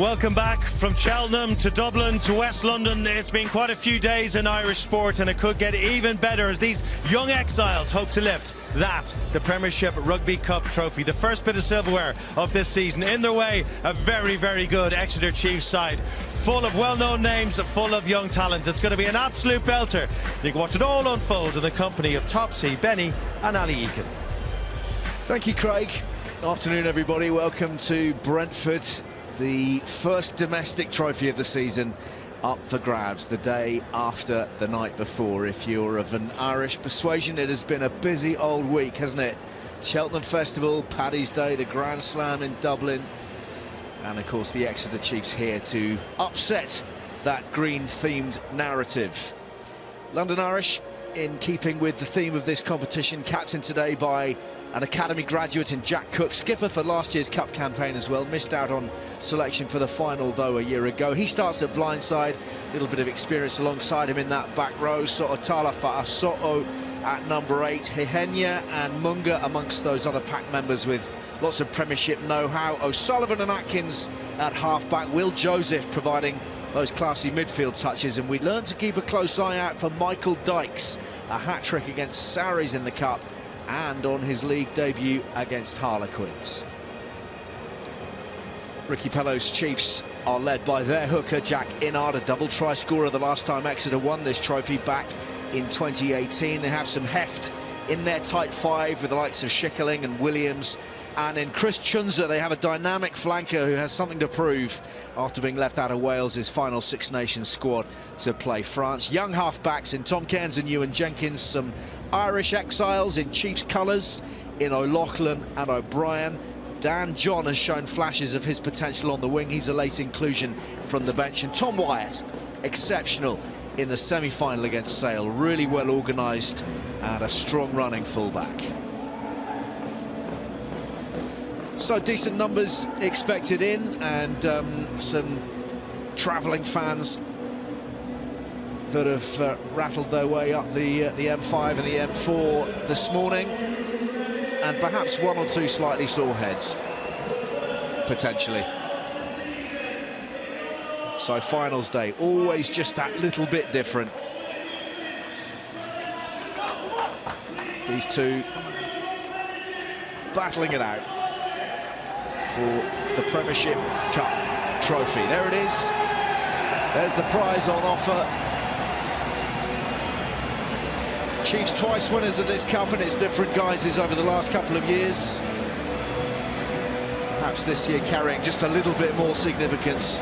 Welcome back from Cheltenham to Dublin to West London. It's been quite a few days in Irish sport, and it could get even better as these young exiles hope to lift the Premiership Rugby Cup trophy, the first bit of silverware of this season. In their way, a very, very good Exeter Chiefs side, full of well-known names, full of young talent. It's going to be an absolute belter. You can watch it all unfold in the company of Topsy, Benny and Ali Eakin. Thank you, Craig. Afternoon, everybody. Welcome to Brentford. The first domestic trophy of the season up for grabs the day after the night before. If you're of an Irish persuasion, it has been a busy old week, hasn't it? Cheltenham Festival, Paddy's Day, the Grand Slam in Dublin, and of course the Exeter Chiefs here to upset that green-themed narrative. London Irish, in keeping with the theme of this competition, captained today by an academy graduate in Jack Cook, skipper for last year's Cup campaign as well. Missed out on selection for the final, though, a year ago. He starts at blindside, a little bit of experience alongside him in that back row. So'otala Fa'aso'o at number 8. Hihenya and Munga amongst those other pack members with lots of Premiership know-how. O'Sullivan and Atkins at half-back. Will Joseph providing those classy midfield touches, and we learned to keep a close eye out for Michael Dykes, a hat-trick against Sarries in the Cup and on his league debut against Harlequins. Ricky Pello's Chiefs are led by their hooker Jack Inard, a double try scorer the last time Exeter won this trophy back in 2018. They have some heft in their tight five with the likes of Schickerling and Williams, and in Chris Chunza they have a dynamic flanker who has something to prove after being left out of Wales' final Six Nations squad to play France. Young half-backs in Tom Cairns and Ewan Jenkins, some Irish exiles in Chiefs colours in O'Loughlin and O'Brien. Dan John has shown flashes of his potential on the wing. He's a late inclusion from the bench. And Tom Wyatt, exceptional in the semi-final against Sale. Really well organised and a strong running fullback. So decent numbers expected in, and some travelling fans that have rattled their way up the M5 and the M4 this morning, and perhaps one or two slightly sore heads, potentially. So finals day, always just that little bit different. These two battling it out for the Premiership Cup trophy. There it is. There's the prize on offer. Chiefs twice winners of this cup in its different guises over the last couple of years. Perhaps this year carrying just a little bit more significance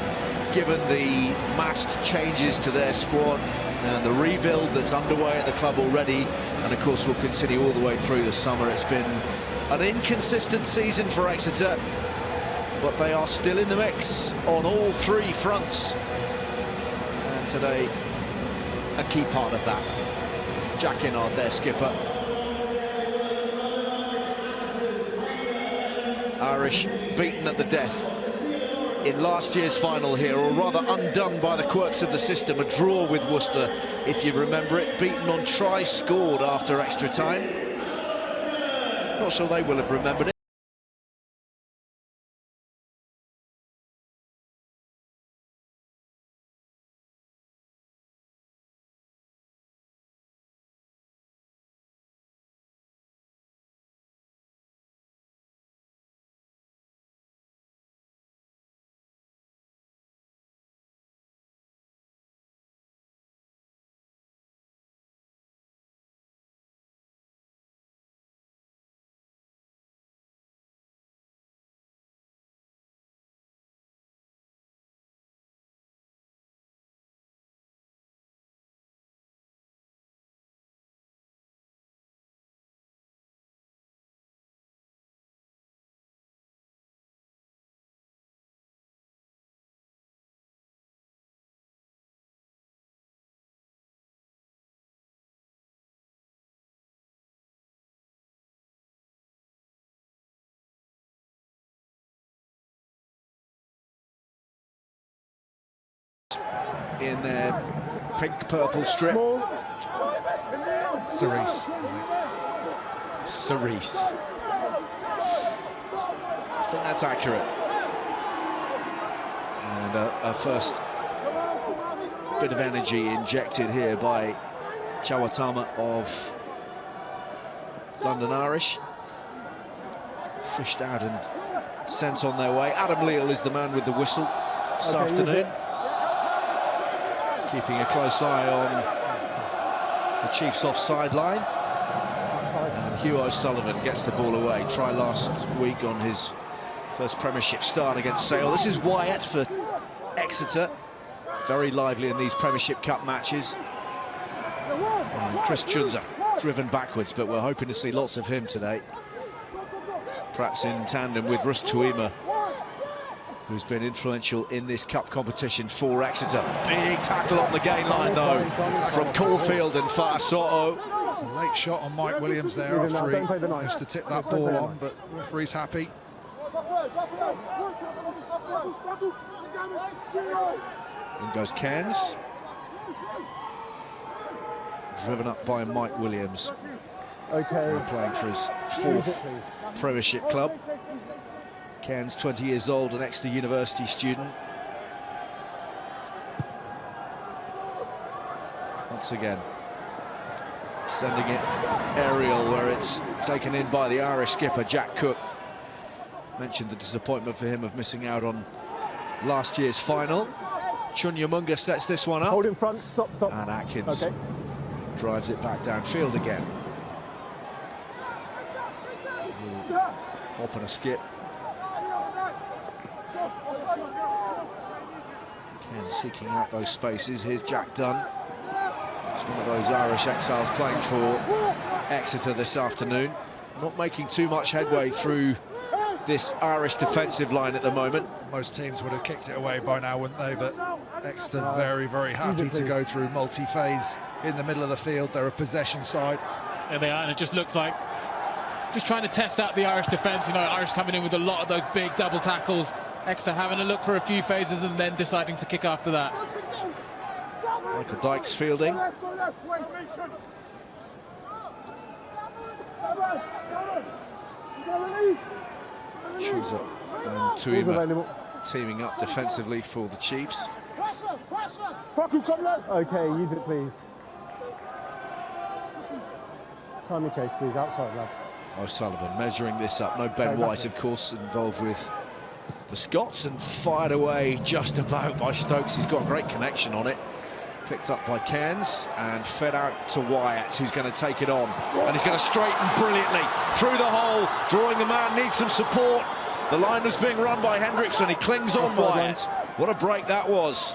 given the massed changes to their squad and the rebuild that's underway at the club already, and of course will continue all the way through the summer. It's been an inconsistent season for Exeter, but they are still in the mix on all three fronts, and today a key part of that. Jack Inard, their skipper. Irish beaten at the death in last year's final here, or rather undone by the quirks of the system. A draw with Worcester, if you remember it, beaten on try scored after extra time. Not sure they will have remembered it. In their pink-purple strip. Cerise. Cerise. I think that's accurate. And a first bit of energy injected here by Chawatama of London Irish. Fished out and sent on their way. Adam Leal is the man with the whistle this afternoon. Keeping a close eye on the Chiefs offside line. And Hugh O'Sullivan gets the ball away. Try last week on his first Premiership start against Sale. This is Wyatt for Exeter. Very lively in these Premiership Cup matches. And Chris Chunza driven backwards, but we're hoping to see lots of him today. Perhaps in tandem with Russ Tuima, who's been influential in this cup competition for Exeter. Big tackle on the gain line, though, from Caulfield and Fa'aso'o. It's a late shot on Mike Williams there after he managed to tip that ball on, but the referee's happy. In goes Cairns. Driven up by Mike Williams. Playing for his fourth Premiership club. Cairns, 20 years old, an Exeter University student. Once again, sending it aerial, where it's taken in by the Irish skipper, Jack Cook. Mentioned the disappointment for him of missing out on last year's final. Chunyamunga sets this one up. Hold in front, stop. And Atkins drives it back downfield again. Hop and a skip. Ken seeking out those spaces. Here's Jack Dunn. It's one of those Irish exiles playing for Exeter this afternoon. Not making too much headway through this Irish defensive line at the moment. Most teams would have kicked it away by now, wouldn't they? But Exeter very, very happy to go through multi-phase in the middle of the field. They're a possession side. There they are, and it just looks like just trying to test out the Irish defence. You know, Irish coming in with a lot of those big double tackles. Exeter having a look for a few phases and then deciding to kick after that. Michael Dykes fielding. Chooser and Tuima teaming up defensively for the Chiefs. Okay, use it, please. Time and chase, please. Outside, lads. O'Sullivan measuring this up. No Ben White, of course, involved with the Scots, and fired away just about by Stokes. He's got a great connection on it. Picked up by Cairns and fed out to Wyatt, who's going to take it on. And he's going to straighten brilliantly through the hole. Drawing the man, needs some support. The line was being run by Hendrickson. He clings on Wyatt. What a break that was.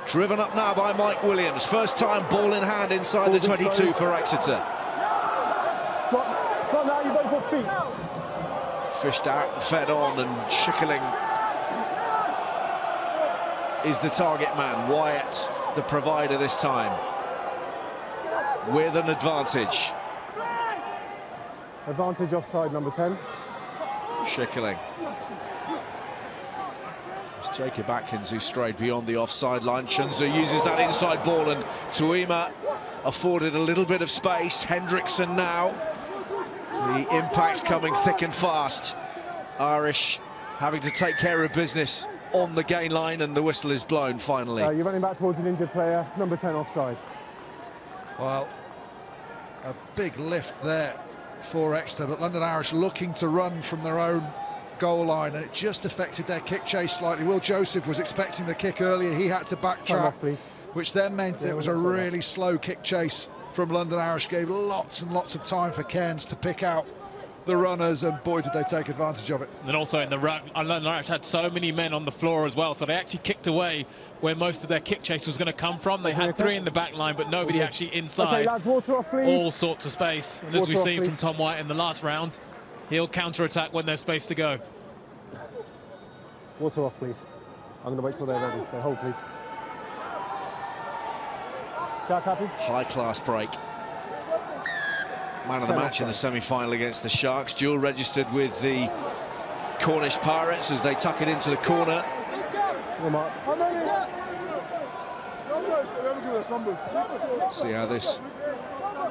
Driven up now by Mike Williams. First time ball in hand inside the 22 for Exeter. Not now, you've done for feet. Fished out and fed on, and Schickerling is the target man. Wyatt, the provider this time, with an advantage. Advantage offside, number 10. Schickerling. It's Jacob Atkins who strayed beyond the offside line. Chunza uses that inside ball, and Tuima afforded a little bit of space. Hendrickson now. The impact's coming thick and fast. Irish having to take care of business on the gain line, and the whistle is blown finally. You're running back towards an injured player, number 10 offside. Well, a big lift there for Exeter, but London Irish looking to run from their own goal line, and it just affected their kick chase slightly. Will Joseph was expecting the kick earlier. He had to backtrack, which then meant it was a really slow kick chase from London Irish. Gave lots and lots of time for Cairns to pick out the runners, and boy did they take advantage of it. And also in the ruck, London Irish had so many men on the floor as well, so they actually kicked away where most of their kick chase was going to come from. They had three in the back line, but nobody actually inside. Okay, lads, water off, please. All sorts of space. And as we've seen from Tom White in the last round, he'll counter-attack when there's space to go. Water off, please. I'm going to wait till they're ready, so hold, please. Jack, happy? High-class break. Man of the match in the semi-final against the Sharks. Duel registered with the Cornish Pirates as they tuck it into the corner. See how this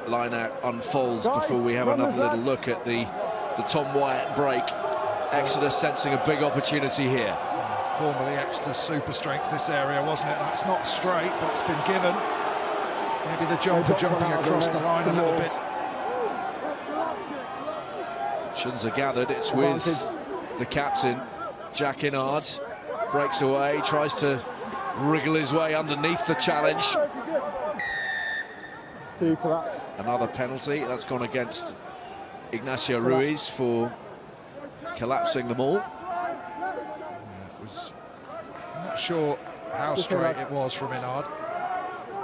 line-out unfolds before we have another little look at the Tom Wyatt break. Exeter sensing a big opportunity here. Formerly Exeter's super strength, this area, wasn't it? That's not straight, but it's been given. Maybe the jumper jumping across the line a little bit. Shins are gathered. It's with the captain, Jack Inard. Breaks away, tries to wriggle his way underneath the challenge. 2 collapse. Another penalty. That's gone against Ignacio Ruiz for collapsing them all. I'm not sure how straight it was from Inard.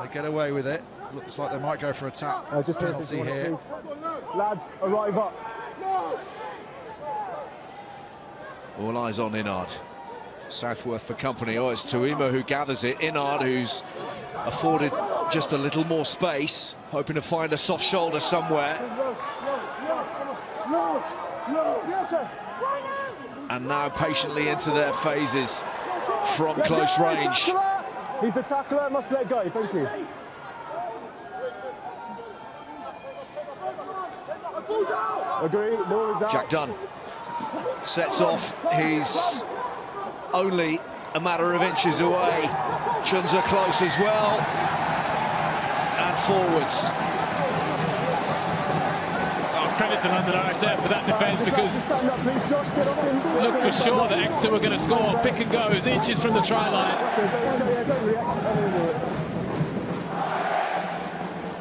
They get away with it. Looks like they might go for a tap penalty here. Lads, arrive up. All eyes on Inard. Southworth for company. Oh, it's Tuima who gathers it. Inard, who's afforded just a little more space, hoping to find a soft shoulder somewhere. And now patiently into their phases from close range. He's the tackler, must let go, thank you. Agree, ball is out. Jack Dunn sets off. He's only a matter of inches away. Chunza close as well. And forwards. Credit to London Irish there for that defence, because looked for sure that Exeter were going to score on pick and goes, inches from the try line.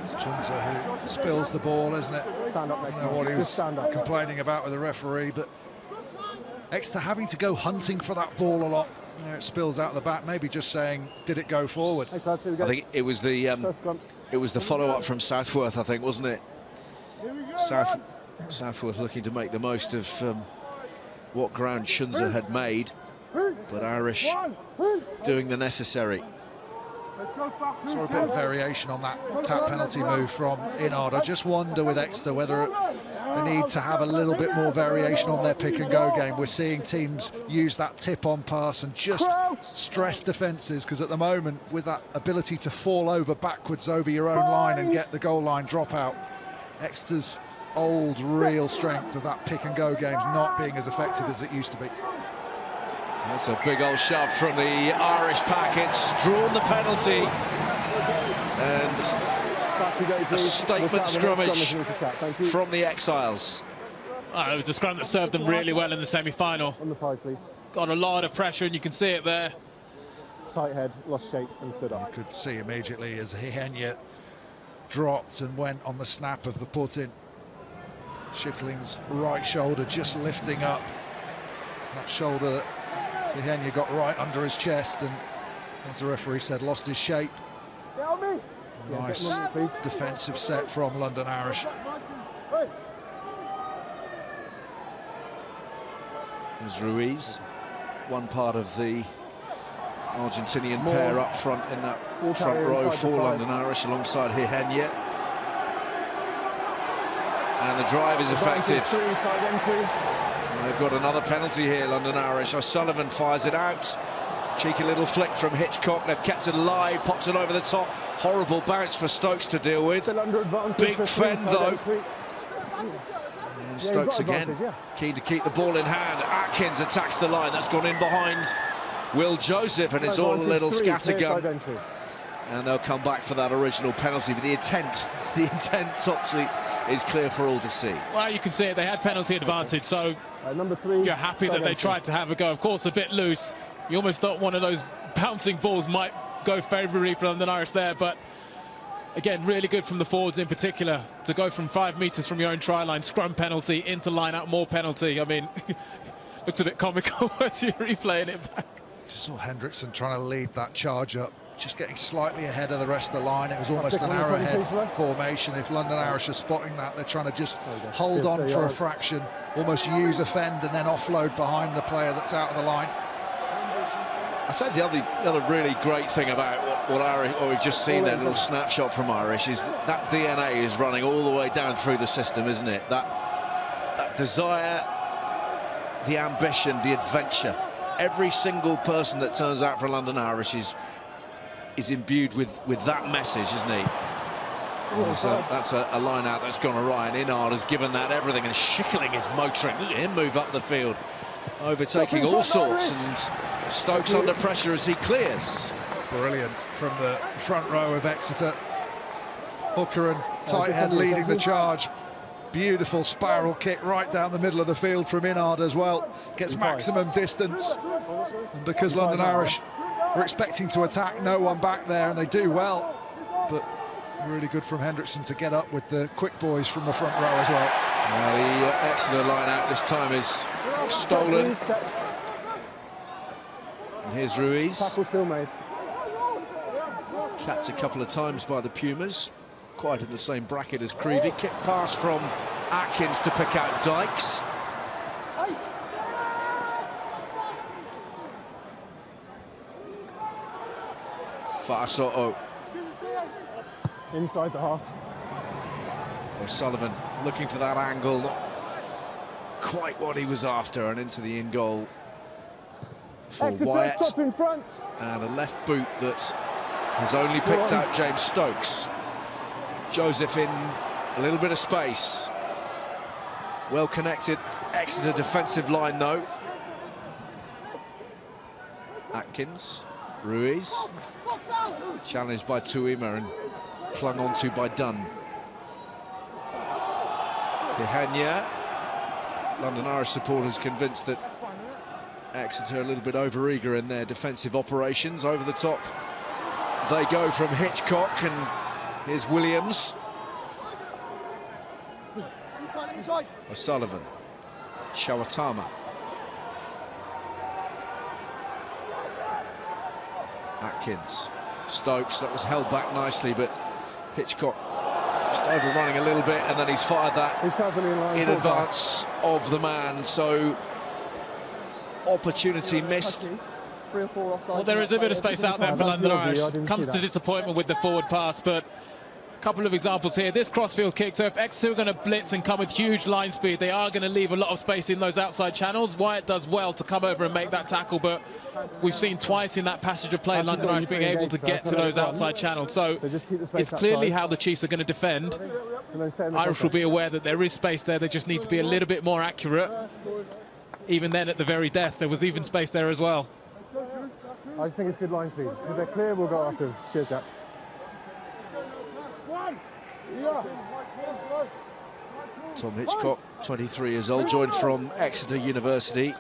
It's Chunza who spills the ball, isn't it? Stand up next I don't know what he was complaining about with the referee, but Exeter having to go hunting for that ball a lot. You know, it spills out the back, maybe just saying, did it go forward? I think it was the follow-up from Southworth, I think, wasn't it? Southworth looking to make the most of what ground Chunza had made, but Irish doing the necessary. Saw a bit of variation on that tap penalty move from Inard. I just wonder with Exeter whether they need to have a little bit more variation on their pick and go game. We're seeing teams use that tip on pass and just stress defences, because at the moment, with that ability to fall over backwards over your own line and get the goal line drop out, Exeter's old real strength of that pick and go game's not being as effective as it used to be. That's a big old shove from the Irish pack. It's drawn the penalty, and a statement scrummage from the Exiles. It was a scrum that served them really well in the semi-final. On the 5, please. Got a lot of pressure, and you can see it there. Tight head, lost shape and stood up. You could see immediately as Hihenya dropped and went on the snap of the put-in. Schickling's right shoulder just lifting up. That shoulder that Hihenya got right under his chest, and as the referee said, lost his shape. Nice defensive set from London Irish. There's Ruiz, one part of the Argentinian pair up front in that front row for London Irish, alongside Hihenya. And the drive is effective. And they've got another penalty here, London Irish. O'Sullivan fires it out. Cheeky little flick from Hitchcock. They've kept it alive, popped it over the top. Horrible bounce for Stokes to deal with. Big fend though. And Stokes again, keen to keep the ball in hand. Atkins attacks the line. That's gone in behind Will Joseph, and it's all a little scattergun. And they'll come back for that original penalty. But the intent obviously is clear for all to see. Well, you can see it. They had penalty advantage, so number 3, you're happy that they tried to have a go. Of course, a bit loose. You almost thought one of those bouncing balls might go favourably for London Irish there, but again, really good from the forwards in particular to go from 5 metres from your own try line, scrum penalty, into line out, more penalty. I mean, looks a bit comical as you're replaying it back. Just saw Hendrickson trying to lead that charge up, just getting slightly ahead of the rest of the line. It was almost an arrowhead formation. If London Irish are spotting that, they're trying to just hold on for a fraction, almost use a fend and then offload behind the player that's out of the line. I'd say the other really great thing about what we've just seen there, a little snapshot from Irish, is that DNA is running all the way down through the system, isn't it? That desire, the ambition, the adventure. Every single person that turns out for London Irish is imbued with that message, isn't he? That's a line out that's gone awry, and Inard has given that everything, and Schickling is motoring. Look at him move up the field, overtaking all sorts, and Stokes under pressure as he clears. Brilliant from the front row of Exeter. Hooker and tight head leading the charge. Beautiful spiral kick right down the middle of the field from Inard as well. Gets maximum distance. And because London Irish were expecting to attack, no one back there, and they do well. But really good from Hendrickson to get up with the quick boys from the front row as well. Well, the Exeter line out this time is stolen. And here's Ruiz. Tackle still made. Capped a couple of times by the Pumas. Quite in the same bracket as Creevy. Kick pass from Atkins to pick out Dykes. Fa'aso'o. Inside the half. O'Sullivan looking for that angle. Not quite what he was after, and into the in goal for Exeter, Wyatt. stop in front. And a left boot that has only picked out James Stokes. Joseph in a little bit of space. Well connected Exeter defensive line though. Atkins, Ruiz, challenged by Tuima and clung onto by Dunn. Ihanya. London Irish supporters convinced that Exeter a little bit overeager in their defensive operations. Over the top they go from Hitchcock, and here's Williams. O'Sullivan, Shawatama. Atkins, Stokes, that was held back nicely, but Hitchcock just overrunning a little bit, and then he's fired that in advance of the man, so opportunity missed. 3 or 4 offside. Well, there is a bit of space out there for London Irish. Comes to disappointment with the forward pass, but a couple of examples here. This crossfield kick, so if Exeter are going to blitz and come with huge line speed, they are going to leave a lot of space in those outside channels. Wyatt does well to come over and make that tackle, but we've seen twice in that passage of play London Irish being able to get to those outside channels. So it's clearly how the Chiefs are going to defend. Irish will be aware that there is space there. They just need to be a little bit more accurate. Even then, at the very death, there was even space there as well. I just think it's good line speed. If they're clear, we'll go after them. Cheers, Jack. Tom Hitchcock, 23 years old, joined from Exeter University.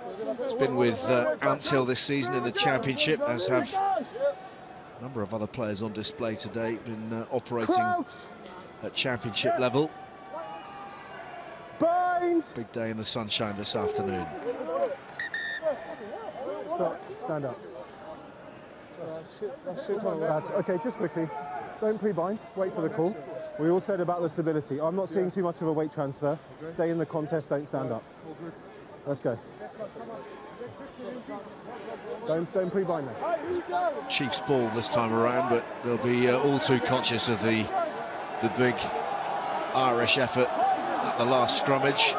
He's been with Anthill this season in the Championship, as have a number of other players on display today. Been operating at Championship level. Bind. Big day in the sunshine this afternoon. Stop. Stand up. That's okay, just quickly. Don't pre-bind. Wait for the call. We all said about the stability. I'm not seeing too much of a weight transfer. Stay in the contest, don't stand up. Let's go. Don't pre-bind then. Chiefs ball this time around, but they'll be all too conscious of the big Irish effort at the last scrummage.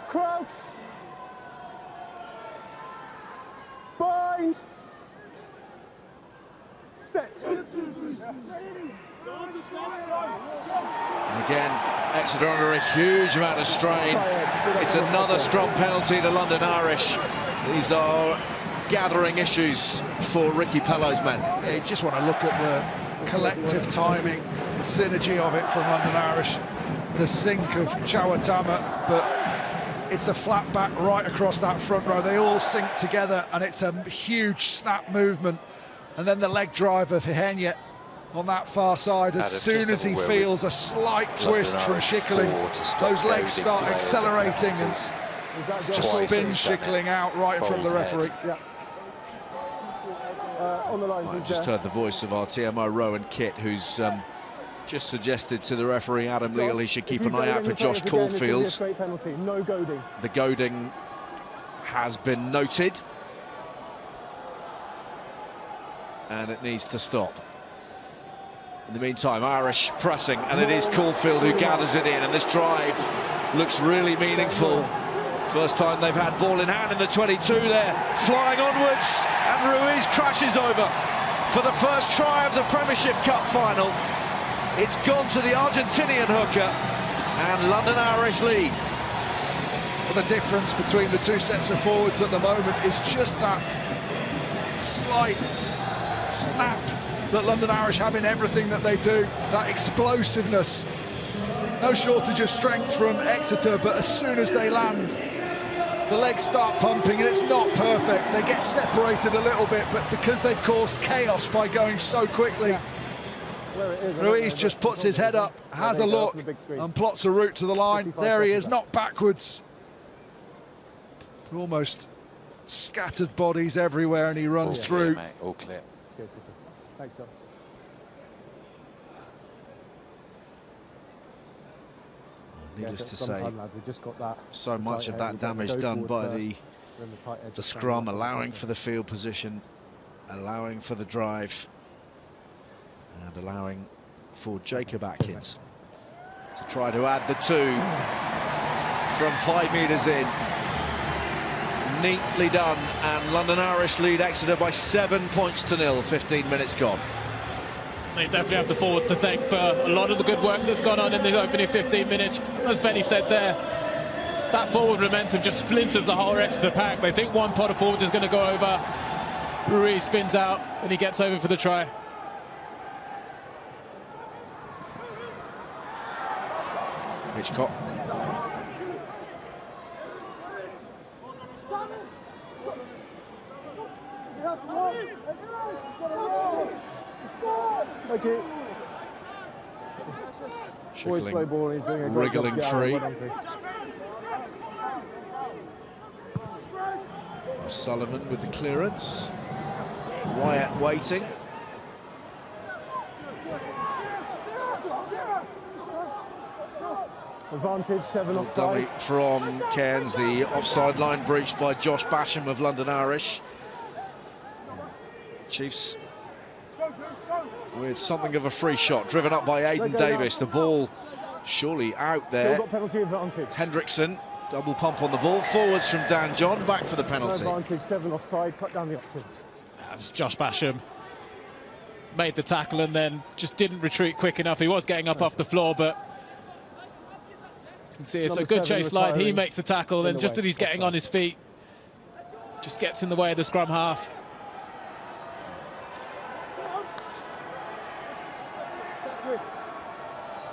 Crouch. Bind. Set. And again, Exeter under a huge amount of strain. It's another scrum penalty to London Irish. These are gathering issues for Ricky Pello's men. Yeah, you just want to look at the collective timing, the synergy of it from London Irish, the sink of Chawatama, but it's a flat back right across that front row. They all sink together, and it's a huge snap movement. And then the leg drive of Ihenya on that far side, as soon as he feels a slight twist from Schickling, those legs start accelerating and just spin Schickling out right in front of the referee. Yeah. On the line, I've just heard the voice of our TMO Rowan Kitt, who's just suggested to the referee Adam Leal he should keep an eye out for Josh Caulfield. No goading. The goading has been noted, and it needs to stop. In the meantime, Irish pressing, and it is Caulfield who gathers it in, and this drive looks really meaningful. First time they've had ball in hand in the 22 there, flying onwards, and Ruiz crashes over for the first try of the Premiership Cup final. It's gone to the Argentinian hooker, and London Irish lead. Well, the difference between the two sets of forwards at the moment is just that slight snap that London Irish have in everything that they do, that explosiveness. No shortage of strength from Exeter, but as soon as they land, the legs start pumping, and it's not perfect. They get separated a little bit, but because they've caused chaos by going so quickly, Ruiz just puts his head up, has a look, and plots a route to the line. There he is, not backwards. Almost scattered bodies everywhere, and he runs through. Mate. All clear. Cheers, Kitty. Thanks, John. Needless to say, lads, we just got that so much of that damage done by the scrum, allowing for the field position, allowing for the drive, and allowing for Jacob Atkins to try to add the 2 from 5 metres in. Neatly done, and London Irish lead Exeter by 7 points to 0, 15 minutes gone. They definitely have the forwards to thank for a lot of the good work that's gone on in the opening 15 minutes. As Benny said there, that forward momentum just splinters the whole Exeter pack. They think one pot of forwards is going to go over. Ruiz spins out, and he gets over for the try. Hitchcock. Thank you. Always slow ball, and he's doing a great job to Wriggling get out. free. Well done, Chris. Sullivan with the clearance. Wyatt waiting. Advantage, 7 Dummy offside. from Cairns, the offside line breached by Josh Basham of London Irish. Chiefs with something of a free shot, driven up by Aidan Davis. The ball surely out there. Still got penalty advantage. Hendrickson, double pump on the ball. Forwards from Dan John, back for the penalty. No advantage, 7 offside, cut down the options. That was Josh Basham. Made the tackle and then just didn't retreat quick enough. He was getting up off the floor, but as you can see, it's a good chase line. He makes the tackle, then just as he's getting on his feet, just gets in the way of the scrum half.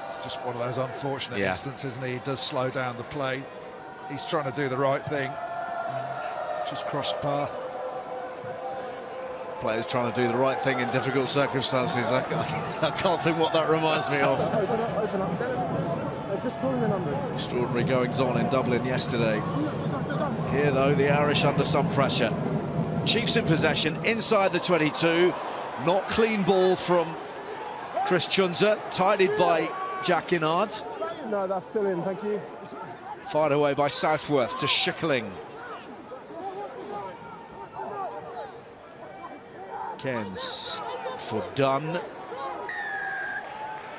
It's just one of those unfortunate instances, isn't he? He does slow down the play. He's trying to do the right thing. Just crossed path. Players trying to do the right thing in difficult circumstances. I can't think what that reminds me of. Open up, open up. They're just calling the numbers. Extraordinary goings-on in Dublin yesterday. Here, though, the Irish under some pressure. Chiefs in possession, inside the 22. Not clean ball from Chris Chunza, tidied by Jack Inard. No, that's still in, thank you. Fired away by Southworth to Schickling. Cairns for Dunn.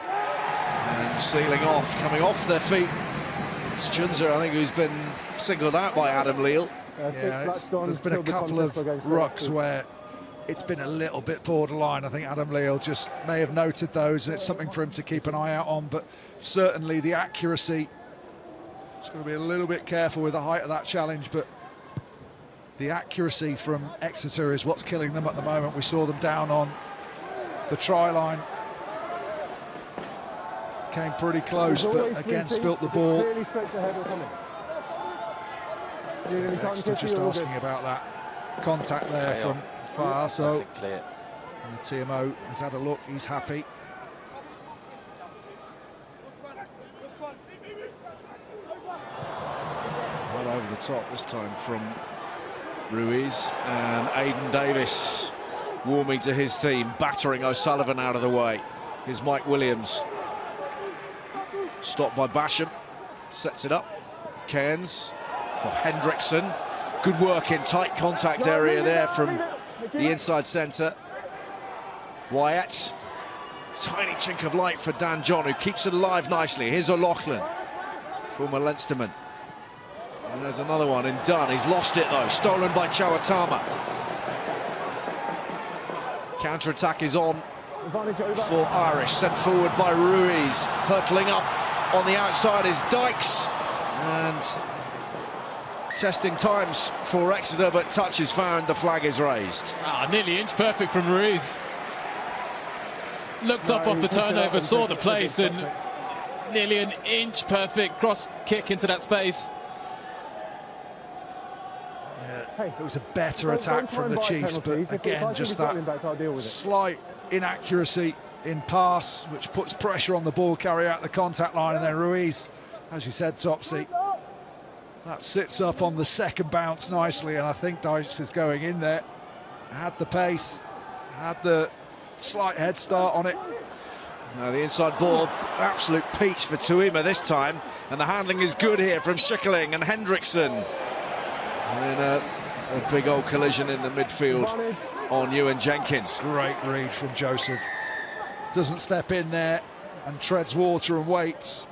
And sealing off, coming off their feet. It's Chunza, I think, who's been singled out by Adam Leal. There's been a couple of rucks where it's been a little bit borderline. I think Adam Leal just may have noted those, and it's something for him to keep an eye out on. But certainly the accuracy, it's going to be a little bit careful with the height of that challenge, but the accuracy from Exeter is what's killing them at the moment. We saw them down on the try line. Came pretty close, but again spilt the ball. Clearly straight ahead or coming. Exeter just asking about that contact there from far, so clear. And the TMO has had a look, he's happy. Right over the top this time from Ruiz, and Aidan Davis warming to his theme, battering O'Sullivan out of the way. Here's Mike Williams. Stopped by Basham, sets it up. Cairns for Hendrickson. Good work in tight contact area there from the inside centre. Wyatt. Tiny chink of light for Dan John, who keeps it alive nicely. Here's O'Loughlin, former Leinsterman. And there's another one in Dunn. He's lost it, though. Stolen by Chawatama. Counter-attack is on Advantage over. for Irish, sent forward by Ruiz. Hurtling up on the outside is Dykes. And testing times for Exeter, but touch is found, the flag is raised. Nearly inch perfect from Ruiz. Looked up off the turnover, saw the place, and nearly an inch perfect cross kick into that space. It was a better attack from the Chiefs, but again, just that slight inaccuracy in pass, which puts pressure on the ball carrier at the contact line, and then Ruiz, as you said, Topsy, that sits up on the second bounce nicely, and I think Dykes is going in there. Had the pace, had the slight head start on it. Now the inside ball, absolute peach for Tuima this time, and the handling is good here from Schickling and Hendrickson. And then a big old collision in the midfield on Ewan Jenkins. Great read from Joseph. Doesn't step in there and treads water and waits.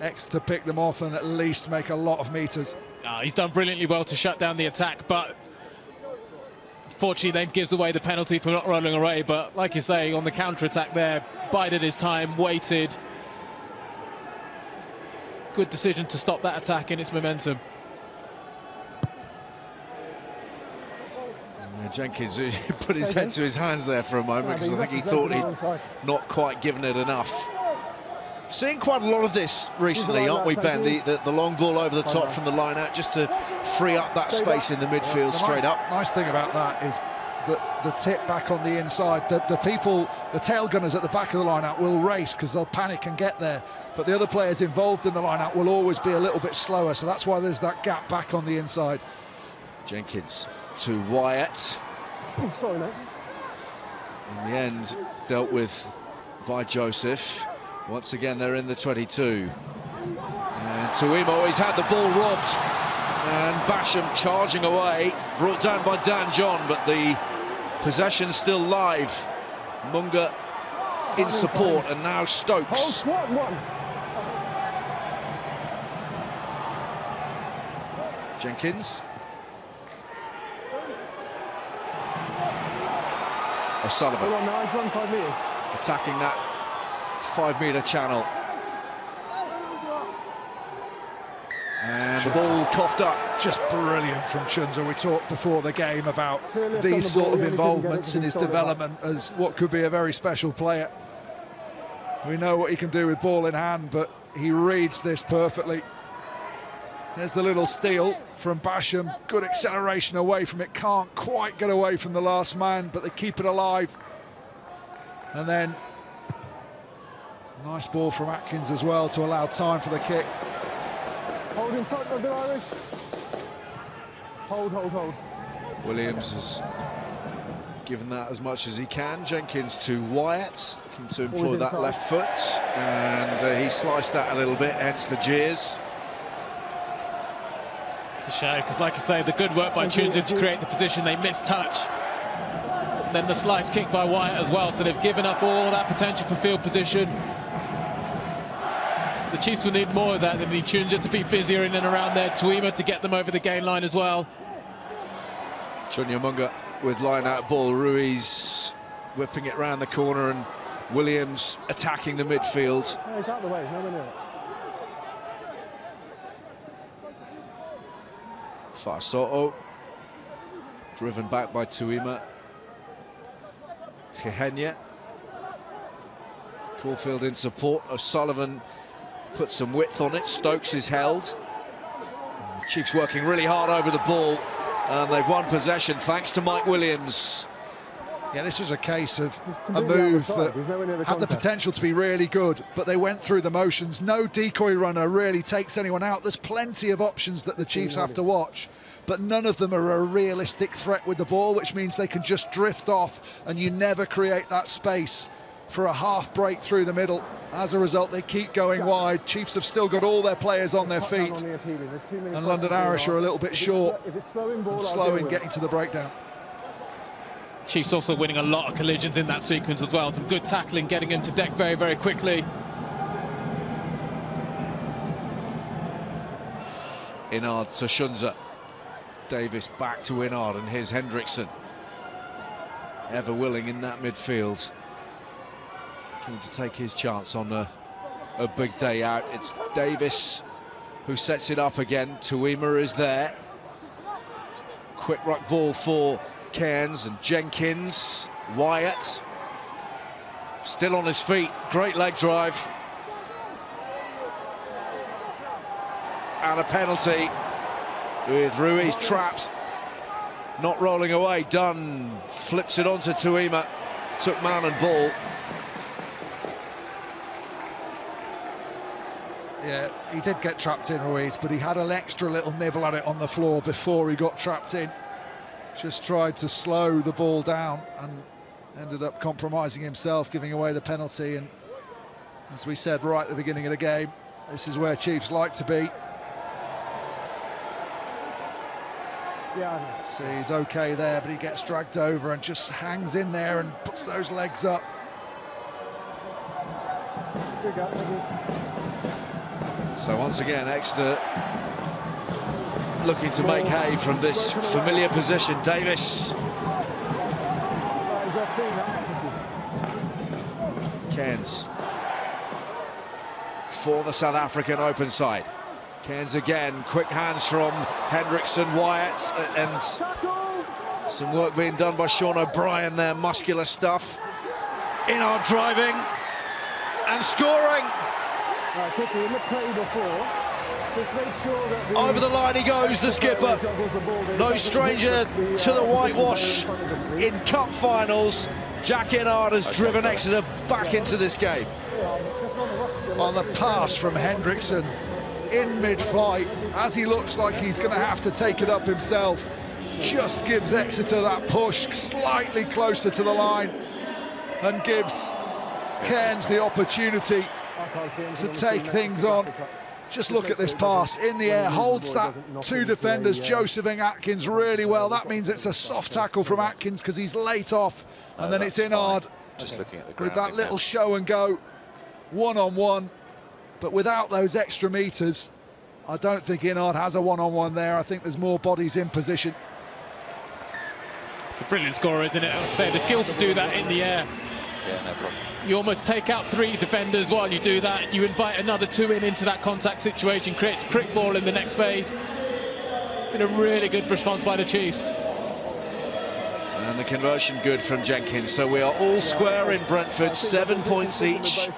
Exeter pick them off and at least make a lot of metres. He's done brilliantly well to shut down the attack, but fortunately then gives away the penalty for not rolling away. But like you say, on the counter-attack there, bided his time, waited. Good decision to stop that attack in its momentum. Jenkins put his head to his hands there for a moment, because I think he thought he'd not quite given it enough. Seeing quite a lot of this recently, aren't we, Ben? The long ball over the top from the line out, just to free up that space in the midfield straight up. Nice thing about that is the tip back on the inside. The people, the tail gunners at the back of the line out will race because they'll panic and get there. But the other players involved in the line out will always be a little bit slower. So that's why there's that gap back on the inside. Jenkins to Wyatt. Oh, sorry, mate. In the end, dealt with by Joseph. Once again, they're in the 22. And Tuima, he's had the ball robbed. And Basham charging away, brought down by Dan John, but the possession's still live. Munga in support, and now Stokes. Jenkins. O'Sullivan. Hold on now, he's run 5 metres. Attacking that 5-metre channel. And the ball coughed up. Just brilliant from Chunza. We talked before the game about these sort of involvements in his development as what could be a very special player. We know what he can do with ball in hand, but he reads this perfectly. There's the little steal from Basham. Good acceleration away from it. Can't quite get away from the last man, but they keep it alive. And then nice ball from Atkins as well to allow time for the kick. Hold in front of the Irish. Hold. Williams has given that as much as he can. Jenkins to Wyatt, looking to employ that left foot. And he sliced that a little bit, hence the jeers. It's a shame, because like I say, the good work by Chunza to create the position, they missed touch. Then the slice kick by Wyatt as well, so they've given up all that potential for field position. The Chiefs will need more of that. They need Chunza to be busier in and around there, Tuima to get them over the gain line as well. Chunya Munga with line-out ball, Ruiz whipping it round the corner, and Williams attacking the midfield. No, he's out of the way, no. Fasoto, driven back by Tuima. Kehenya. Caulfield in support. O'Sullivan put some width on it. Stokes is held. The Chiefs working really hard over the ball, and they've won possession thanks to Mike Williams. Yeah, this was a case of a move that had the potential to be really good, but they went through the motions. No decoy runner really takes anyone out. There's plenty of options that the Chiefs have to watch, but none of them are a realistic threat with the ball, which means they can just drift off, and you never create that space for a half break through the middle. As a result, they keep going wide. Chiefs have still got all their players on their feet, and London Irish are a little bit short and slow in getting to the breakdown. Chiefs also winning a lot of collisions in that sequence as well. Some good tackling, getting him to deck very, very quickly. Inard to Chunza. Davis back to Inard, and here's Hendrickson. Ever willing in that midfield. looking to take his chance on a big day out. It's Davis who sets it up again. Tuima is there. Quick ruck ball for Cairns and Jenkins. Wyatt still on his feet. Great leg drive. And a penalty with Ruiz trapped. Not rolling away. Dunn flips it onto Tuima. Took man and ball. Yeah, he did get trapped in, Ruiz, but he had an extra little nibble at it on the floor before he got trapped in. Just tried to slow the ball down and ended up compromising himself, giving away the penalty. And as we said right at the beginning of the game, this is where Chiefs like to be. Yeah. See, he's okay there, but he gets dragged over and just hangs in there and puts those legs up. Good go. So once again, Exeter looking to make hay from this familiar position. Davis. Cairns for the South African open side. Cairns again, quick hands from Hendrickson, Wyatt, and some work being done by Sean O'Brien there, muscular stuff. Inard driving and scoring. Right, Kitty, in the play before, just make sure that over the line he goes, the skipper. No stranger to the whitewash in cup finals. Jack Inard has driven Exeter back into this game. On the pass from Hendrickson in mid-flight, as he looks like he's going to have to take it up himself, just gives Exeter that push slightly closer to the line and gives Cairns the opportunity to take things on. Just look at this pass in the air, holds that two defenders, Joseph and Atkins, really well. That means it's a soft tackle from Atkins because he's late off, and then it's Inard just looking at the ground with that little show and go, one-on-one. But without those extra meters, I don't think Inard has a one-on-one there. I think there's more bodies in position. It's a brilliant score, isn't it? I'd say the skill to do that in the air. Yeah, no problem. You almost take out 3 defenders while you do that. You invite another 2 into that contact situation, creates prick ball in the next phase. Been a really good response by the Chiefs. And the conversion good from Jenkins. So we are all square in Brentford, 7 points each.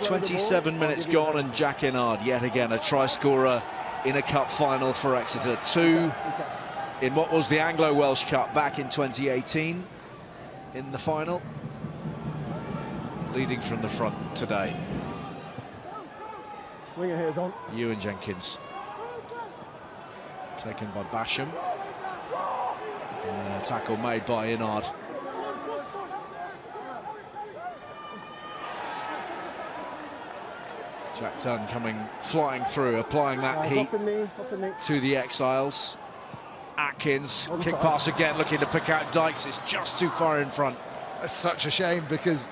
27 minutes gone, and Jack Inard, yet again, a try scorer in a cup final for Exeter. 2 in what was the Anglo-Welsh Cup back in 2018 in the final. Leading from the front today. Winger here is on. Ewan Jenkins. Taken by Basham. Tackle made by Inard. Jack Dunn coming flying through, applying that heat to the Exiles. Atkins, kick pass again, looking to pick out Dykes. It's just too far in front. It's such a shame because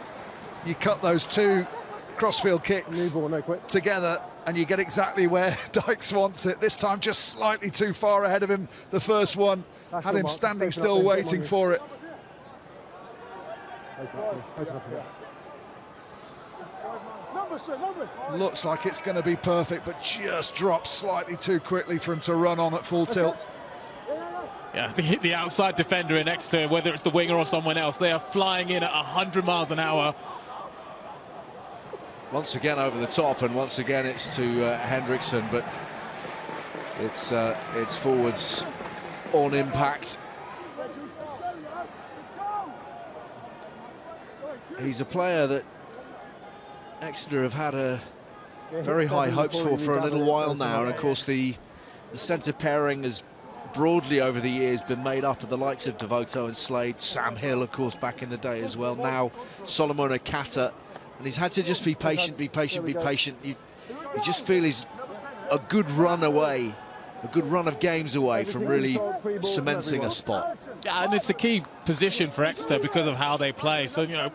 you cut those 2 crossfield kicks together and you get exactly where Dykes wants it. This time just slightly too far ahead of him. The first one had him standing still waiting for it. Looks like it's going to be perfect, but just drops slightly too quickly for him to run on at full tilt. Yeah, the outside defender in Exeter, whether it's the winger or someone else, they are flying in at 100 miles an hour. Once again over the top, and once again it's to Hendrickson, but it's forwards on impact. He's a player that Exeter have had very high hopes for a little while now, and of course the centre pairing has broadly over the years been made up of the likes of Devoto and Slade, Sam Hill of course back in the day as well, now Solomon Akata, and he's had to just be patient, be patient, be patient. You just feel he's a good run away, a good run of games away from really cementing a spot. Yeah, and it's a key position for Exeter because of how they play. So, you know,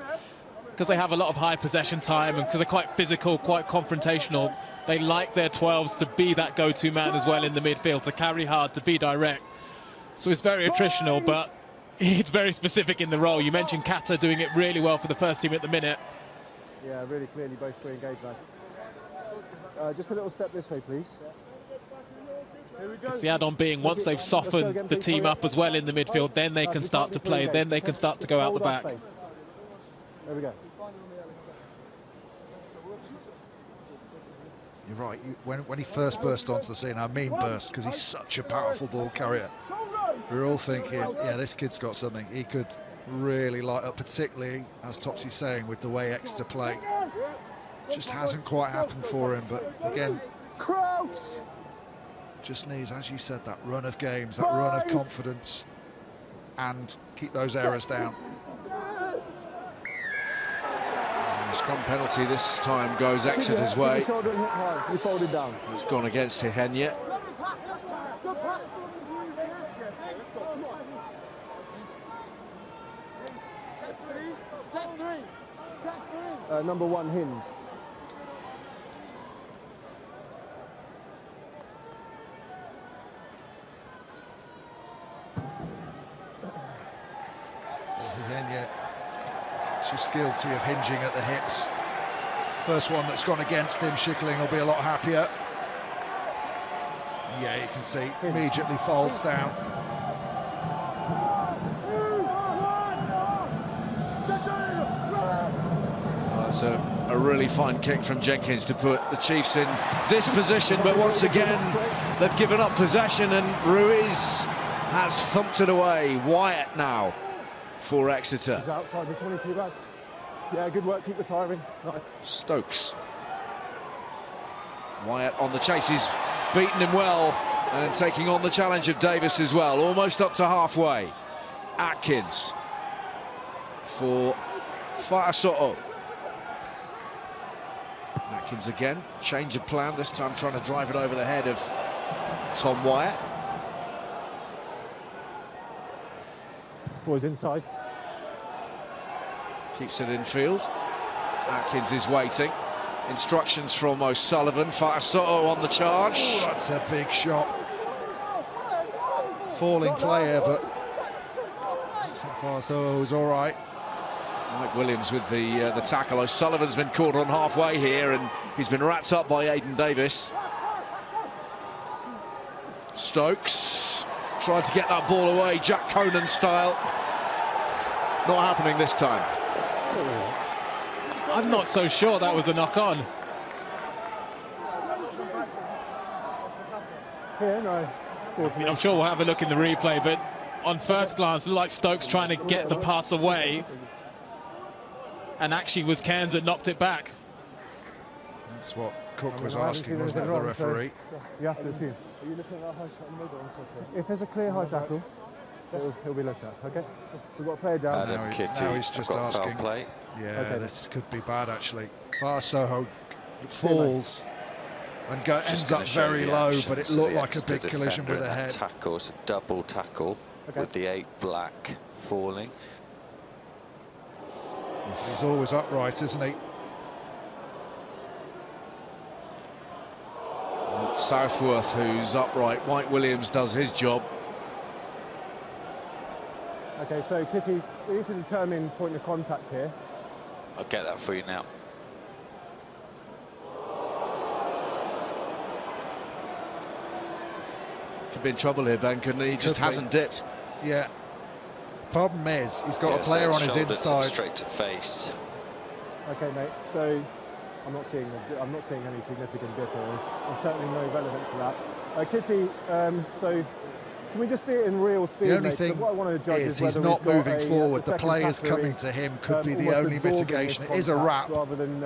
because they have a lot of high possession time and because they're quite physical, quite confrontational, they like their 12s to be that go-to man as well in the midfield, to carry hard, to be direct. So it's very attritional, but it's very specific in the role. You mentioned Kata doing it really well for the first team at the minute. Yeah, really clearly both pre-engaged, lads. Just a little step this way, please. It's the add-on being once they've softened the team up as well in the midfield, then they can start to play, then they can start to go out the back. There we go. You're right. When he first burst onto the scene, I mean burst, because he's such a powerful ball carrier. We were all thinking, yeah, this kid's got something. He could really light up, particularly, as Topsy's saying, with the way Exeter play. Just hasn't quite happened for him, but again, Crouch! just needs, as you said, that run of games, that run of confidence, and keep those errors down. The scrum penalty this time goes Exeter's way. You fold it down. It's gone against Hihenya. Number 1, Hinge. Hihenya just guilty of hinging at the hips. First one that's gone against him, Schickling will be a lot happier. Yeah, you can see, immediately folds down. That's a really fine kick from Jenkins to put the Chiefs in this position, but once again, they've given up possession and Ruiz has thumped it away. Wyatt now for Exeter. He's outside the 22, lads. Yeah, good work, keep retiring. Nice. Stokes. Wyatt on the chase, he's beaten him well and taking on the challenge of Davis as well, almost up to halfway. Atkins for Fa'aso'o. Atkins again, change of plan, this time trying to drive it over the head of Tom Wyatt. Boys inside. Keeps it in field. Atkins is waiting. Instructions from O'Sullivan. Fa'aso'o on the charge. Ooh, that's a big shot. Falling player, but Fa'aso'o's all right. Mike Williams with the tackle. O'Sullivan's been caught on halfway here and he's been wrapped up by Aidan Davis. Stokes tried to get that ball away, Jack Conan style. Not happening this time. I'm not so sure that was a knock-on. Here, no. I mean, I'm sure we'll have a look in the replay, but on first glance, it looked like Stokes trying to get the pass away, and actually was Cairns that knocked it back. That's what Cook was asking, wasn't it, the referee? So you have to assume. Are you looking at that high shot in the middle? If there's a clear high tackle, he'll be looked at, okay? We've got a player down. Now he's just asking. Play. Yeah, Okay. this could be bad, actually. Fa'aso'o falls and ends up very low, but it looked like a big collision with the head. Tackle, it's a double tackle with the 8 black falling. He's always upright, isn't he? It's Southworth who's upright. Mike Williams does his job. Okay, so Kitty, we need to determine point of contact here. I'll get that for you now. Could be in trouble here, Ben, couldn't he? He just hasn't dipped. Yeah. Problem is, he's got a player on his inside. Straight to face. Okay, mate. So I'm not seeing any significant dip here. There's certainly no relevance to that. Kitty, so can we just see it in real speed? The only mate? thing so what I want to judge is is he's not moving forward. The players coming to him could be the only mitigation. It is a wrap. Rather than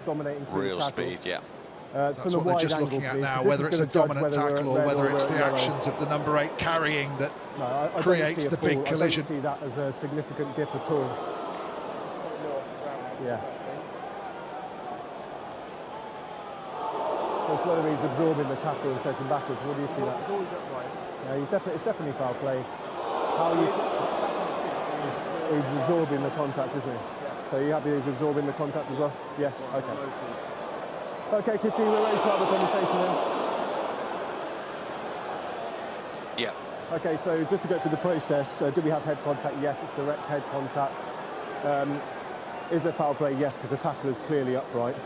dominating through Real the tackle. speed, yeah. That's what they're just looking at now, whether it's a dominant tackle or whether it's the actions of the number 8 carrying that creates the big collision. I don't see that as a significant dip at all. Yeah. So it's whether he's absorbing the tackle and setting backwards. What do you see that? It's always upright. Yeah, it's definitely foul play. How he's absorbing the contact, isn't he? So you happy he's absorbing the contact as well? Yeah. Okay. Okay, Kitty, we're ready to have a conversation then. Yeah. Okay, so just to go through the process, do we have head contact? Yes, it's direct head contact. Is it foul play? Yes, because the tackle is clearly upright.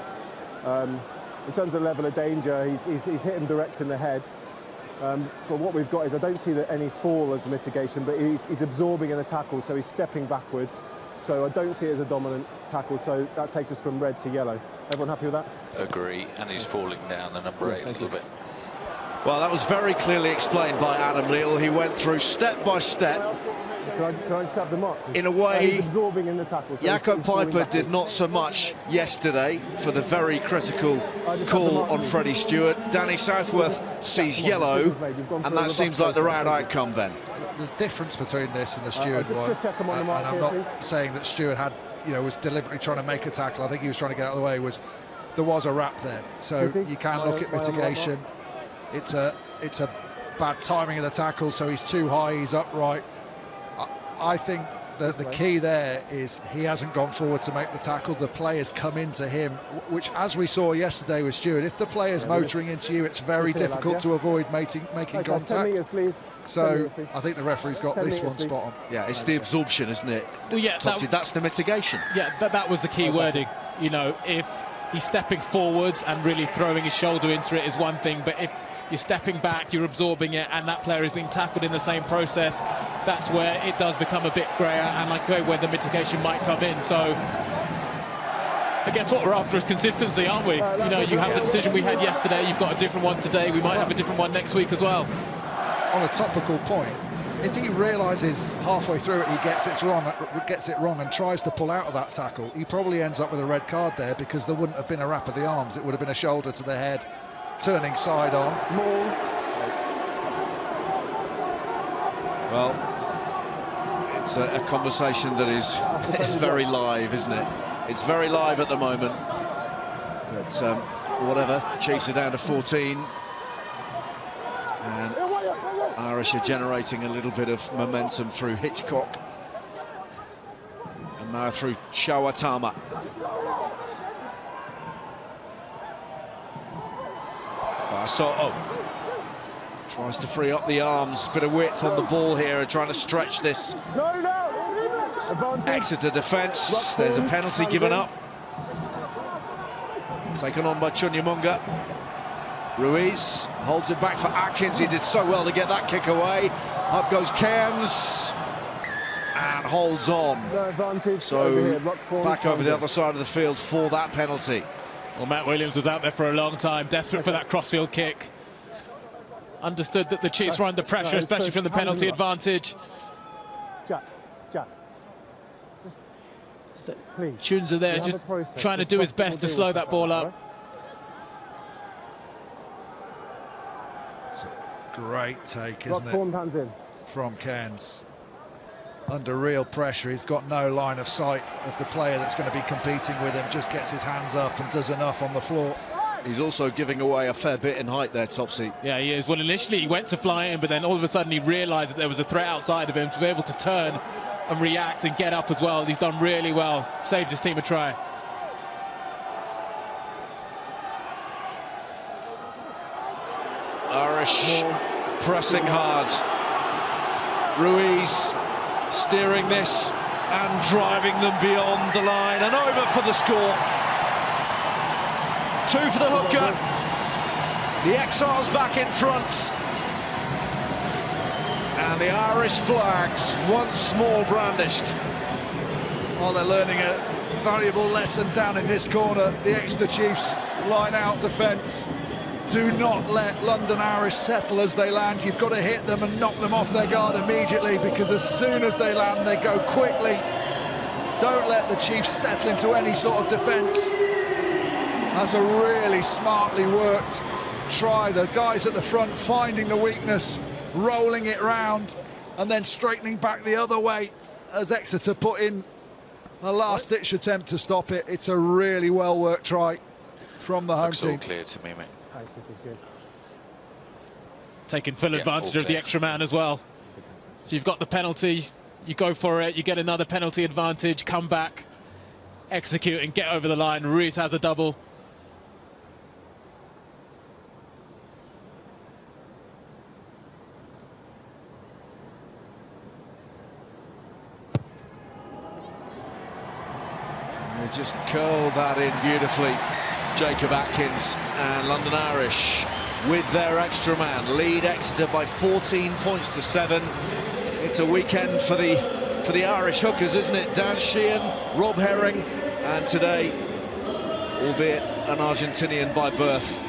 In terms of level of danger, he's hit him direct in the head. But what we've got is I don't see any fall as a mitigation, but he's absorbing in a tackle, so he's stepping backwards. So I don't see it as a dominant tackle, so that takes us from red to yellow. Everyone happy with that? Agree, and he's falling down the number 8 a little bit. Well, that was very clearly explained by Adam Leal. He went through step by step. Can I just have the mark? In a way, he's absorbing in the tackle. So Jakob Piper did not so much yesterday for the very critical call on Freddie Stewart. Danny Southworth sees yellow, and that seems like the right outcome then. The difference between this and the Stewart one, just check him on the mark and I'm not saying that Stewart had, was deliberately trying to make a tackle. I think he was trying to get out of the way. There was a wrap there, so you can look at mitigation. It's a bad timing of the tackle, so he's too high, he's upright. I think that the key there is he hasn't gone forward to make the tackle. The players come into him, which, as we saw yesterday with Stewart, if the player's motoring into you, it's very difficult to avoid making contact. 10 metres, please. So I think the referee's got this one spot on. Yeah, it's the absorption, isn't it? Well, yeah, that's the mitigation. Yeah, that was the key wording. If he's stepping forwards and really throwing his shoulder into it is one thing, but if you're stepping back, you're absorbing it, and that player is being tackled in the same process, that's where it does become a bit grayer, and where the mitigation might come in. So I guess what we're after is consistency, aren't we? You have the decision we had yesterday, you've got a different one today, we might have a different one next week as well. On a topical point, if he realises halfway through it he gets it wrong and tries to pull out of that tackle, he probably ends up with a red card there, because there wouldn't have been a wrap of the arms, it would have been a shoulder to the head, turning side on. Well, it's a conversation that is very live, isn't it? It's very live at the moment. But whatever, Chiefs are down to 14. And Irish are generating a little bit of momentum through Hitchcock. And now through Shawatama. Tries to free up the arms, bit of width on the ball here, trying to stretch this Exeter defence. There's a penalty given up. Taken on by Chunyamunga. Ruiz holds it back for Atkins. He did so well to get that kick away. Up goes Cairns and holds on. So back over the other side of the field for that penalty. Well, Matt Williams was out there for a long time, desperate for that crossfield kick. Understood that the Chiefs were under pressure, especially from the penalty advantage. Jack. So, please. Tunes are there, just trying to do his best to slow that ball up. It's a great take, isn't it? From Cairns. Under real pressure, he's got no line of sight of the player that's going to be competing with him, just gets his hands up and does enough on the floor. He's also giving away a fair bit in height there, Topsy. Yeah, he is. Well, initially he went to fly in, but then all of a sudden he realised that there was a threat outside of him to be able to turn and react and get up as well. He's done really well, saved his team a try. Irish pressing hard. Ruiz steering this and driving them beyond the line and over for the score. 2 for the hooker. The Exiles back in front. And the Irish flags once more brandished. Oh, they're learning a valuable lesson down in this corner. The Exeter Chiefs line out defence. Do not let London Irish settle as they land. You've got to hit them and knock them off their guard immediately, because as soon as they land, they go quickly. Don't let the Chiefs settle into any sort of defence. That's a really smartly worked try. The guys at the front finding the weakness, rolling it round, and then straightening back the other way as Exeter put in a last-ditch attempt to stop it. It's a really well-worked try from the home team. Looks all clear to me, mate. Taking full advantage of the extra man as well. So you've got the penalty, you go for it, you get another penalty advantage, come back, execute and get over the line. Ruiz has a double. just curled that in beautifully. Jacob Atkins and London Irish with their extra man lead Exeter by 14 points to 7. It's a weekend for the Irish hookers, isn't it? Dan Sheehan, Rob Herring, and today, albeit an Argentinian by birth,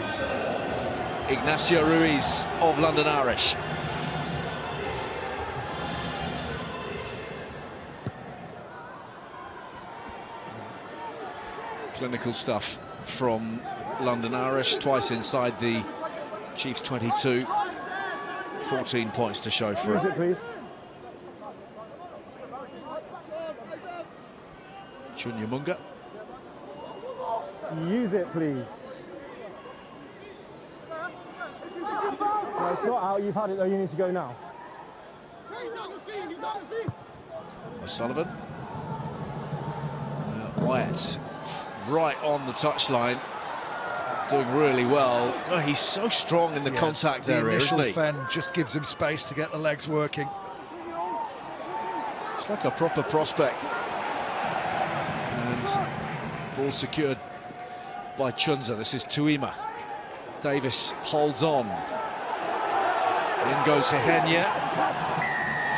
Ignacio Ruiz of London Irish. Clinical stuff from London Irish, twice inside the Chiefs 22. 14 points to show for Use it. it, please. Chunya Munga. Use it, please. No, it's not out. You've had it, though. You need to go now. O'Sullivan. Wyatt, right on the touchline, doing really well. Oh, he's so strong in the contact area, isn't he? The initial fend just gives him space to get the legs working. It's like a proper prospect. And ball secured by Chunza. This is Tuima. Davis holds on. In goes Hehenya.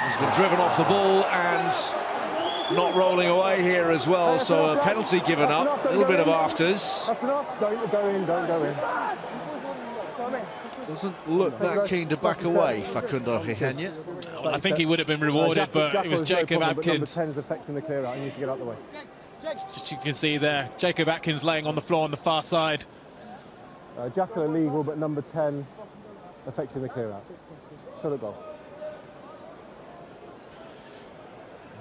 He's been driven off the ball and not rolling away here as well, so a penalty given up. A little bit of afters. That's enough. Don't go in, don't go in. Doesn't look that keen to back away, Facundo Hehenya. Well, I think he would have been rewarded, but it was Jacob Atkins. Number 10 is affecting the clear out. He needs to get out of the way. Just you can see there, Jacob Atkins laying on the floor on the far side. Jackal illegal, but number 10 affecting the clear out. Shot at goal.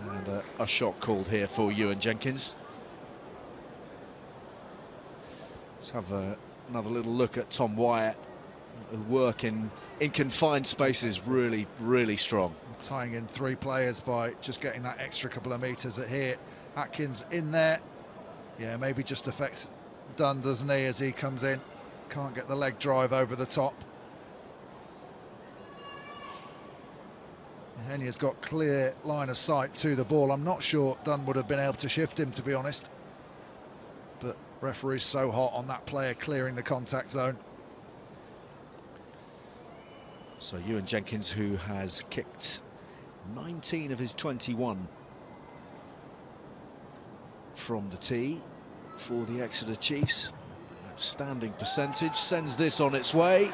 And a shot called here for Ewan Jenkins. Let's have another little look at Tom Wyatt. The work in confined spaces really, really strong. Tying in 3 players by just getting that extra couple of metres at here. Atkins in there. Yeah, maybe just affects Dunn, doesn't he, as he comes in. Can't get the leg drive over the top. Henya's got clear line of sight to the ball. I'm not sure Dunn would have been able to shift him, to be honest. But referee's so hot on that player clearing the contact zone. So Ewan Jenkins, who has kicked 19 of his 21 from the tee for the Exeter Chiefs. Outstanding percentage, sends this on its way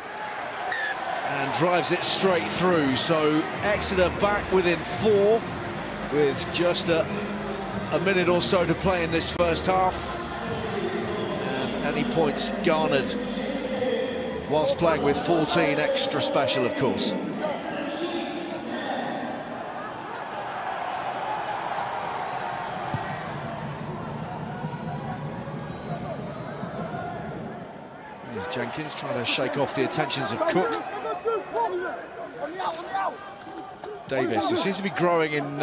and drives it straight through. So Exeter back within 4 with just a minute or so to play in this first half. And any points garnered whilst playing with 14 extra special, of course. Here's Jenkins trying to shake off the attentions of Cook. Davis, who seems to be growing in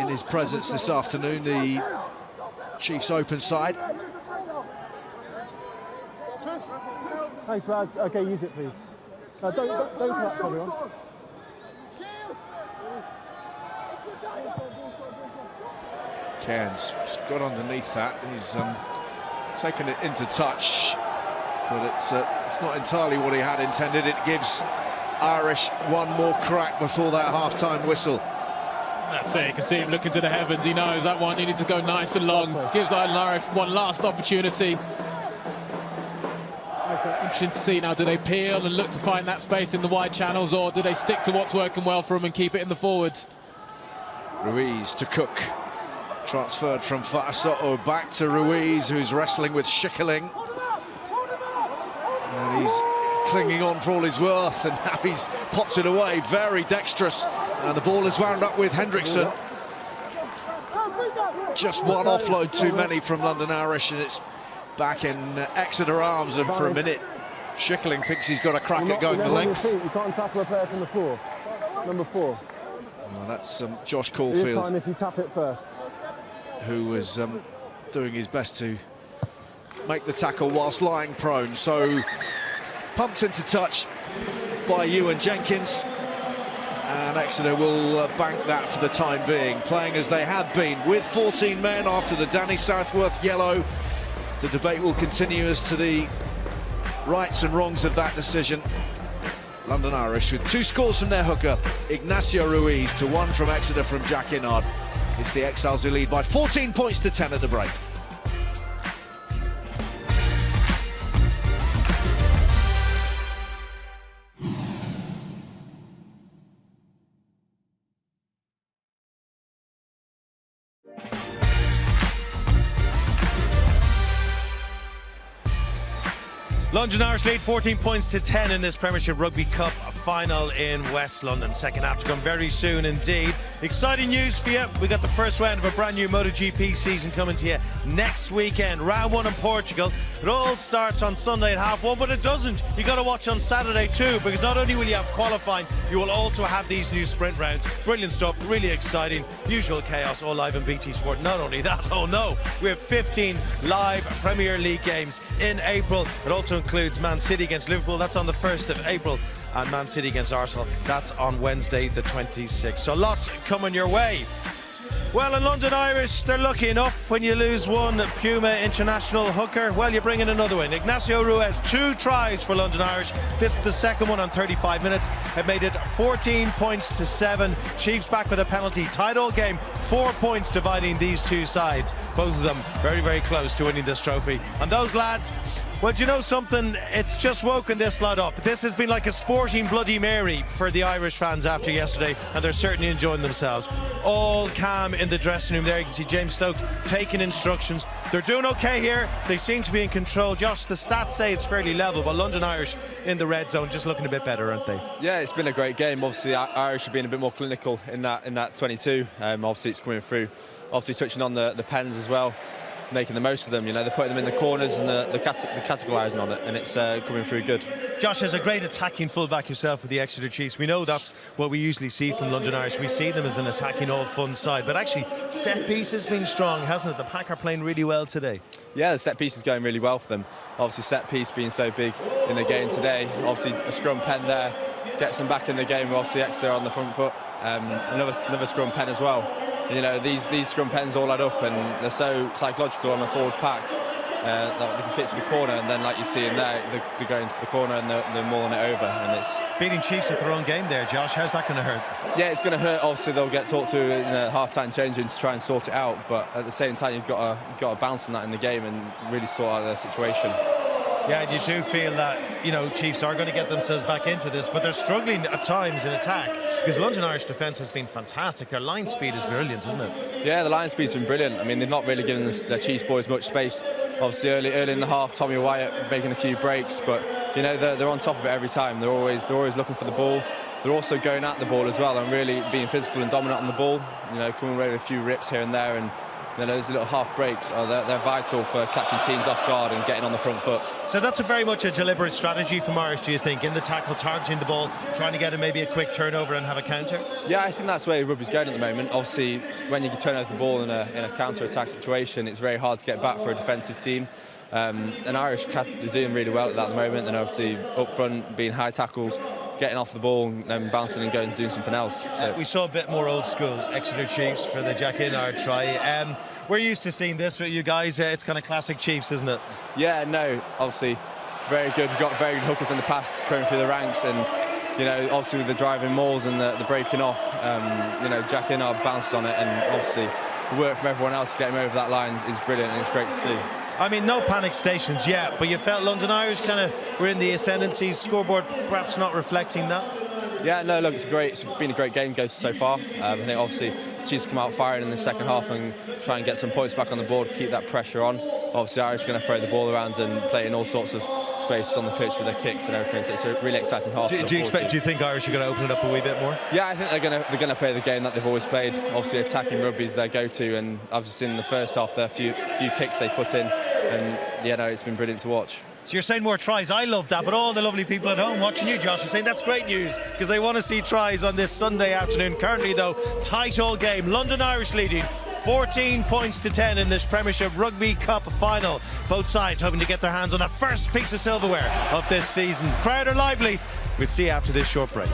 his presence this afternoon, the Chiefs open side. Thanks, lads. OK, use it, please. Don't collapse, everyone. Cairns just got underneath that. He's taken it into touch, but it's not entirely what he had intended. It gives Irish one more crack before that half-time whistle. That's it, you can see him looking to the heavens. He knows that one needed to go nice and long. Gives Irish one last opportunity. Interesting to see now, do they peel and look to find that space in the wide channels, or do they stick to what's working well for them and keep it in the forwards? Ruiz to Cook. Transferred from Fa'asoto back to Ruiz, who's wrestling with Schickerling. And he's clinging on for all his worth, and now he's popped it away, very dexterous. And the ball is wound up with Hendrickson. Just one offload too many from London Irish, and it's back in Exeter arms, and for a minute Schickerling thinks he's got a crack at going the length. You can't tackle a player from the 4. Number 4. Well, that's Josh This Caulfield, time if you tap it first. who was doing his best to make the tackle whilst lying prone. So pumped into touch by Ewan Jenkins. and Exeter will bank that for the time being, playing as they had been with 14 men after the Danny Southworth yellow. The debate will continue as to the rights and wrongs of that decision. London Irish with 2 scores from their hooker, Ignacio Ruiz, to 1 from Exeter from Jack Inard. It's the Exiles who lead by 14 points to 10 at the break. London Irish lead 14 points to 10 in this Premiership Rugby Cup final in West London. Second half to come very soon indeed. Exciting news for you. We got the first round of a brand new MotoGP season coming to you next weekend. Round 1 in Portugal. It all starts on Sunday at 1:30, but it doesn't. You got to watch on Saturday too, because not only will you have qualifying, you will also have these new sprint rounds. Brilliant stuff, really exciting. Usual chaos, all live on BT Sport. Not only that, oh no, we have 15 live Premier League games in April. It also includes Man City against Liverpool, that's on the 1st of April, and Man City against Arsenal, that's on Wednesday the 26th. So lots coming your way. Well, in London Irish, they're lucky enough when you lose one Puma international hooker, well, you bring in another one. Ignacio Ruiz, 2 tries for London Irish. This is the second one on 35 minutes. It made it 14 points to 7. Chiefs back with a penalty. Tied all game, 4 points dividing these two sides. Both of them very, very close to winning this trophy. And those lads, well, do you know something? It's just woken this lot up. This has been like a sporting Bloody Mary for the Irish fans after yesterday, and they're certainly enjoying themselves. All calm in the dressing room there. You can see James Stokes taking instructions. They're doing okay here. They seem to be in control. Josh, the stats say it's fairly level, but London Irish in the red zone just looking a bit better, aren't they? Yeah, it's been a great game. Obviously, the Irish have been a bit more clinical in that 22. Obviously, it's coming through. Obviously, touching on the pens as well, making the most of them. You know, they're putting them in the corners and the categorising on it, and it's coming through good. Josh, as a great attacking fullback yourself with the Exeter Chiefs, we know that's what we usually see from London Irish. We see them as an attacking all-fun side, but actually set piece has been strong, hasn't it? The pack are playing really well today. Yeah, the set piece is going really well for them. Obviously, set piece being so big in the game today. Obviously, a scrum pen there gets them back in the game. Obviously, Exeter on the front foot. Another scrum pen as well. You know, these scrum pens all add up, and they're so psychological on the forward pack. They can kick to the corner, and then, like you see in there, they're going to the corner and they're mauling it over. And it's beating Chiefs at their own game there, Josh. How's that going to hurt? Yeah, it's going to hurt. Obviously, they'll get talked to in a half-time changing to try and sort it out. But at the same time, you've got to bounce on that in the game and really sort out their situation. Yeah, you do feel that, you know, Chiefs are going to get themselves back into this, but they're struggling at times in attack, because London Irish defence has been fantastic. Their line speed is brilliant, isn't it? Yeah, the line speed's been brilliant. I mean, they've not really given their Chiefs boys much space. Obviously, early in the half, Tommy Wyatt making a few breaks, but you know, they're on top of it every time. They're always looking for the ball. They're also going at the ball as well and really being physical and dominant on the ball. You know, coming away with a few rips here and there, and then those little half breaks they're vital for catching teams off guard and getting on the front foot. So that's very much a deliberate strategy from Irish, do you think? In the tackle, targeting the ball, trying to get maybe a quick turnover and have a counter? Yeah, I think that's where rugby's going at the moment. Obviously, when you can turn over the ball in a counter-attack situation, it's very hard to get back for a defensive team. And Irish are doing really well at that at the moment. And obviously up front, being high tackles, getting off the ball and then bouncing and going and doing something else. So we saw a bit more old school Exeter Chiefs for the Jack Inard try. We're used to seeing this with you guys. It's kind of classic Chiefs, isn't it? Yeah, no, obviously very good. We've got very good hookers in the past going through the ranks, and you know, obviously with the driving mauls and the breaking off, you know, Jack Inard bounces on it, and obviously the work from everyone else to get him over that line is brilliant, and it's great to see. I mean, no panic stations yet, but you felt London Irish kind of were in the ascendancy, scoreboard perhaps not reflecting that? Yeah, no, look, it's been a great game goes so far. I think obviously Chiefs come out firing in the second half and try and get some points back on the board, keep that pressure on. Obviously Irish are going to throw the ball around and play in all sorts of spaces on the pitch with their kicks and everything, so it's a really exciting half. Do you think Irish are going to open it up a wee bit more? Yeah, I think they're going to play the game that they've always played. Obviously attacking rugby is their go-to, and I've just seen in the first half there few kicks they've put in, and yeah, no, it's been brilliant to watch. So you're saying more tries. I love that, but all the lovely people at home watching you, Josh, are saying that's great news because they want to see tries on this Sunday afternoon. Currently, though, tight all game. London Irish leading 14 points to 10 in this Premiership Rugby Cup final. Both sides hoping to get their hands on the first piece of silverware of this season. Crowd are lively. We'll see you after this short break.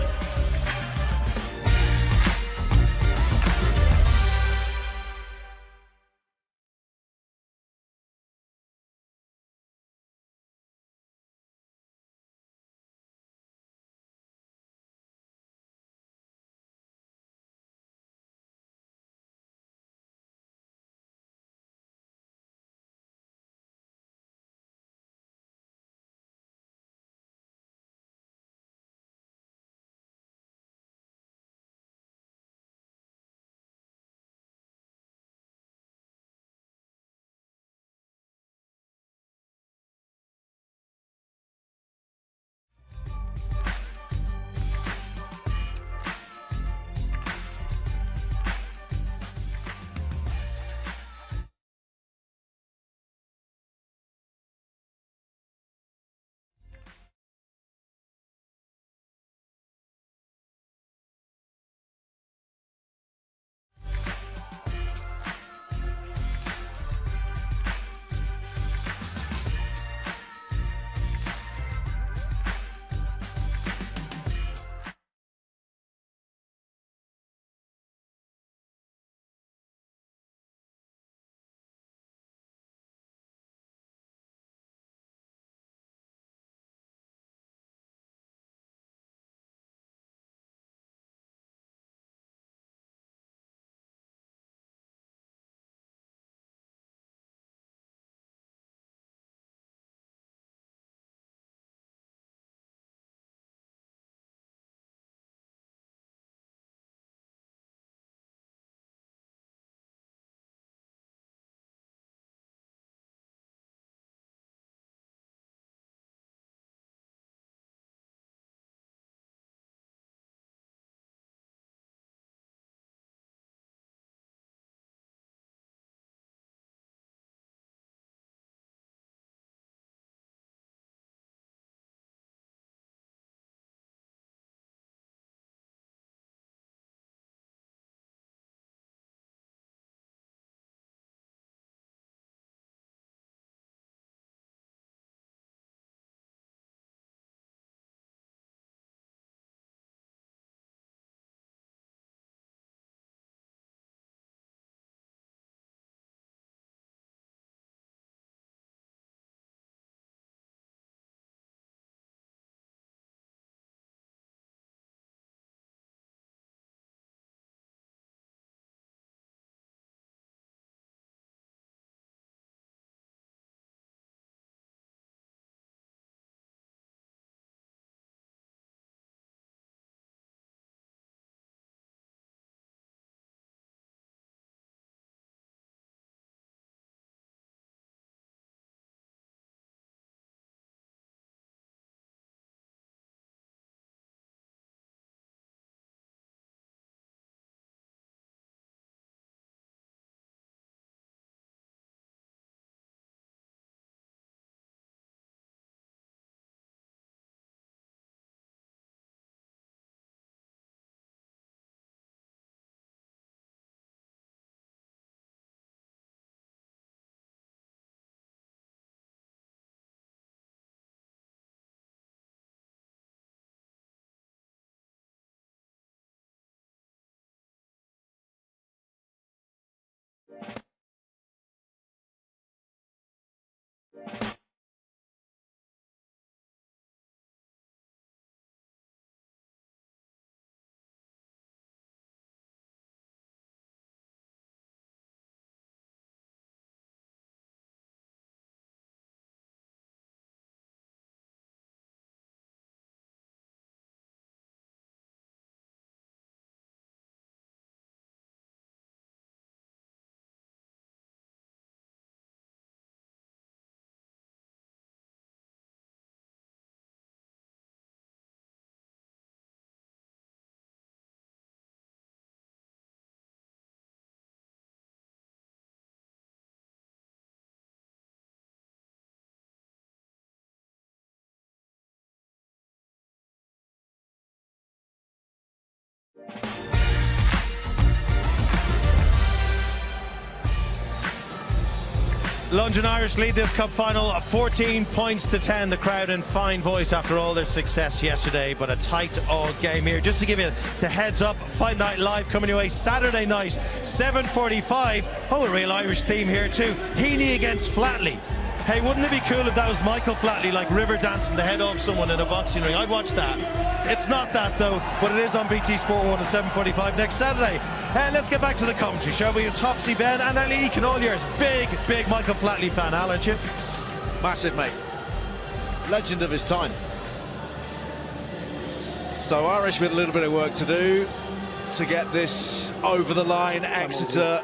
London Irish lead this cup final 14 points to 10. The crowd in fine voice after all their success yesterday, but a tight old game here. Just to give you the heads up, Fight Night Live coming your way Saturday night, 7:45. Oh, a real Irish theme here too. Heaney against Flatley. Hey, wouldn't it be cool if that was Michael Flatley, like river dancing the head off someone in a boxing ring? I'd watch that. It's not that though, but it is on BT Sport 1 at 7:45 next Saturday. Let's get back to the commentary, shall we? Topsy, Ben and Ali Eakin, all yours. Big Michael Flatley fan, aren't you? Massive, mate. Legend of his time. So Irish with a little bit of work to do to get this over the line. Exeter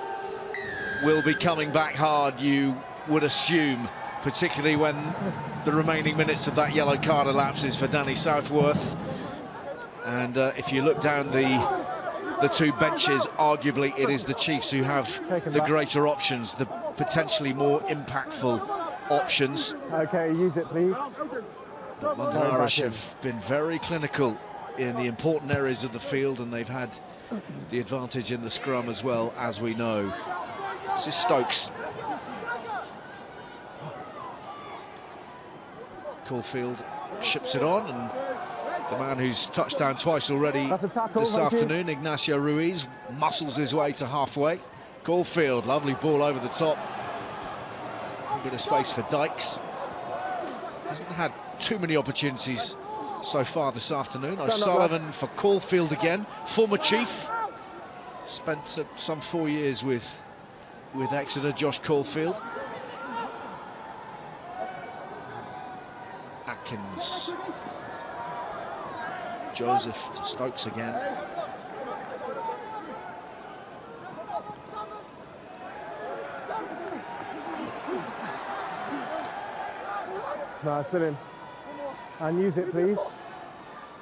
will be coming back hard, you would assume, particularly when the remaining minutes of that yellow card elapses for Danny Southworth. And if you look down the two benches, arguably it is the Chiefs who have the greater options, the potentially more impactful options. Okay, use it, please. London Irish have been very clinical in the important areas of the field, and they've had the advantage in the scrum as well, as we know. This is Stokes. Caulfield ships it on, and the man who's touched down twice already this afternoon, Ignacio Ruiz, muscles his way to halfway. Caulfield, lovely ball over the top. A bit of space for Dykes. Hasn't had too many opportunities so far this afternoon. O'Sullivan for Caulfield again, former Chief. Spent some 4 years with Exeter, Josh Caulfield. Atkins. Joseph to Stokes again. No, still in. And use it, please.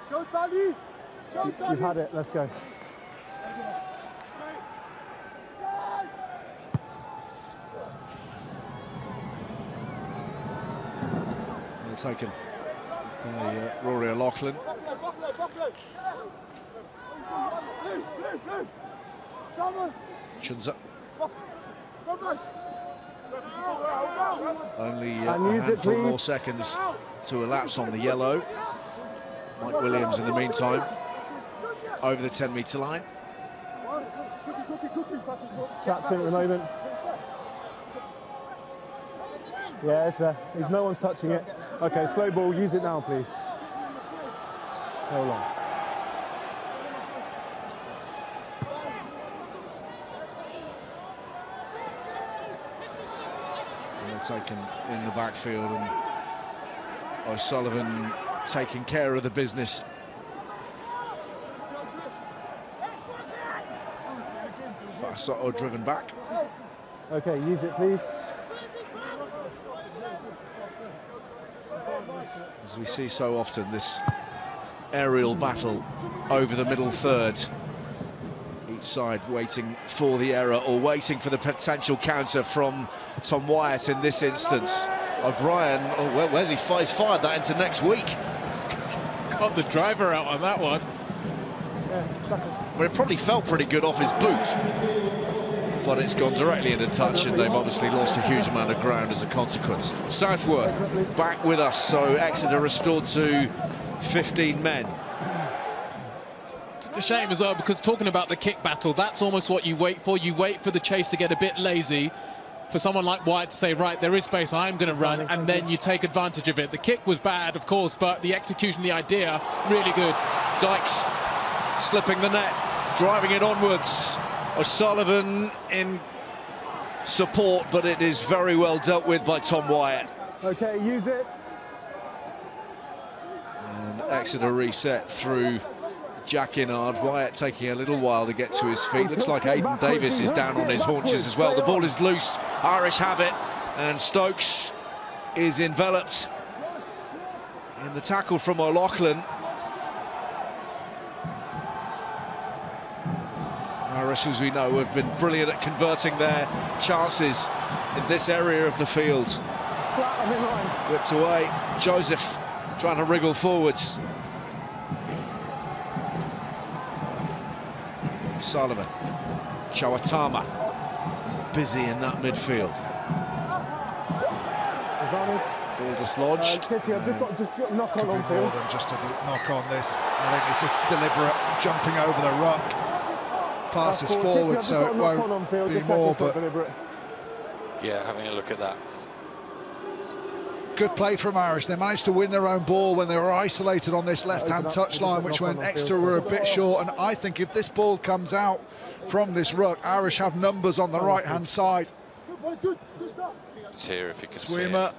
You've had it, let's go. Well taken by Rory O'Loughlin. Chunza. Only a handful more seconds to elapse on the yellow. Mike Williams in the meantime over the 10-metre line. Trapped in at the moment. Yeah, it's there. No one's touching it. Okay, slow ball, use it now, please. Hold on. Taken in the backfield, and O'Sullivan taking care of the business. Fasoto driven back. Okay, use it, please. As we see so often, this aerial battle over the middle third. Each side waiting for the error or waiting for the potential counter from Tom Wyatt in this instance. O'Brien, oh, well, where's he? He's fired that into next week. Got the driver out on that one. Well, it probably felt pretty good off his boot, but it's gone directly into touch, and they've obviously lost a huge amount of ground as a consequence. Southworth back with us, so Exeter restored to 15 men. a shame as well, because talking about the kick battle, that's almost what you wait for. You wait for the chase to get a bit lazy, for someone like Wyatt to say, right, there is space, I'm going to run, and then you take advantage of it. The kick was bad, of course, but the execution, the idea, really good. Dykes slipping the net, driving it onwards. O'Sullivan in support, but it is very well dealt with by Tom Wyatt. Okay, use it. And Exeter reset through Jack Inard. Wyatt taking a little while to get to his feet. Looks like Aidan Davis is down on his haunches as well. The ball is loose. Irish have it, and Stokes is enveloped in the tackle from O'Loughlin. Irish, as we know, have been brilliant at converting their chances in this area of the field. Whipped away. Joseph trying to wriggle forwards. Sullivan, Chawatama, busy in that midfield. Ball dislodged. Just knock on field. Just to knock on this. I think it's a deliberate jumping over the ruck. Passes forward, so it won't be more. But Yeah, having a look at that. good play from Irish. They managed to win their own ball when they were isolated on this left-hand touchline, which when Exeter were a bit short. And I think if this ball comes out from this ruck, Irish have numbers on the right-hand side. It's here if you can see Swimmer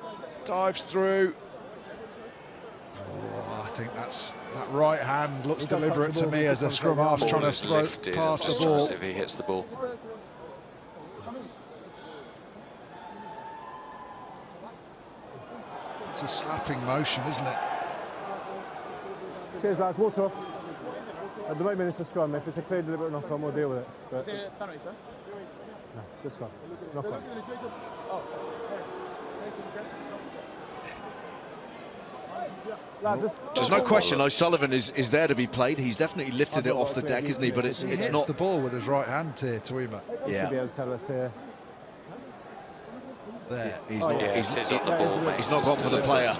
it. dives through. Oh, I think that right hand looks deliberate to me as a scrum half's trying to throw past the ball. If he hits the ball. It's a slapping motion, isn't it? Cheers, lads. Water off. At the moment, it's a scrum. If it's a clear, deliberate knock-on, we'll deal with it. But Is it a penalty, sir? no, it's a scrum. Knock-on. Lads, There's no question O'Sullivan is there to be played. He's definitely lifted it off the deck, isn't he? But it's He hits not the ball with his right hand here, Tuima. He should be able to tell us here. There. He's not. Yeah, it is on the ball, mate. He's not gone for the player.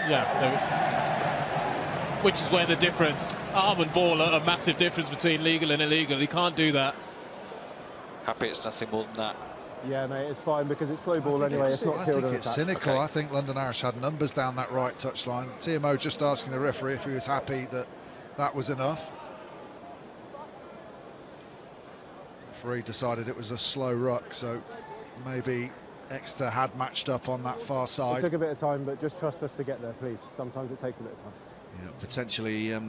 Yeah, which is where the difference, arm and ball, are a massive difference between legal and illegal. He can't do that. Happy it's nothing more than that. Yeah, mate, it's fine because it's slow ball anyway. It's not I killed think an it's attack. cynical. Okay. I think London Irish had numbers down that right touchline. TMO just asking the referee if he was happy that that was enough. Referee decided it was a slow ruck, so maybe Exeter had matched up on that far It side. took a bit of time, but just trust us to get there, please. Sometimes it takes a bit of time. Yeah, potentially a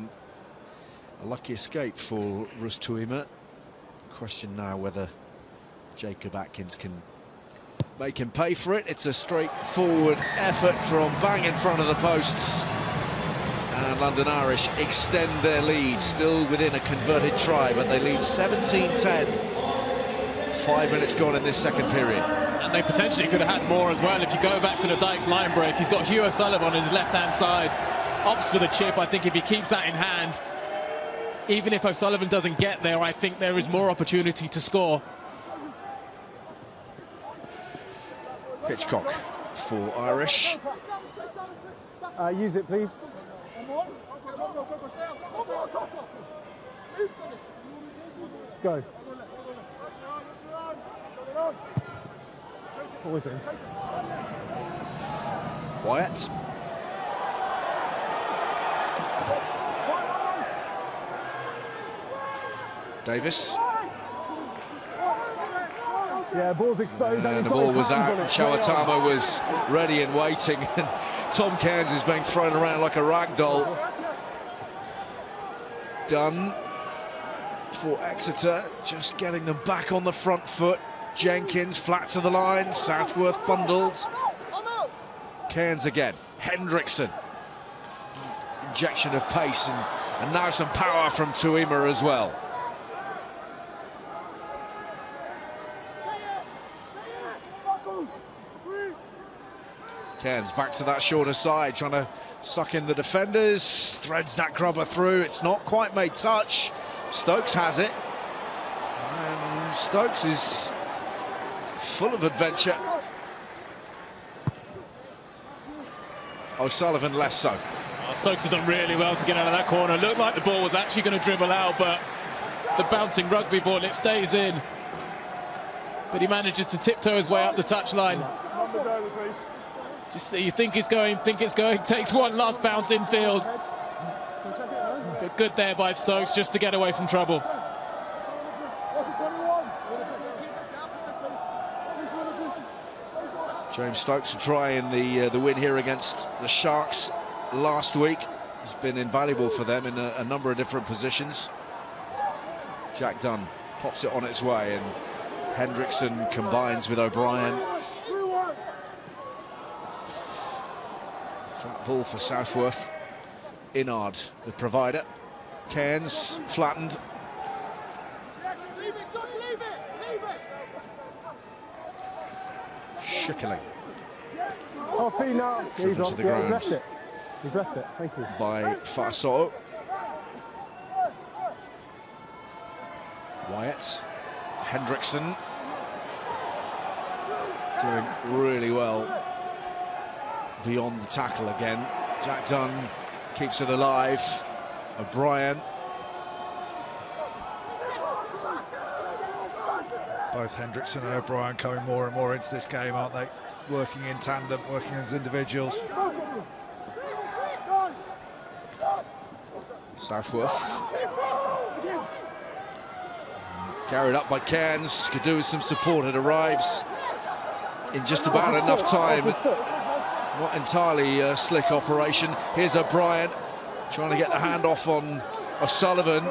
lucky escape for Russ Tuima. Question now whether Jacob Atkins can make him pay for it. It's a straightforward effort from bang in front of the posts. And London Irish extend their lead, still within a converted try, but they lead 17-10. 5 minutes gone in this second period. And they potentially could have had more as well. If you go back to the Dykes line break, he's got Hugh O'Sullivan on his left-hand side. Opts for the chip. I think if he keeps that in hand, even if O'Sullivan doesn't get there, I think there is more opportunity to score. Hitchcock for Irish. Use it, please. Go. What was it? Wyatt. Davis. Yeah, ball's exposed and And he's the got ball his was hands out. on it. Chawatama was ready and waiting. And Tom Cairns is being thrown around like a rag doll. Done for Exeter, just getting them back on the front foot. Jenkins flat to the line. Southworth bundled. Cairns again. Hendrickson. Injection of pace and now some power from Tuima as well. Cairns back to that shorter side, trying to suck in the defenders, threads that grubber through. It's not quite made touch. Stokes has it. And Stokes is full of adventure. O'Sullivan less so. Stokes has done really well to get out of that corner. Looked like the ball was actually going to dribble out, but the bouncing rugby ball, it stays in. But he manages to tiptoe his way up the touchline. Just see, you think it's going, takes one last bounce infield. But good there by Stokes just to get away from trouble. James Stokes will try in the win here against the Sharks last week. He's been invaluable for them in a number of different positions. Jack Dunn pops it on its way, and Hendrickson combines with O'Brien. Flat ball for Southworth. Inard, the provider. Cairns flattened. Schickling. Oh, feet now. He's off. Yeah, he's left it. He's left it. Thank you. By Fasoto. Wyatt. Hendrickson. Doing really well beyond the tackle again. Jack Dunn keeps it alive. O'Brien. Both Hendrickson and O'Brien coming more and more into this game, aren't they? Working in tandem, working as individuals. Southworth. Carried up by Cairns. Could do with some support. It arrives in just about enough time. Not entirely a slick operation. Here's O'Brien trying to get the handoff on O'Sullivan.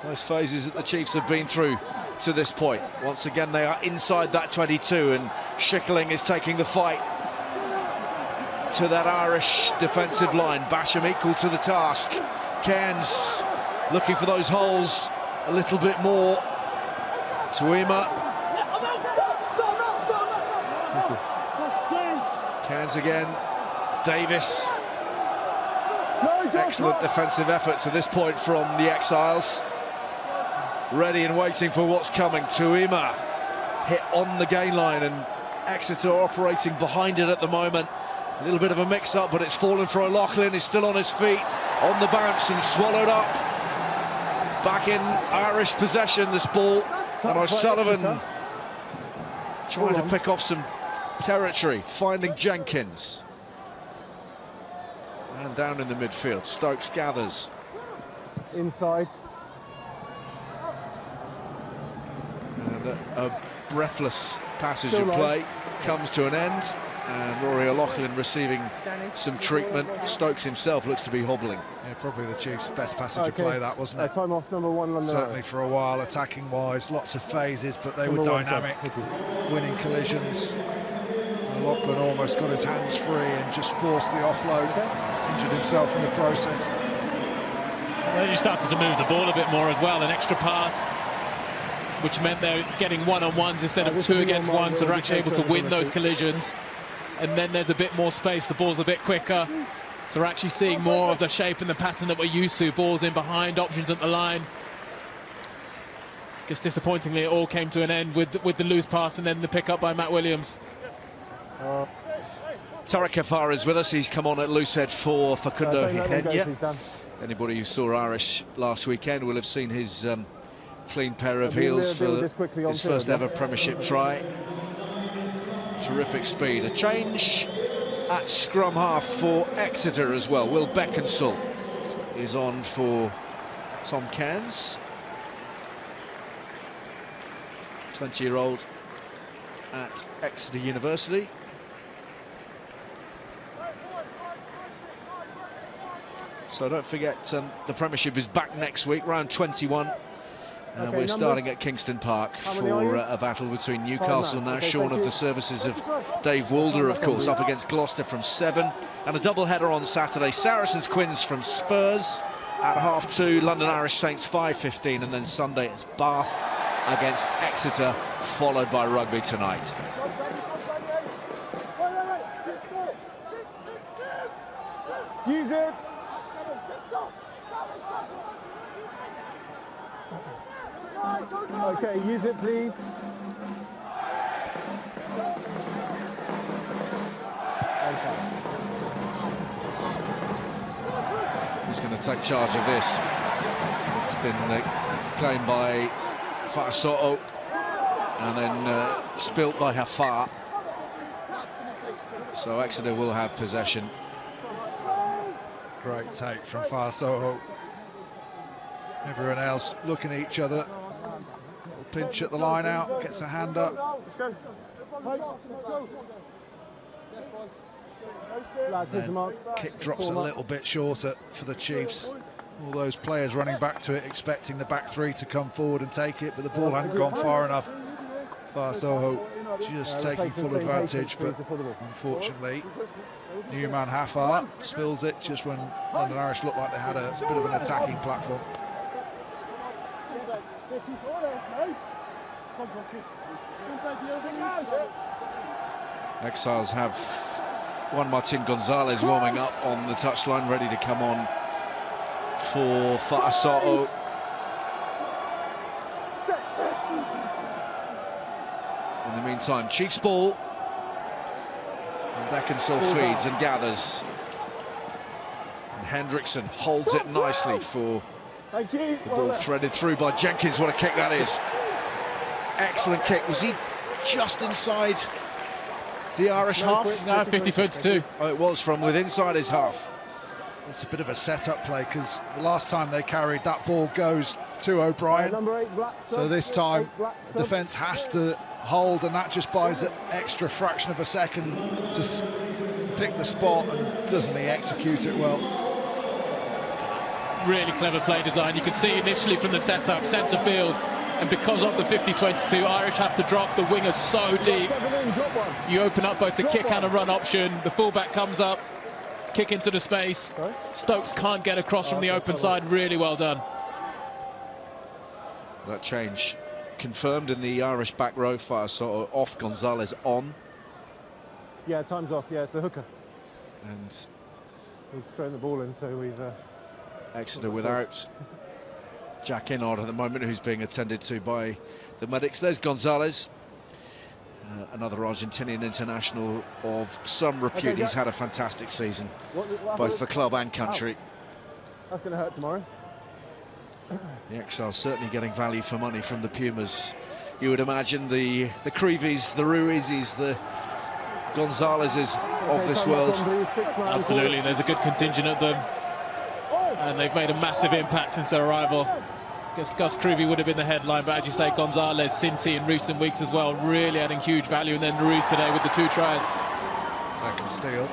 Those phases that the Chiefs have been through to this point. Once again, they are inside that 22, and Schickling is taking the fight to that Irish defensive line. Basham equal to the task. Cairns looking for those holes a little bit more. Tuima. Cairns again. Davis. Excellent defensive effort to this point from the Exiles. Ready and waiting for what's coming. Tuima hit on the gain line, and Exeter operating behind it at the moment. A little bit of a mix-up, but it's fallen for O'Loughlin. He's still on his feet, on the bounce and swallowed up. Back in Irish possession, this ball. And O'Sullivan trying to pick off some territory, finding Jenkins. And down in the midfield, Stokes gathers. Inside. And a breathless passage of play comes to an end, and Rory O'Loughlin receiving some treatment. Stokes himself looks to be hobbling. Yeah, probably the Chiefs' best passage of play, that, wasn't it? Time off, number 1 London. Certainly for a while, attacking-wise, lots of phases, but they were dynamic, winning collisions. O'Loughlin almost got his hands free and just forced the offload, injured himself in the process. They just started to move the ball a bit more as well, an extra pass, which meant they're getting one-on-ones instead of 2 against 1, so they're actually able to win those collisions. And then there's a bit more space, the ball's a bit quicker, so we're actually seeing more of the shape and the pattern that we're used to. Balls in behind, options at the line. Just disappointingly, it all came to an end with the loose pass and then the pick-up by Matt Williams. Tarek Kafar is with us. He's come on at loosehead for Facundo Hihenya. Anybody who saw Irish last weekend will have seen his clean pair of heels for his first ever Premiership try. Terrific speed. A change at scrum half for Exeter as well. Will Beckinsale is on for Tom Cairns. 20-year-old at Exeter University. So don't forget, the Premiership is back next week, round 21. We're starting at Kingston Park for a battle between Newcastle now, shorn of the services of Dave Woolder, of course, up against Gloucester from 7. And a double-header on Saturday, Saracens Quins from Spurs at 2:30, London Irish Saints 5:15, and then Sunday it's Bath against Exeter, followed by rugby tonight. Use it! Okay, use it, please. Who's going to take charge of this? It's been claimed by Fa'aso'o and then spilt by Hafar. So Exeter will have possession. Great take from Fa'aso'o. Everyone else looking at each other. Little pinch at the line out, gets a hand up. Let's go. Kick drops a little bit shorter for the Chiefs. All those players running back to it, expecting the back three to come forward and take it, but the ball hadn't gone far enough. Fa'aso'o just taking full advantage, but unfortunately, new man Hafar spills it just when London Irish looked like they had a bit of an attacking platform. Exiles have Juan Martin Gonzalez warming up on the touchline, ready to come on for Fa'aso'o. In the meantime, Chiefs ball. And Beckinsale feeds and gathers. And Hendrickson holds it nicely for the ball threaded through by Jenkins. What a kick that is. Excellent kick. Was he just inside the Irish half? No, 50-22. Oh, it was from within inside his half. It's a bit of a set-up play because the last time they carried, that ball goes to O'Brien. So this time, defence has to hold, and that just buys an extra fraction of a second to pick the spot, and doesn't he execute it well? Really clever play design. You can see initially from the setup, centre field, and because of the 50-22, Irish have to drop the wingers so deep. You open up both the kick and a run option. The fullback comes up, kick into the space. Stokes can't get across from the open side. Really well done. That change confirmed in the Irish back row. Fa'aso'o off, Gonzalez on. Yeah, time's off. Yeah, it's the hooker. And he's throwing the ball in, so we've... Exeter without Jack Innard at the moment, who's being attended to by the medics. There's Gonzalez, another Argentinian international of some repute. He's had a fantastic season, both for club and country. That's going to hurt tomorrow. The Exiles certainly getting value for money from the Pumas. You would imagine the Creevies, the Ruizes, the Gonzalezes of this world. Absolutely, there's a good contingent of them. And they've made a massive impact since their arrival. I guess Gus Creevy would have been the headline, but as you say, Gonzalez, Sinti in recent weeks as well, really adding huge value. And then Ruiz today with the 2 tries. Second steal.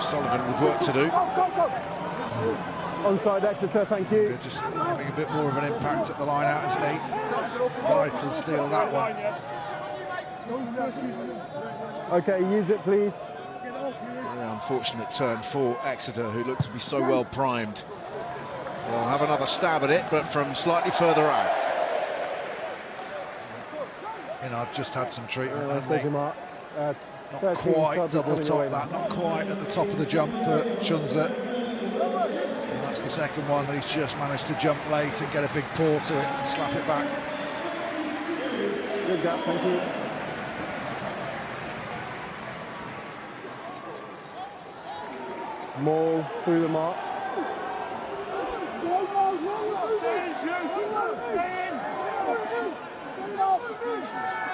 Sullivan with work to do. Onside Exeter, thank you. They're just having a bit more of an impact at the line out, isn't he? Vital steal, that one. Okay, use it, please. Very unfortunate turn for Exeter, who look to be so well primed. They'll have another stab at it, but from slightly further out. You know, I've just had some treatment. There's your mark. Not quite double top that, not quite at the top of the jump for Chunza. And that's the second one that he's just managed to jump late and get a big paw to it and slap it back. Good gap, thank you. Maul through the mark.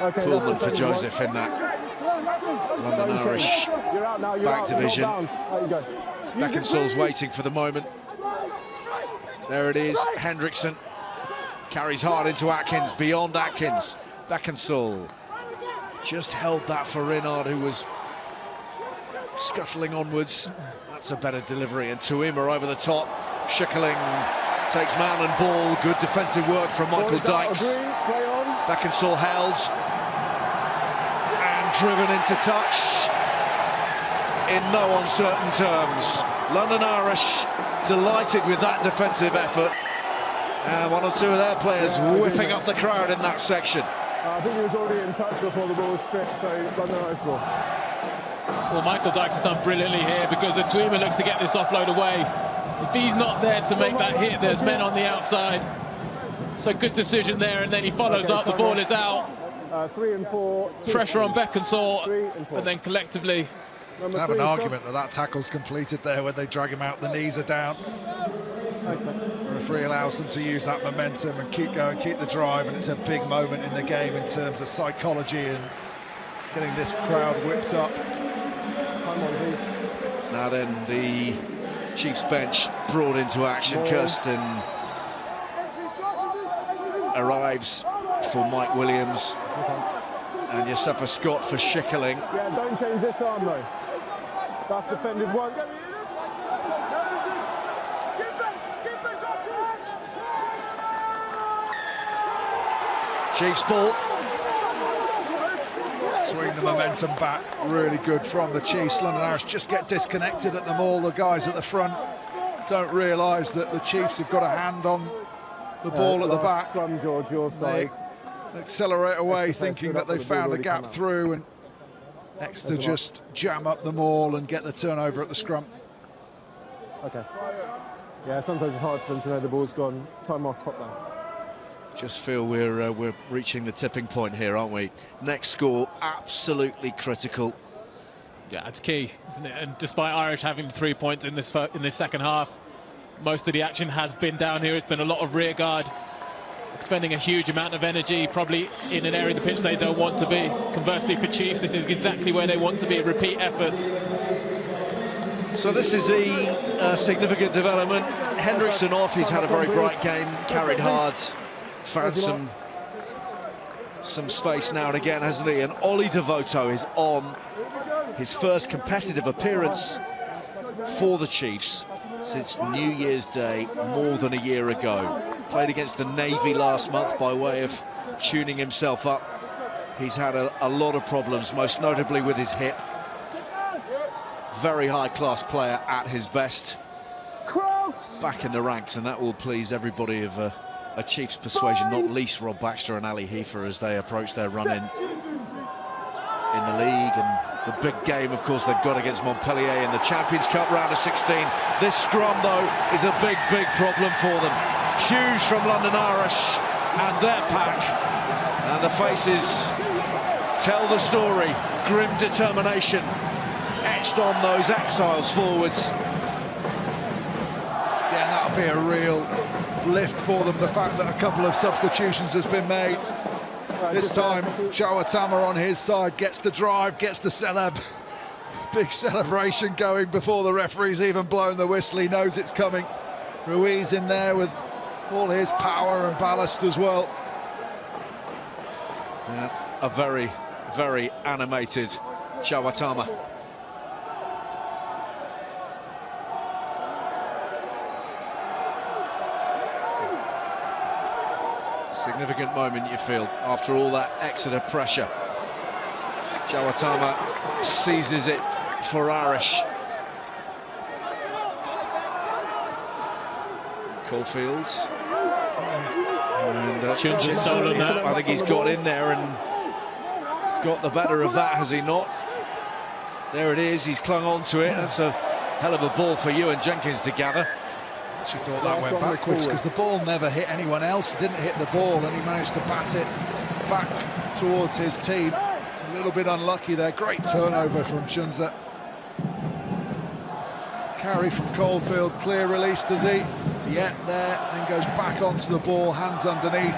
Okay, Pullman for Joseph in that London Irish back division. Beckinsale's waiting for the moment. There it is, Hendrickson carries hard into Atkins, beyond Atkins. Beckinsale just held that for Rinnard, who was scuttling onwards. That's a better delivery, and Tuima over the top. Schickling takes man and ball. Good defensive work from Michael Dykes. Beckinsale held and driven into touch in no uncertain terms. London Irish delighted with that defensive effort, and one or two of their players whipping up the crowd in that section. I think he was already in touch before the ball was stripped, so London Irish ball. Well, Michael Dykes has done brilliantly here, because if Tuima looks to get this offload away, if he's not there to make that hit, there's men on the outside. So good decision there, and then he follows up, the ball is out. 3 and 4. Pressure on Beckinsale, and then collectively Have an argument that tackle's completed there when they drag him out, the knees are down. The referee allows them to use that momentum and keep going, keep the drive, and it's a big moment in the game in terms of psychology and getting this crowd whipped up. Now then, the Chiefs bench brought into action. Kirsten arrives for Mike Williams and Yosefa Scott for Schickerling. Yeah, don't change this arm though. That's defended once. Chiefs ball. Swing the momentum back, really good from the Chiefs. London Irish just get disconnected at the maul. The guys at the front don't realise that the Chiefs have got a hand on the ball at the back. Scrum, George, your side. They accelerate away, thinking that they found a gap through, and Exeter just jam up the maul and get the turnover at the scrum. Okay. Yeah, sometimes it's hard for them to know the ball's gone. Time off, pop down. Just feel we're reaching the tipping point here, aren't we? Next score, absolutely critical. Yeah, it's key, isn't it? And despite Irish having 3 points in this second half, most of the action has been down here. It's been a lot of rear guard, expending a huge amount of energy, probably in an area of the pitch they don't want to be. Conversely, for Chiefs, this is exactly where they want to be. Repeat efforts. So this is a significant development. Hendrickson off. He's had a very bright game, carried hard. Found some space now and again, hasn't he? And Ollie Devoto is on his first competitive appearance for the Chiefs since New Year's Day, more than a year ago. Played against the Navy last month by way of tuning himself up. He's had a lot of problems, most notably with his hip. Very high-class player at his best. Back in the ranks, and that will please everybody of a Chiefs persuasion, not least Rob Baxter and Ali Heifer as they approach their run-in the league. And the big game, of course, they've got against Montpellier in the Champions Cup round of 16. This scrum, though, is a big, big problem for them. Huge from London Irish and their pack. And the faces tell the story. Grim determination etched on those exiles forwards. Yeah, and that'll be a real lift for them, the fact that a couple of substitutions has been made. This time, Chawatama on his side gets the drive, gets the celeb. Big celebration going before the referee's even blown the whistle. He knows it's coming. Ruiz in there with all his power and ballast as well. Yeah, a very, very animated Chawatama. Significant moment, you feel, after all that Exeter pressure. Chawatama seizes it for Irish. Caulfield's. And I think he's got in there and got the better of that, has he not? There it is, he's clung on to it. That's a hell of a ball for Ewan Jenkins to gather. She thought that went backwards because the ball never hit anyone else. It didn't hit the ball, and he managed to bat it back towards his team. It's a little bit unlucky there. Great turnover from Shunza. Carry from Caulfield, clear release, does he? Yeah, there, then goes back onto the ball, hands underneath.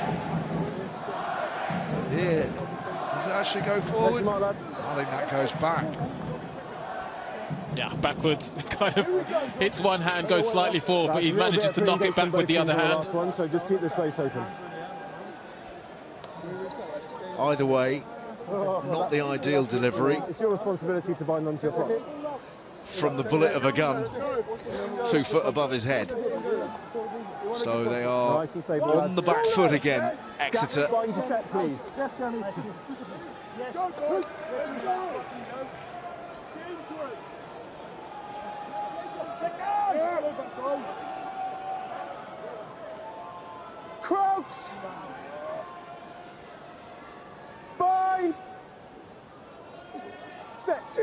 Here, does it actually go forward? I think that goes back. Yeah, backwards, kind of hits one hand, goes slightly forward, but he manages to knock it back with the other hand. So just keep the space open. Either way, not the ideal delivery. It's your responsibility to bind onto your props. From the bullet of a gun, 2 foot above his head. So they are on the back foot again, Exeter. Bind to set, please. Crouch! Bind! Set!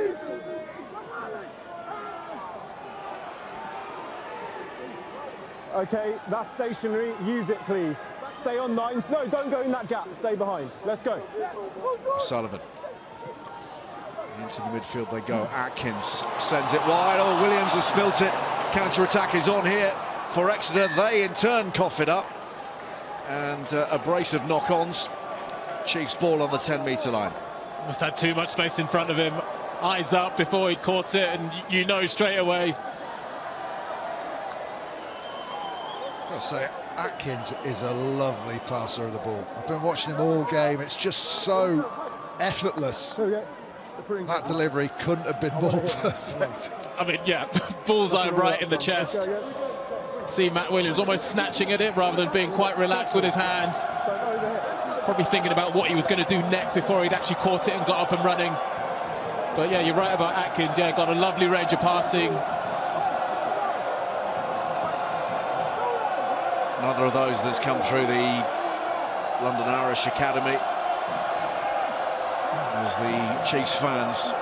Okay, that's stationary. Use it, please. Stay on nines. No, don't go in that gap. Stay behind. Let's go. Sullivan. Into the midfield they go. Atkins sends it wide. Oh, Williams has spilt it. Counter-attack is on here for Exeter. They in turn cough it up. And a brace of knock-ons. Chiefs ball on the 10-metre line. Must have had too much space in front of him. Eyes up before he'd caught it, and you know straight away. I've got to say, Atkins is a lovely passer of the ball. I've been watching him all game. It's just so effortless. That delivery couldn't have been more perfect. I mean, yeah, bullseye right in the chest. See Matt Williams almost snatching at it rather than being quite relaxed with his hands. Probably thinking about what he was going to do next before he'd actually caught it and got up and running. But yeah, you're right about Atkins. Yeah, got a lovely range of passing. Another of those that's come through the London Irish Academy. As the Chiefs fans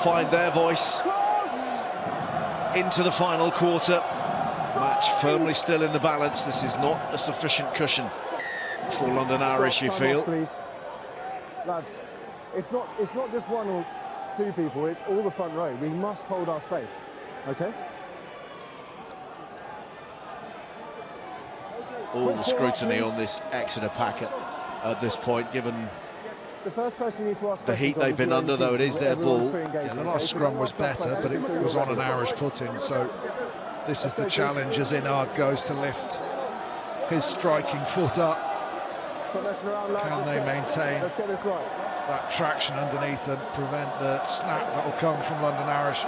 find their voice into the final quarter. Match firmly still in the balance. This is not a sufficient cushion for London Irish, you feel? Off, please. Lads, it's not just one or two people, it's all the front row. We must hold our space, okay? All the scrutiny on this Exeter packet at this point, given the first person needs to ask the heat they've been under, though it is their ball. Yeah, the last scrum was better, but it was on an Irish put-in, so this is the challenge as Inard goes to lift his striking foot up. Can they maintain that traction underneath and prevent the snap that will come from London Irish?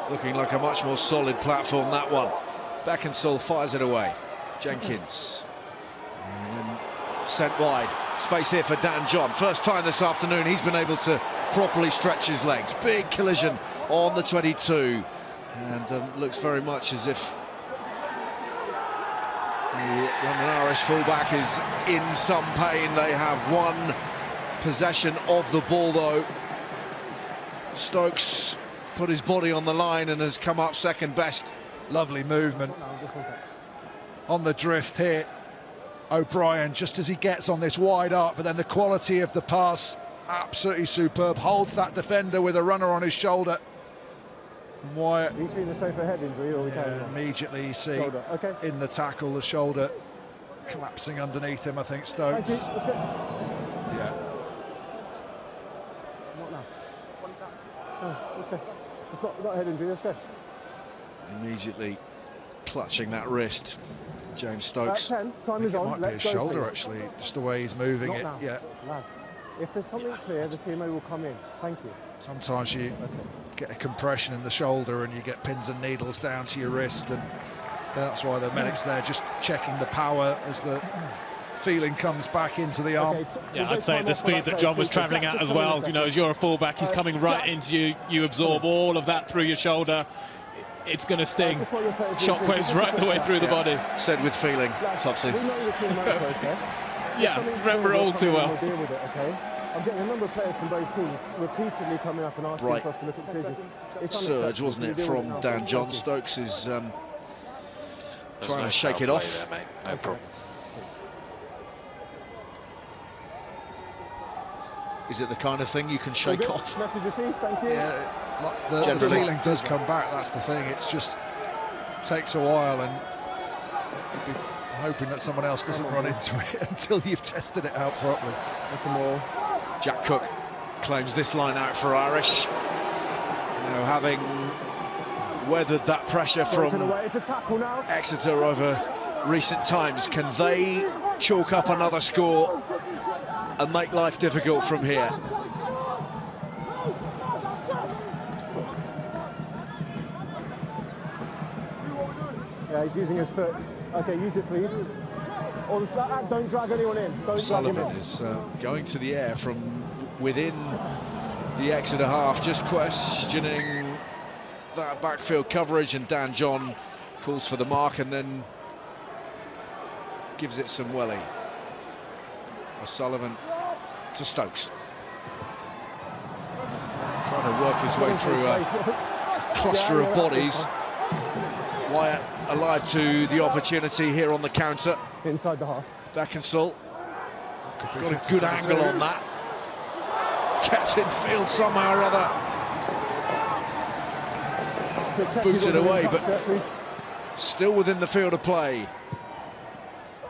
Looking like a much more solid platform, that one. Beckinsale fires it away. Jenkins. And then sent wide. Space here for Dan John. First time this afternoon he's been able to properly stretch his legs. Big collision on the 22. And looks very much as if the London Irish fullback is in some pain. They have one possession of the ball, though. Stokes put his body on the line and has come up second best. Lovely movement on the drift here. O'Brien, just as he gets on this wide up, but then the quality of the pass, absolutely superb. Holds that defender with a runner on his shoulder. And Wyatt, are you treating this play for a head injury, or immediately you see in the tackle the shoulder collapsing underneath him, I think, Stokes. Thank you. Let's go. Yeah. Not now. What is that? No, let's go. It's not a head injury, let's go. Immediately clutching that wrist, James Stokes. 10, time is on. It might be his shoulder, actually, just the way he's moving it. Now. Yeah. Lads, if there's something clear, the TMO will come in. Thank you. Sometimes you get a compression in the shoulder and you get pins and needles down to your wrist, and that's why the medic's there, just checking the power as the feeling comes back into the arm. Yeah, I'd say the speed that John was travelling at as well. You know, as you're a fullback, he's coming right into you. You absorb all of that through your shoulder. It's going to sting. Shockwaves right the way through the body. Said with feeling, Topsy. We know the TMO process. Yeah, remember all too well. We'll deal with it, okay? I'm getting a number of players from both teams repeatedly coming up and asking for us to look at decisions. Surge, wasn't it, from Dan John. Stokes is trying to shake it off. There, mate. No problem. Is it the kind of thing you can shake off? Message received, thank you. Yeah, the feeling does come back, that's the thing. It's just takes a while, and you'd be hoping that someone else doesn't run into it until you've tested it out properly. Listen more. Jack Cook claims this line out for Irish. Now, having weathered that pressure from Exeter over recent times, can they chalk up another score and make life difficult from here? Yeah, he's using his foot. Okay, use it, please. Don't drag anyone in. Sullivan is going to the air from within the Exeter half, just questioning that backfield coverage, and Dan John calls for the mark, and then gives it some welly. O'Sullivan to Stokes. Trying to work his way through a cluster of bodies. Wyatt alive to the opportunity here on the counter. Inside the half. Dackensall got a good angle on that. Kept in field somehow or other. Booted away, but still within the field of play.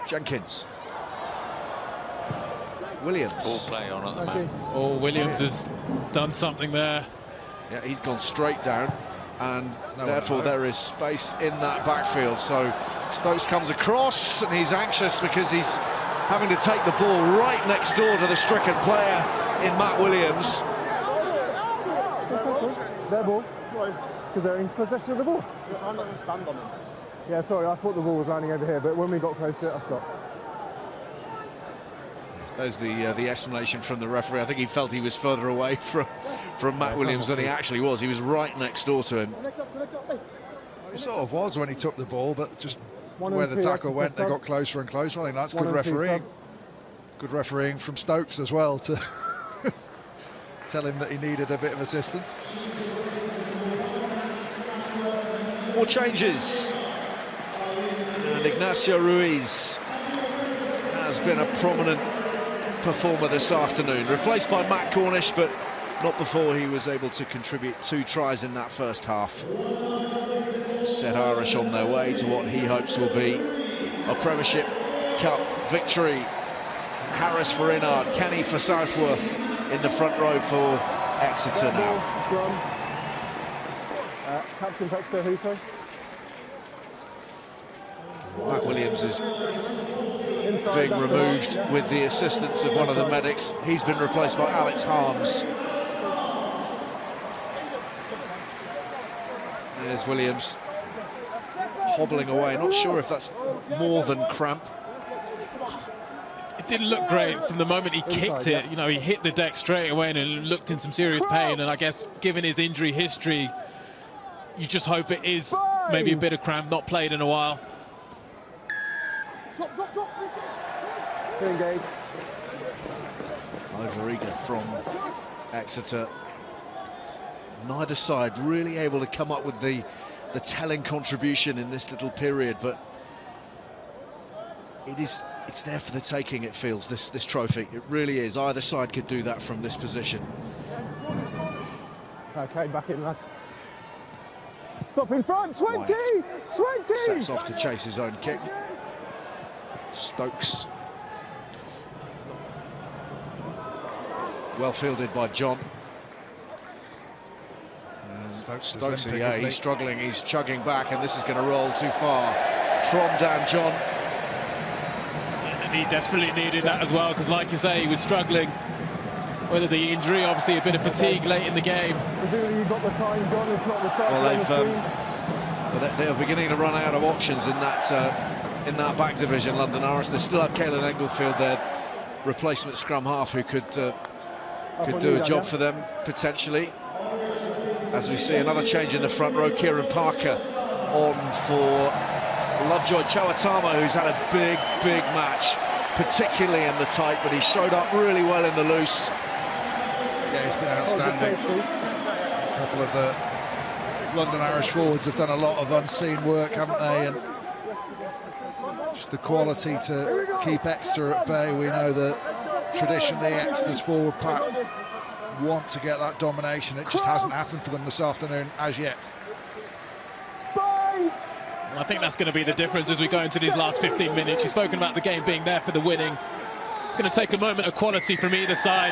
Jenkins. Williams. Ball play on at the moment. Oh, Williams has done something there. Yeah, he's gone straight down, and therefore there is space in that backfield. So Stokes comes across, and he's anxious because he's having to take the ball right next door to the stricken player in Matt Williams. Their ball, because they're in possession of the ball. Try not to stand on them. Yeah, sorry, I thought the ball was landing over here, but when we got close to it, I stopped. There's the explanation from the referee. I think he felt he was further away from Matt Williams than he actually was. He was right next door to him. He sort of was when he took the ball, but just where the tackle went, they got closer and closer. I think that's good refereeing. Good refereeing from Stokes as well to tell him that he needed a bit of assistance. More changes. And Ignacio Ruiz has been a prominent performer this afternoon. Replaced by Matt Cornish, but not before he was able to contribute 2 tries in that first half. Set Irish on their way to what he hopes will be a Premiership Cup victory. Harris for Inard, Kenny for Southworth in the front row for Exeter now. Scrum. Captain for Exeter, who, sorry? Matt Williams is being removed with the assistance of one of the medics. He's been replaced by Alex Harms. There's Williams hobbling away. Not sure if that's more than cramp. It didn't look great from the moment he kicked it. You know, he hit the deck straight away and looked in some serious pain. And I guess, given his injury history, you just hope it is maybe a bit of cramp, not played in a while. Engage. Over-eager from Exeter. Neither side really able to come up with the telling contribution in this little period, but it's there for the taking, it feels, this trophy. It really is. Either side could do that from this position. Okay, back in, lads. Stop in front, 20! Wyatt 20! sets off to chase his own kick. Stokes. Well fielded by John. Stokes limping, yeah, he's struggling, he's chugging back, and this is going to roll too far from Dan John. And he desperately needed that as well, because like you say, he was struggling. Whether the injury, obviously a bit of fatigue late in the game. Presumably you've got the time, John, it's not the start on the screen. They're beginning to run out of options in that back division, London Irish. They still have Caelan Englefield, their replacement scrum half, who could do a job for them, potentially. As we see another change in the front row, Kieran Parker on for Lovejoy Chawatama, who's had a big match, particularly in the tight, but he showed up really well in the loose. Yeah, he's been outstanding. A couple of the London Irish forwards have done a lot of unseen work, haven't they? And just the quality to keep Exeter at bay. We know that traditionally Exeter's forward pack want to get that domination. It just hasn't happened for them this afternoon as yet. I think that's going to be the difference as we go into these last 15 minutes. You've spoken about the game being there for the winning. It's going to take a moment of quality from either side.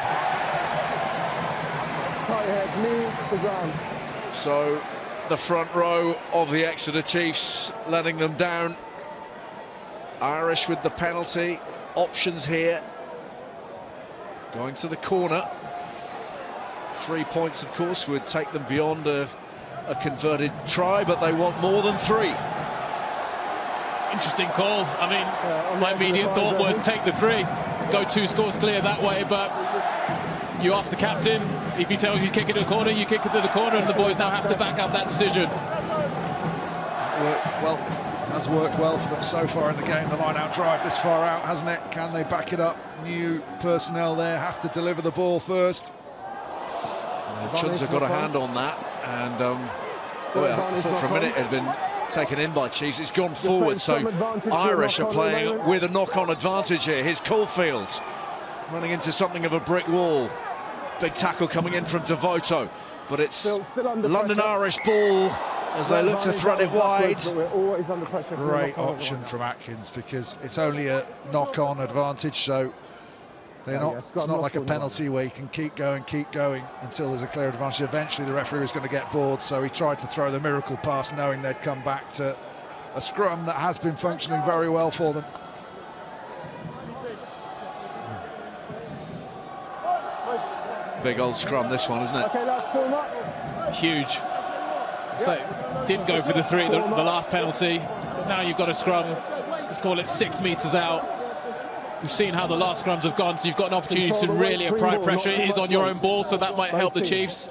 Tight head, knee to ground. So the front row of the Exeter Chiefs letting them down. Irish with the penalty. Options here. Going to the corner. 3 points, of course, would take them beyond a converted try, but they want more than 3. Interesting call. I mean, my immediate thought was take the 3, go 2 scores clear that way, but you ask the captain, if he tells you to kick it to the corner, you kick it to the corner, and the boys now have to back up that decision. Well, has worked well for them so far in the game. The line-out drive this far out, hasn't it? Can they back it up? New personnel there have to deliver the ball first. Chun's have got a hand on that, and for a minute it had been taken in by Chiefs. It's gone forward, so Irish are playing with a knock-on advantage here. Here's Caulfield running into something of a brick wall. Big tackle coming in from Devoto, but it's still London Irish ball as they look to thread it wide. Great option from Atkins, because it's only a knock-on advantage, so they're not. It's not like a penalty where you can keep going until there's a clear advantage. Eventually, the referee was going to get bored, so he tried to throw the miracle pass, knowing they'd come back to a scrum that has been functioning very well for them. Big old scrum, this one, isn't it? Okay, lads, form up. Huge. So didn't go for the three, the last penalty. Now you've got a scrum. Let's call it 6 meters out. We've seen how the last scrums have gone, so you've got an opportunity to really apply pressure. It is on your own ball, so that might help the Chiefs.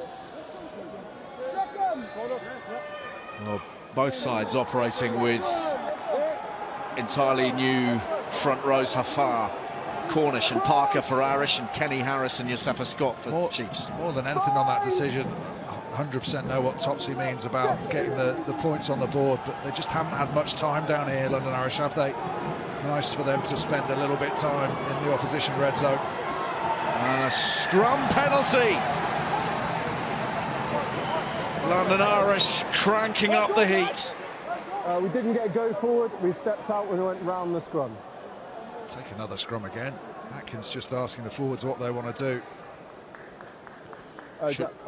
Well, both sides operating with entirely new front rows. Hafar, Cornish and Parker for Irish, and Kenny Harris and Yosefa Scott for the Chiefs. More than anything on that decision, 100% know what Topsy means about getting the points on the board, but they just haven't had much time down here, London Irish, have they? Nice for them to spend a little bit of time in the opposition red zone. And a scrum penalty. London Irish cranking up the heat. We didn't get a go forward, we stepped out when we went round the scrum. Take another scrum again. Atkins just asking the forwards what they want to do.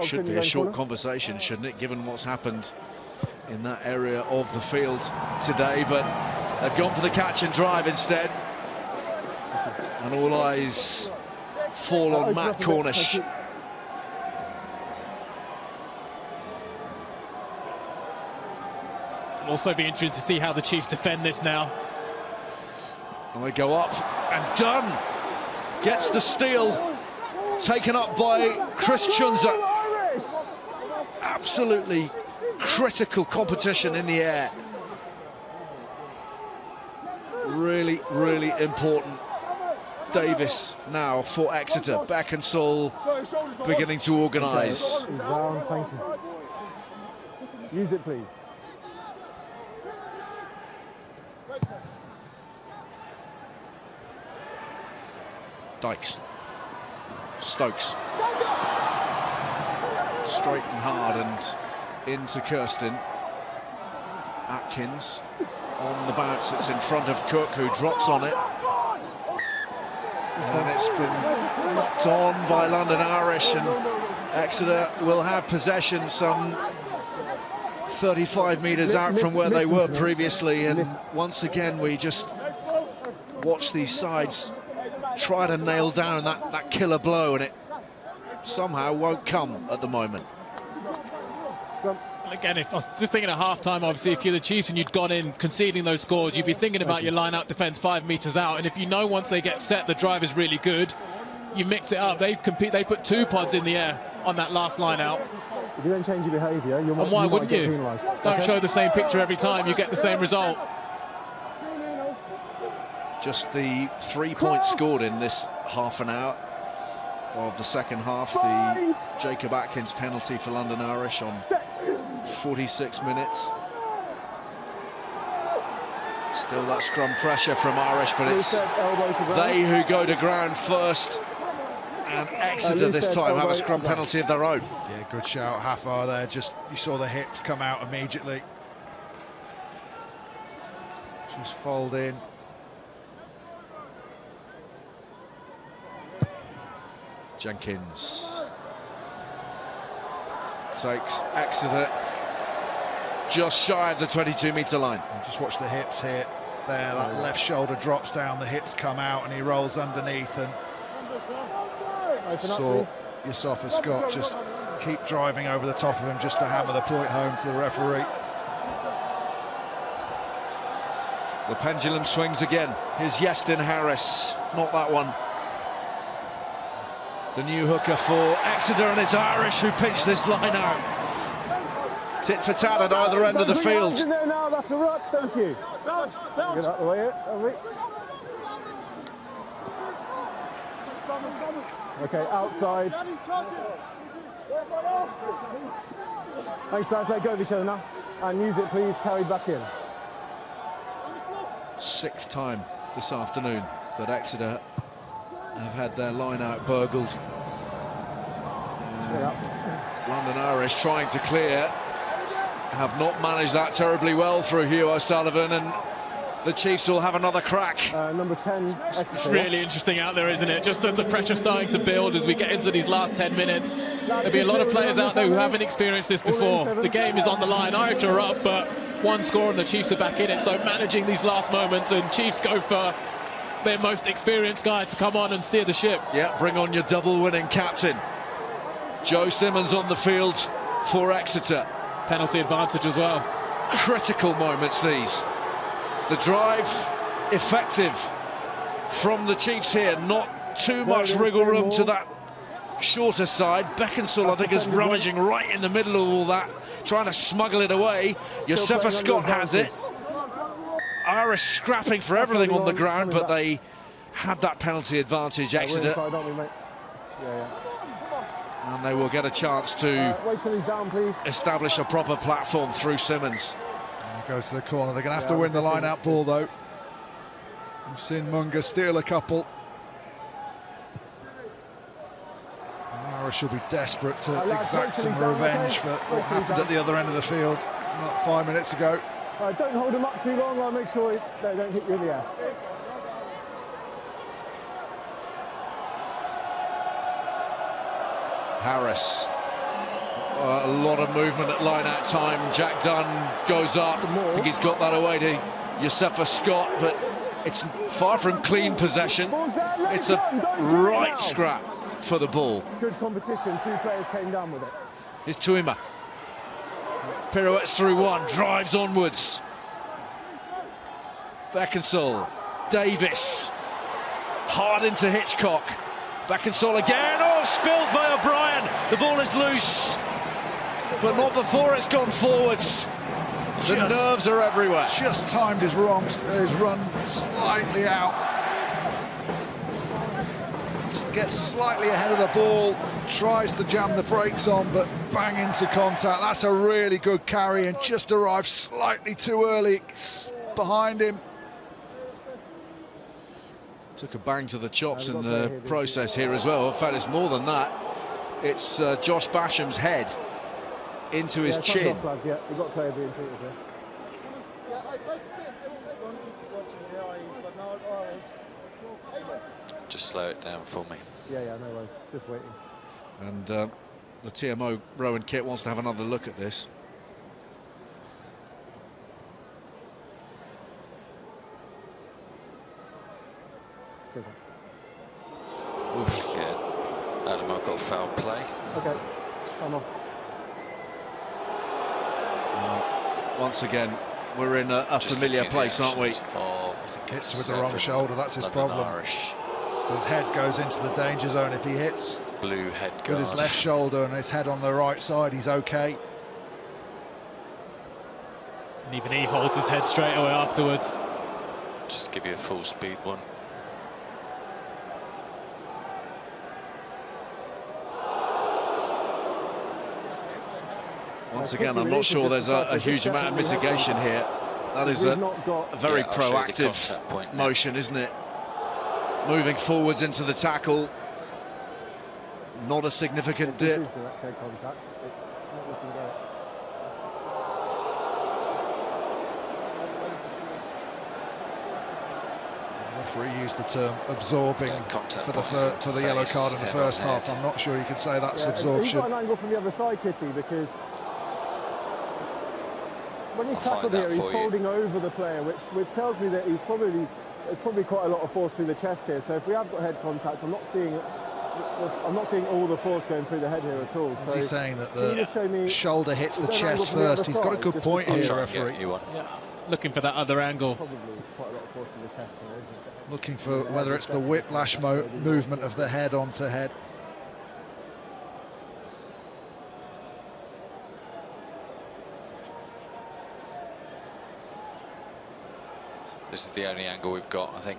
Should be a short conversation, shouldn't it, given what's happened in that area of the field today, but they've gone for the catch and drive instead. And all eyes fall on Matt Cornish. It'll also be interesting to see how the Chiefs defend this now. And they go up, and Dunn gets the steal, taken up by Chris Chunza. Absolutely critical competition in the air. Really, really important. Davis now for Exeter. Beckinsale beginning to organise. Thank you. Use it, please. Dykes. Stokes. Straight and hard and into Kirsten. Atkins on the bounce. It's in front of Cook, who drops on it. And it's been knocked on by London Irish, and Exeter will have possession some 35 metres out from where they were previously. And once again, we just watch these sides try to nail down that killer blow, and it somehow won't come at the moment. Again, if I was just thinking at half-time, obviously, if you're the Chiefs and you'd gone in conceding those scores, you'd be thinking about your line-out defence 5 metres out. And if you know once they get set, the drive is really good, you mix it up. They compete. They put 2 pods in the air on that last line-out. If you don't change your behaviour, you and why wouldn't you? Don't show the same picture every time, you get the same result. Just the 3 points scored in this half an hour of the second half. The Jacob Atkins penalty for London Irish on 46 minutes. Still that scrum pressure from Irish, but it's they who go to ground first. And Exeter this time have a scrum penalty of their own. Yeah, good shout, Hafar there. Just, you saw the hips come out immediately. Just fold in. Jenkins takes Exeter just shy of the 22-metre line. And just watch the hips here. There, that left shoulder drops down, the hips come out, and he rolls underneath. And saw Yosefa Scott just keep driving over the top of him just to hammer the point home to the referee. The pendulum swings again. Here's Yestin Harris, not that one. The new hooker for Exeter, and it's Irish who pinched this line out. Tit for tat at either end of the field. In there now, that's a ruck, thank you. Bounce. Get out of the way here, okay, outside. Thanks, lads. Let go of each other now. And use it, please. Carried back in. 6th time this afternoon that Exeter have had their line out burgled. London Irish trying to clear, have not managed that terribly well through Hugh O'Sullivan, and the Chiefs will have another crack. Number 10, Exeter. Really interesting out there, isn't it? Just as the pressure's starting to build as we get into these last 10 minutes, there'll be a lot of players out there who haven't experienced this before. The game is on the line. Irish are up, but one score and the Chiefs are back in it. So managing these last moments, and Chiefs go for their most experienced guy to come on and steer the ship. Yeah, bring on your double winning captain. Joe Simmons on the field for Exeter. Penalty advantage as well. Critical moments these. The drive effective from the Chiefs here. Not too much wriggle room to that shorter side. Beckinsale, I think, is rummaging right in the middle of all that, trying to smuggle it away. Yosefa Scott has it. Irish scrapping for everything on the ground, but they had that penalty advantage, Exeter. And they will get a chance to wait till he's down, please. establish a proper platform through Simmons. Goes to the corner. They're going to have to win the line-out ball, though. We've seen Munga steal a couple. Irish will be desperate to exact some revenge for what happened at the other end of the field not 5 minutes ago. Don't hold him up too long. I'll make sure they don't hit you in the air. Harris. A lot of movement at line-out time. Jack Dunn goes up. I think he's got that away to Yosefa Scott, but it's far from clean possession. It's a right scrap for the ball. Good competition. 2 players came down with it. Here's Tuima. Pirouettes through one, drives onwards. Beckinsale, Davis, hard into Hitchcock. Beckinsale again, oh, spilled by O'Brien. The ball is loose, but not before it's gone forwards. The nerves are everywhere. Just timed his run slightly out. Gets slightly ahead of the ball, tries to jam the brakes on, but bang into contact. That's a really good carry, and just arrived slightly too early behind him. Took a bang to the chops in the process here as well. In fact, it's more than that. It's Josh Basham's head into his chin. Off, lads, yeah. We've got a player being treated here. Just slow it down for me. Yeah, no worries. Just waiting. And the TMO, Rowan Kitt, wants to have another look at this. Yeah, Adam, I've got foul play. Okay, time off. Once again, we're in a familiar place, aren't we? Hits with the wrong shoulder, that's his problem. So his head goes into the danger zone if he hits. Blue head guard. With his left shoulder and his head on the right side, he's okay. And even he holds his head straight away afterwards. Just give you a full speed one. Once again, I'm not sure there's a huge amount of mitigation here. That is a very proactive motion, isn't it? Moving forwards into the tackle. Not a significant dip. This is direct head contact. It's not looking great. The referee used the term absorbing for the yellow card in the first half. I'm not sure you could say that's absorption. He's got an angle from the other side, Kitty, because when he's tackled here, he's folding over the player, which tells me that there's probably quite a lot of force through the chest here. So if we have got head contact, I'm not seeing all the force going through the head here at all. Is he saying that the shoulder hits the chest first? He's got a good point here, referee. Yeah, looking for that other angle. Probably quite a lot of force through the chest here, isn't it? Looking for whether it's the whiplash movement of the head onto head. This is the only angle we've got, I think.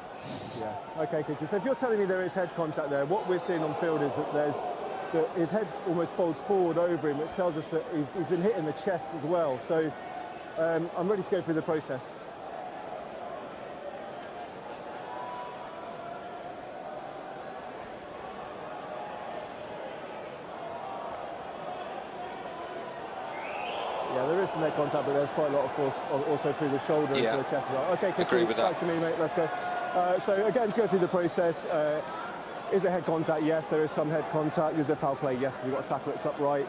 Yeah. Okay, Kitty. So if you're telling me there is head contact there, what we're seeing on field is that his head almost folds forward over him, which tells us that he's been hit in the chest as well. So I'm ready to go through the process. Yeah, there is some head contact, but there's quite a lot of force also through the shoulder into the chest as well. Okay, Kitty, back to me, mate. Let's go. So again, to go through the process, is there head contact? Yes, there is some head contact. Is there foul play? Yes, we've got to tackle it upright.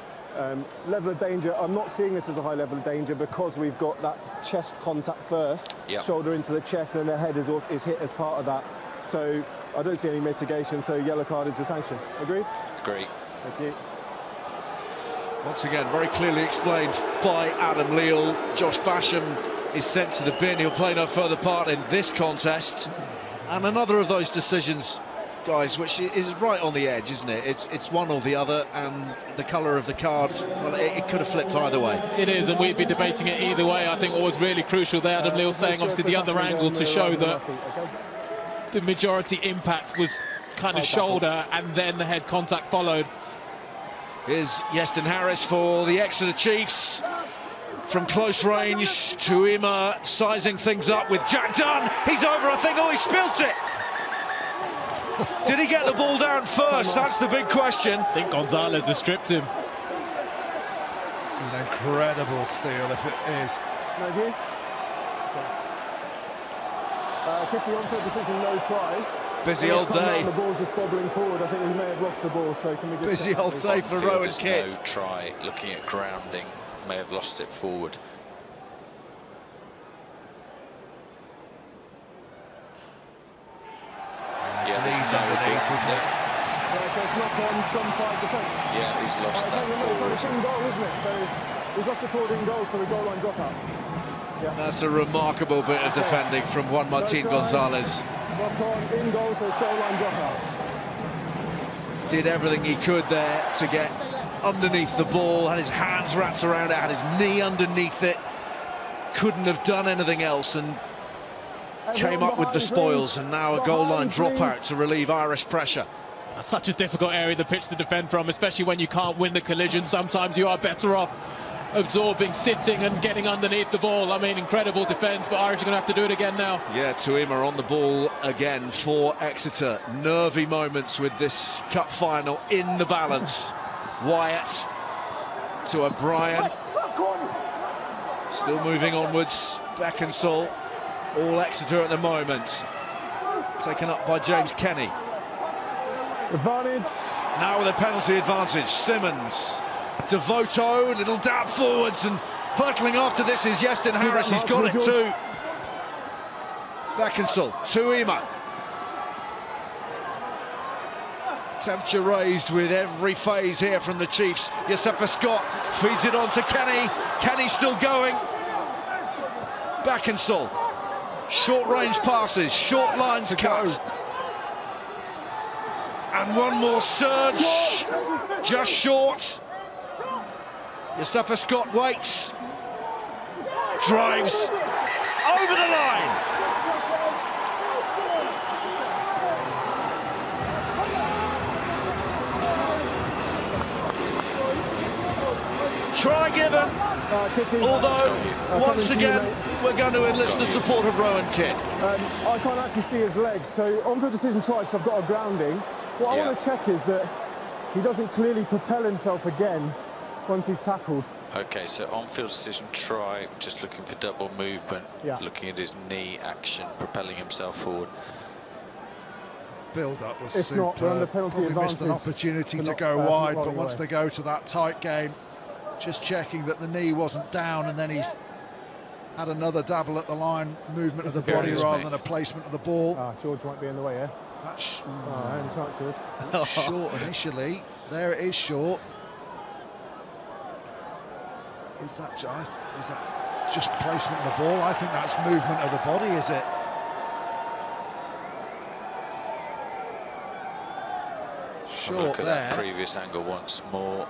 Level of danger, I'm not seeing this as a high level of danger because we've got that chest contact first, shoulder into the chest, and the head is hit as part of that. So I don't see any mitigation, so yellow card is the sanction. Agreed? Agree. Thank you. Once again, very clearly explained by Adam Leal. Josh Basham is sent to the bin. He'll play no further part in this contest. And another of those decisions, guys, which is right on the edge, isn't it? It's one or the other, and the colour of the card, well, it could have flipped either way. It is, and we'd be debating it either way. I think what was really crucial there, Adam Leal saying obviously the other angle to show that the majority impact was kind of shoulder, and then the head contact followed. Here's Iestyn Harris for the Exeter Chiefs. From close range, Tuima sizing things up with Jack Dunn. He's over, I think. Oh, he spilt it. Did he get the ball down first? That's the big question. I think Gonzalez has stripped him. This is an incredible steal if it is. No view. Kitty, on for decision, no try. Busy old day. The ball's just bobbling forward. I think we may have lost the ball, so can we just... Busy old day for Rowan Kitt. No try, looking at grounding, may have lost it forward. His knees underneath, isn't it? Yeah, so it's knock on, scrum 5 defence. Yeah, he's lost that forward. It's in goal, isn't it? So he's lost the forward in goal, so a goal line dropout. Yeah. That's a remarkable bit of defending from Juan Martin Gonzalez. Knock on, in goal, so it's goal line dropout. Did everything he could there to get underneath the ball, had his hands wrapped around it, had his knee underneath it. Couldn't have done anything else, and came up with the spoils, and now a goal line dropout to relieve Irish pressure. That's such a difficult area of the pitch to defend from, especially when you can't win the collision. Sometimes you are better off absorbing, sitting and getting underneath the ball. I mean, incredible defence, but Irish are going to have to do it again now. Yeah, Tuima on the ball again for Exeter. Nervy moments with this cup final in the balance. Wyatt to O'Brien. Still moving onwards. Beckinsale. All Exeter at the moment. Taken up by James Kenny. Advantage. Now with a penalty advantage. Simmons. Devoto, little dab forwards, and hurtling after this is Iestyn Harris. He's got it too. Beckinsale, Tuima. Temperature raised with every phase here from the Chiefs. Yosefa Scott feeds it on to Kenny. Kenny still going. Beckinsale. Short range passes, short lines cut. And one more surge. Just short. Yosefa Scott waits, drives over the line. Try given, although once again we're going to enlist the support of Rowan Kitt. I can't actually see his legs, so on for decision try because I've got a grounding. What I want to check is that he doesn't clearly propel himself again once he's tackled. Okay, so on-field decision try, just looking for double movement, looking at his knee action, propelling himself forward. Build-up was If superb. not, we're under penalty Probably missed an advantage opportunity for to not go wide, but rolling once away. they go to that tight game, just checking that the knee wasn't down, and then he's had another dabble at the line, movement of the body rather than a placement of the ball. George might be in the way, yeah? That's any chance, George? short initially. There it is, short. Is that just placement of the ball? I think that's movement of the body, is it? Short Look at there. that previous angle once more.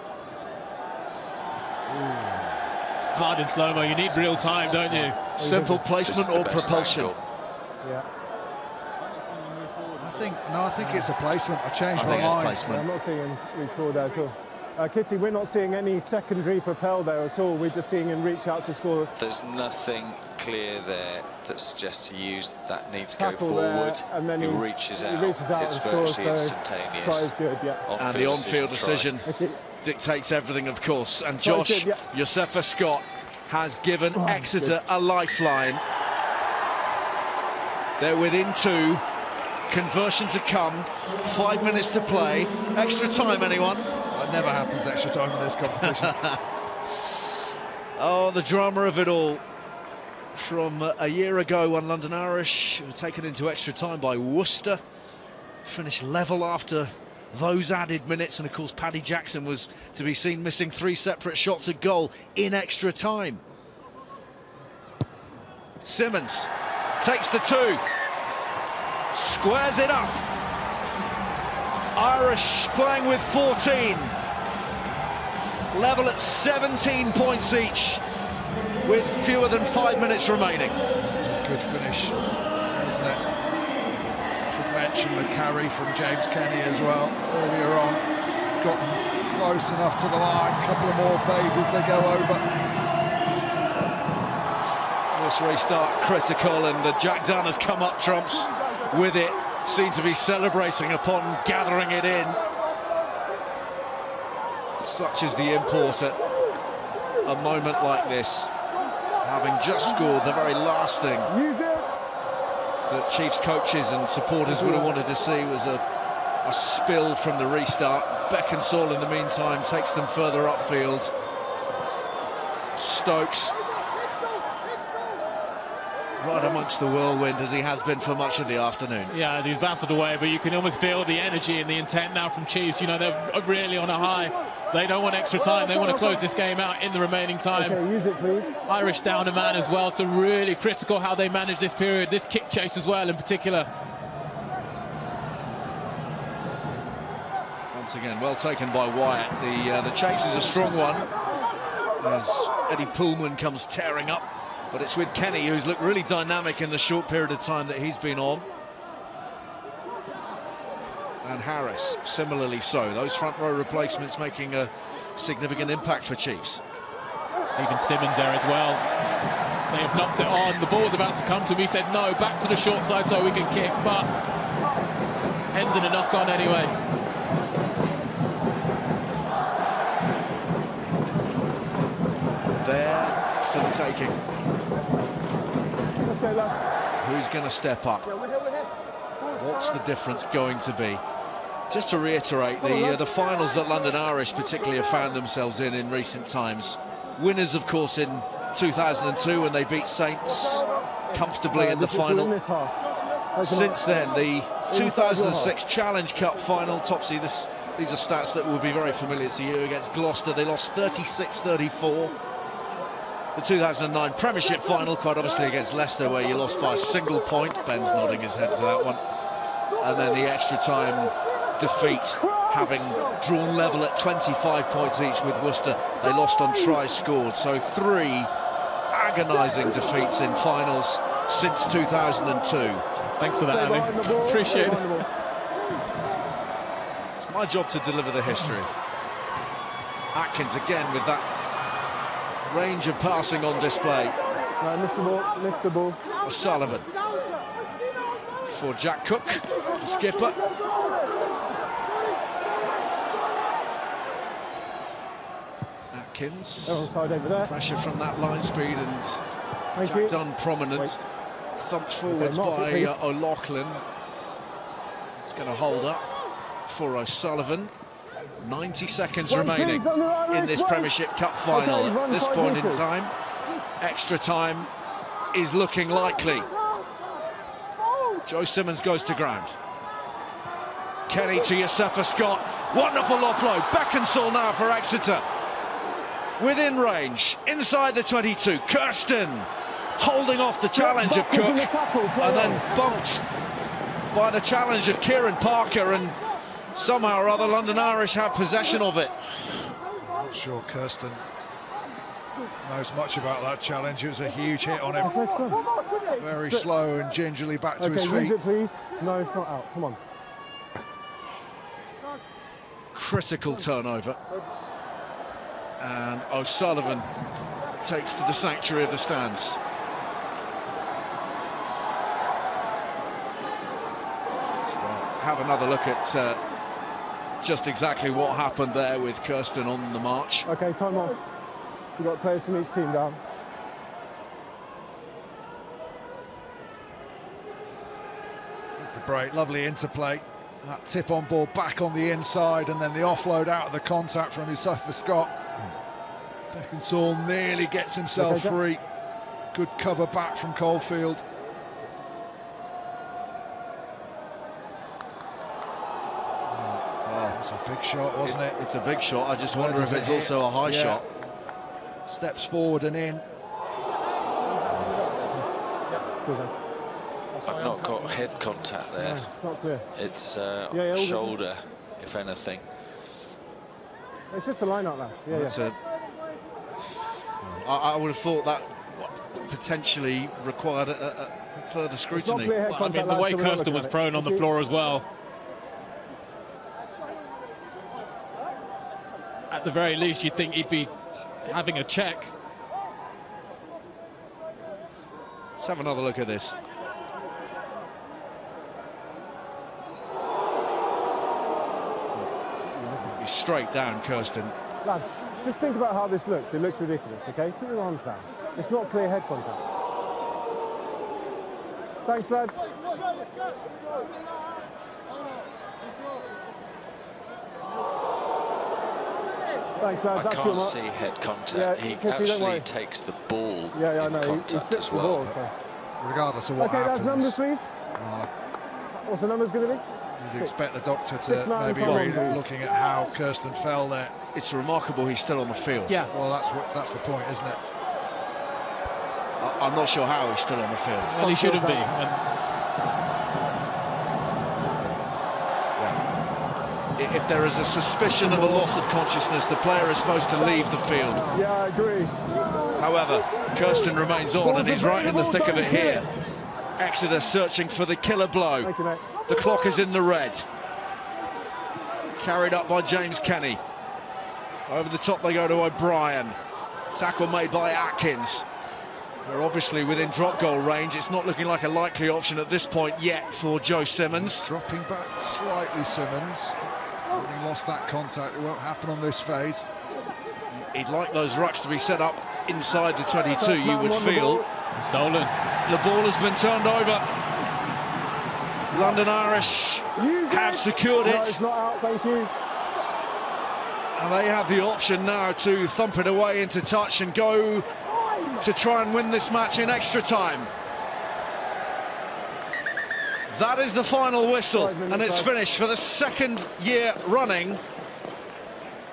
It's hard in slow-mo, you need real time, don't you? Simple placement or propulsion. Angle. Yeah. I think it's a placement. I changed my It's mind. placement. I'm not seeing him reach forward there at all. Kitty, we're not seeing any secondary propel there at all. We're just seeing him reach out to score. There's nothing clear there that suggests to use that need to go Tackle forward. there, and then he he reaches out. and It's scores, virtually so instantaneous. try is good, yeah. And the on-field decision dictates everything, of course. And Josh, Josefa Scott has given Exeter a lifeline. They're within 2. Conversion to come. 5 minutes to play. Extra time, anyone? That never happens extra time in this competition. Oh, the drama of it all. From a year ago when London Irish were taken into extra time by Worcester. Finished level after those added minutes, and of course Paddy Jackson was to be seen missing 3 separate shots at goal in extra time. Simmons takes the 2. Squares it up. Irish playing with 14. Level at 17 points each with fewer than 5 minutes remaining. It's a good finish, isn't it? Should mention the carry from James Kenny as well earlier on. Got close enough to the line. A couple of more phases they go over. This restart critical, and Jack Dunn has come up trumps with it. Seem to be celebrating upon gathering it in. Such is the import at a moment like this, having just scored the very last thing that Chiefs coaches and supporters would have wanted to see was a spill from the restart. Beckinsale in the meantime takes them further upfield. Stokes right amongst the whirlwind, as he has been for much of the afternoon. Yeah, as he's battled away, but you can almost feel the energy and the intent now from Chiefs. You know, they're really on a high. They don't want extra time. They want to close this game out in the remaining time. Okay, use it, please. Irish down a man as well, so really critical how they manage this period, this kick chase as well in particular. Once again, well taken by Wyatt. The chase is a strong one as Eddie Poolman comes tearing up. But it's with Kenny, who's looked really dynamic in the short period of time that he's been on. And Harris, similarly so. Those front row replacements making a significant impact for Chiefs. Even Simmons there as well. They have knocked it on. The ball's about to come to me. Said no, back to the short side so we can kick. But ends in a knock-on anyway. There for the taking. Let's go, lads. Who's going to step up? What's the difference going to be? Just to reiterate, the finals that London Irish particularly have found themselves in recent times. Winners, of course, in 2002 when they beat Saints comfortably in the final. Since then, the 2006 Challenge Cup final, Topsy, these are stats that will be very familiar to you. Against Gloucester, they lost 36-34. The 2009 Premiership final, quite obviously against Leicester, where you lost by a single point. Ben's nodding his head to that one. And then the extra time defeat, having drawn level at 25 points each with Worcester. They lost on tries scored. So 3 agonising defeats in finals since 2002. Thanks for that, Ali. Appreciate it. It's my job to deliver the history. Atkins again with that range of passing on display. No, missed the ball. O'Sullivan for Jack Cook, the skipper. Atkins, side over there. Pressure from that line speed, and Jack Dunn prominent. Thumped forwards by O'Loughlin. It's going to hold up for O'Sullivan. 90 seconds remaining in this Premiership Cup final. At this point in time, extra time is looking likely. Joe Simmons goes to ground. Kenny to Josefa Scott. Wonderful offload. Beckinsale now for Exeter. Within range, inside the 22. Kirsten holding off the challenge of Cook, and then bumped by the challenge of Kieran Parker, and somehow or other London Irish have possession of it. Not sure Kirsten knows much about that challenge. It was a huge hit on him. Let's go. Very slow and gingerly back to his Okay, feet. use it, please. No, it's not out. Come on. Critical turnover. And O'Sullivan takes to the sanctuary of the stands. Have another look at just exactly what happened there with Kirsten on the march. Okay, time off. We've got players from each team down. It's the break, lovely interplay. That tip on ball back on the inside, and then the offload out of the contact from Yusufa Scott. Beckinsale nearly gets himself free. Good cover back from Caulfield. Wow, it's a big shot, wasn't it? It's a big shot. I just wonder if it's also a high shot. Steps forward and in. I've not got head contact there. No, it's not clear. It's all shoulder, if anything. It's just a line-out, lads. I would have thought that potentially required a further scrutiny. Well, I mean, the way Kirsten was prone on the floor as well. At the very least, you'd think he'd be having a check. Let's have another look at this. He's straight down, Kirsten. Lads, just think about how this looks. It looks ridiculous, okay? Put your arms down. It's not clear head contact. Thanks, lads. Thanks, lads. I That's can't see head contact. He actually takes the ball in contact he slips as well. The ball, so. Regardless of what happens. Okay, lads, numbers, please. What's the numbers going to be? You'd expect the doctor to 6 man maybe time, be looking at how Kirsten fell there. It's remarkable he's still on the field. Yeah. Well, that's the point, isn't it? I'm not sure how he's still on the field. Well, he shouldn't be. If there is a suspicion of a loss of consciousness, the player is supposed to leave the field. Yeah, I agree. However, Kirsten remains on and he's right in the thick of it here. Exeter searching for the killer blow. Thank you, mate. The clock is in the red. Carried up by James Kenny. Over the top they go to O'Brien. Tackle made by Atkins. They're obviously within drop goal range. It's not looking like a likely option at this point yet for Joe Simmons. Dropping back slightly, Simmons. Having lost that contact, it won't happen on this phase. He'd like those rucks to be set up inside the 22, you would feel. Stolen. The ball has been turned over. London Irish have secured it. No, it's not out, thank you. And they have the option now to thump it away into touch and go to try and win this match in extra time. That is the final whistle, and it's finished for the second year running.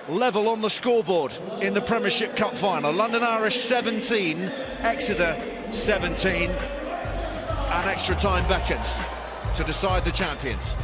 Level on the scoreboard in the Premiership Cup final. London Irish 17, Exeter 17, and extra time beckons to decide the champions.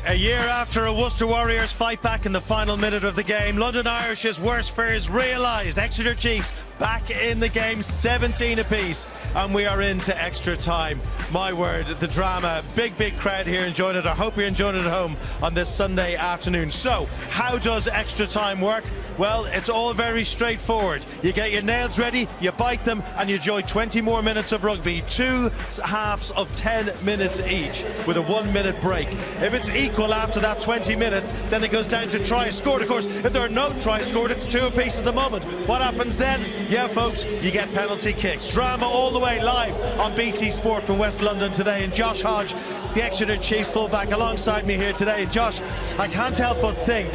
A year after a Worcester Warriors fight back in the final minute of the game, London Irish's worst fears realised. Exeter Chiefs back in the game, 17 apiece, and we are into extra time. My word, the drama, big crowd here enjoying it. I hope you're enjoying it at home on this Sunday afternoon. So, how does extra time work? Well, it's all very straightforward. You get your nails ready, you bite them, and you enjoy 20 more minutes of rugby. 2 halves of 10 minutes each, with a 1-minute break. If it's equal after that 20 minutes, then it goes down to tries scored. Of course, if there are no tries scored, it's 2 apiece at the moment. What happens then? Yeah, folks, you get penalty kicks. Drama all the way live on BT Sport from West London today. And Josh Hodge, the Exeter Chiefs fullback, alongside me here today. Josh, I can't help but think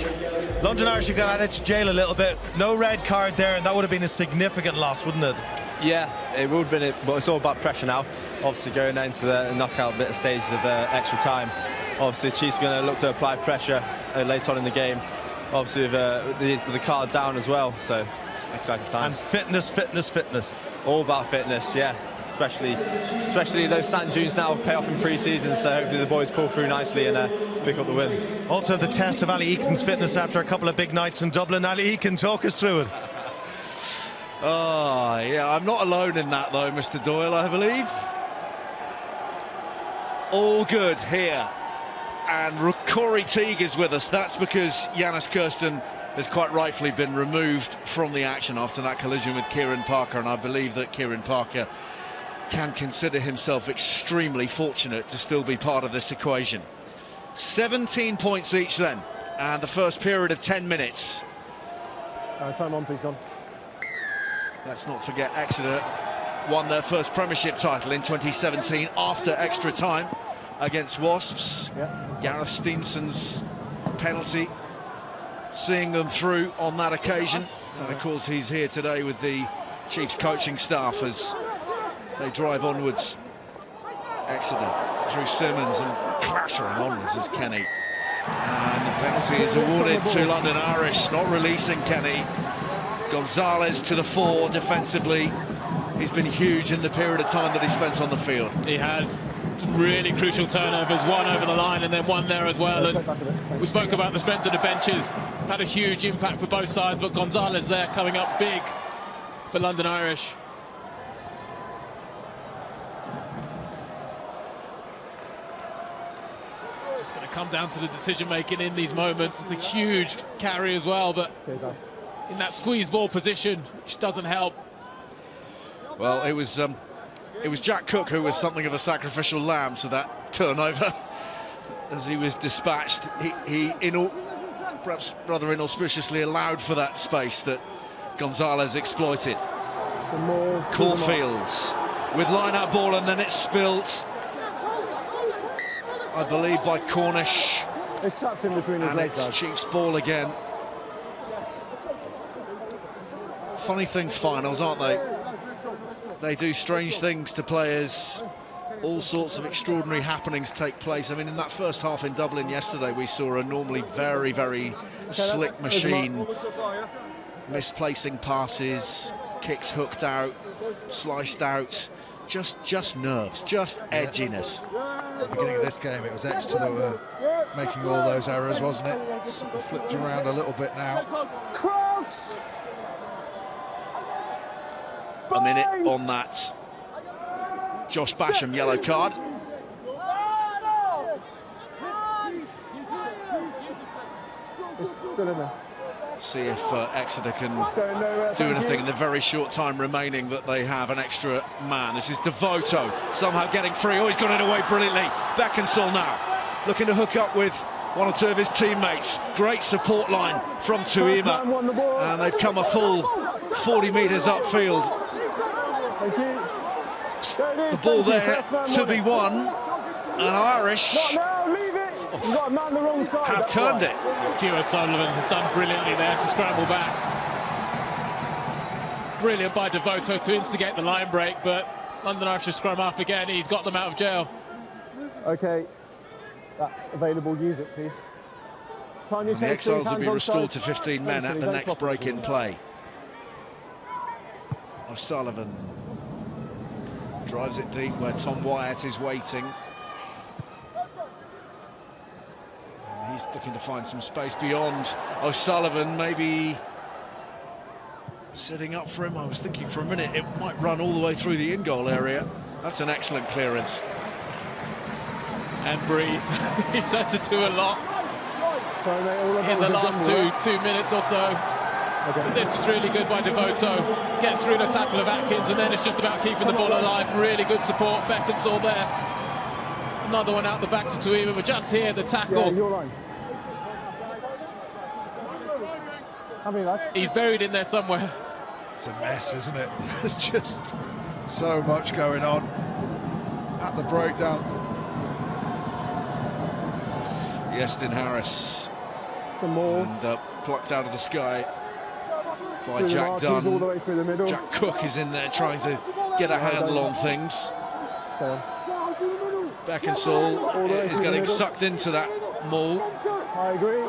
London Irish got out of jail a little bit. No red card there, and that would have been a significant loss, wouldn't it? Yeah, it would have been, but it's all about pressure now. Obviously, going into the knockout bit of stages of extra time. Obviously, Chiefs are going to look to apply pressure later on in the game. Obviously, with the card down as well, so it's exciting times. And fitness. All about fitness, yeah. Especially those sand dunes now pay off in pre-season, so hopefully the boys pull through nicely and pick up the win. Also the test of Ali Eakin's fitness after a couple of big nights in Dublin. Ali Eakin, talk us through it. Oh, yeah, I'm not alone in that though, Mr. Doyle, I believe. All good here. And Corey Teague is with us. That's because Yanis Kirsten has quite rightfully been removed from the action after that collision with Kieran Parker, and I believe that Kieran Parker can consider himself extremely fortunate to still be part of this equation. 17 points each then, and the first period of 10 minutes. Time on, please, John. Let's not forget Exeter won their first Premiership title in 2017 after extra time against Wasps. Gareth Steenson's penalty seeing them through on that occasion, and of course he's here today with the Chiefs coaching staff as they drive onwards. Exeter through Simmons and clattering onwards as Kenny, and the penalty is awarded to London Irish, not releasing Kenny. Gonzalez to the fore defensively. He's been huge in the period of time that he spent on the field. He has. Some really crucial turnovers, one over the line and then one there as well. And we spoke about the strength of the benches. Had a huge impact for both sides, but Gonzalez there coming up big for London Irish. It's just going to come down to the decision making in these moments. It's a huge carry as well, but in that squeeze ball position, which doesn't help. Well, it was Jack Cook who was something of a sacrificial lamb to that turnover. As he was dispatched, he perhaps rather inauspiciously allowed for that space that Gonzalez exploited. Caulfields with line-out ball, and then it's spilt, I believe, by Cornish. It's trapped in between his legs. It's Chiefs ball again. Funny things, finals, aren't they? They do strange things to players. All sorts of extraordinary happenings take place. I mean, in that first half in Dublin yesterday, we saw a normally very slick machine misplacing passes, kicks hooked out, sliced out. Just nerves, just edginess. At the beginning of this game, it was Exeter that were making all those errors, wasn't it? It's flipped around a little bit now. Crouch! A minute on that Josh Basham yellow card. It's still in there. See if Exeter can do anything in the very short time remaining that they have an extra man. This is Devoto somehow getting free. Oh, he's got it away brilliantly. Beckinsale now looking to hook up with one or two of his teammates. Great support line from Tuima, and they've come a full 40 metres upfield. Thank you. The ball there to be won, and Irish You've got a man on the wrong side. Have turned it. Hugh O'Sullivan has done brilliantly there to scramble back. Brilliant by Devoto to instigate the line break, but London Irish scrum half again. He's got them out of jail. Okay, that's available. Use it, please. Time your the Exiles will be restored to 15 men at the next break in play. O'Sullivan Drives it deep where Tom Wyatt is waiting. And he's looking to find some space beyond O'Sullivan, maybe setting up for him. I was thinking for a minute it might run all the way through the in-goal area. That's an excellent clearance. And breathe. He's had to do a lot in the last two minutes or so. Okay. This was really good by Devoto. Gets through the tackle of Atkins, and then it's just about keeping the ball alive. Really good support. Beckinsale there. Another one out the back to Tuima, but just here the tackle. Yeah, your line. How many lads? He's buried in there somewhere. It's a mess, isn't it? There's just so much going on at the breakdown. Iestyn Harris. Some more. And plucked out of the sky by through Jack Dunn. all the way through the middle. Jack Cook is in there trying to get a handle on things. Beckinsale is getting sucked into that maul. I agree.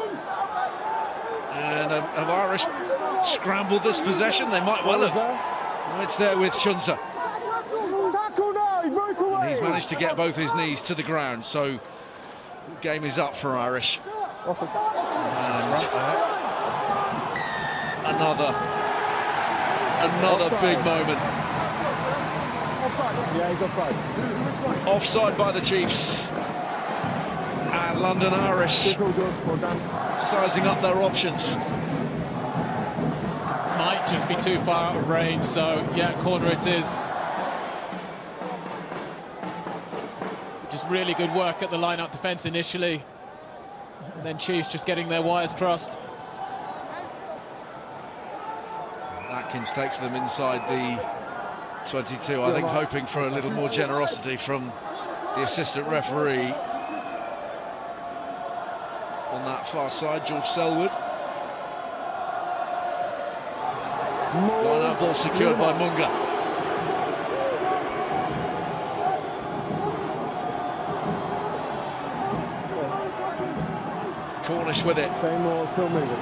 And have Irish scrambled this possession? They might well have. Oh, it's there with Chunza. Tackle now, he broke away. And he's managed to get both his knees to the ground, so game is up for Irish. And another big moment. Offside. Yeah, he's offside. Offside by the Chiefs. And London Irish sizing up their options. Might just be too far out of range, so yeah, corner it is. Just really good work at the line-up defence initially. And then Chiefs just getting their wires crossed. Atkins takes them inside the 22, I think hoping for a little more generosity from the assistant referee. On that far side, George Selwood. Line-out ball secured by Munga. Cornish with it. Same more, still moving.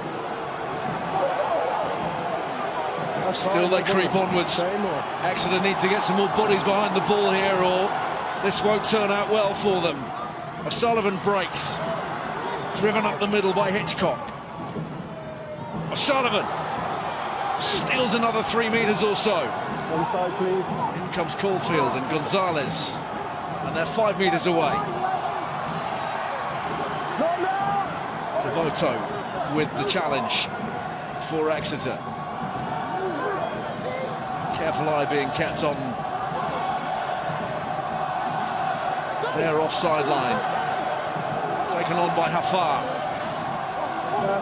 Still they creep onwards. Exeter need to get some more bodies behind the ball here, or this won't turn out well for them. O'Sullivan breaks. Driven up the middle by Hitchcock. O'Sullivan steals another 3 metres or so. One side, please. In comes Caulfield and Gonzalez. And they're 5 metres away. Devoto with the challenge for Exeter. Careful eye being kept on their offside line. Taken on by Hafar.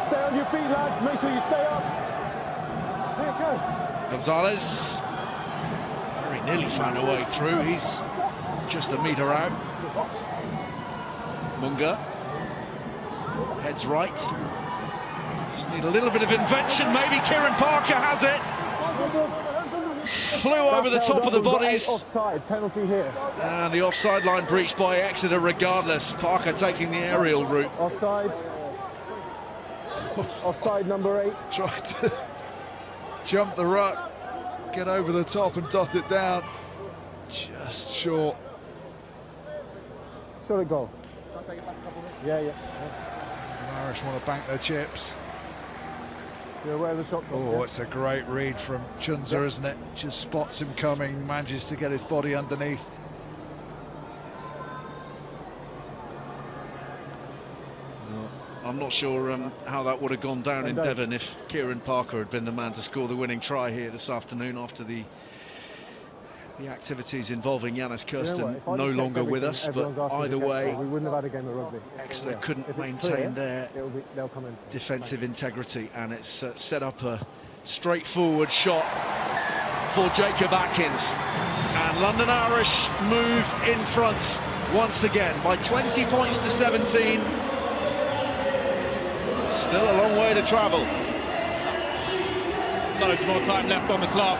Stay on your feet, lads. Make sure you stay up. Here, go. Gonzalez very nearly found a way through. He's just a metre out. Munga heads right. Just need a little bit of invention. Maybe Kieran Parker has it. Flew over the top of the bodies. Offside, penalty here. And the offside line breached by Exeter regardless. Parker taking the aerial route. Offside. Offside number 8. Tried to jump the ruck, get over the top and dot it down. Just short. Short of goal. Yeah. Irish want to bank their chips. You're aware of the shot clock, Oh, it's a great read from Chunza, isn't it? Just spots him coming, manages to get his body underneath. I'm not sure how that would have gone down in Devon if Kieran Parker had been the man to score the winning try here this afternoon after the activities involving Yanis Kirsten no longer with us, but either way, we wouldn't have had a game of rugby. Exeter couldn't maintain their defensive integrity, and it's set up a straightforward shot for Jacob Atkins. And London Irish move in front once again by 20 points to 17. Still a long way to travel. Loads more time left on the clock.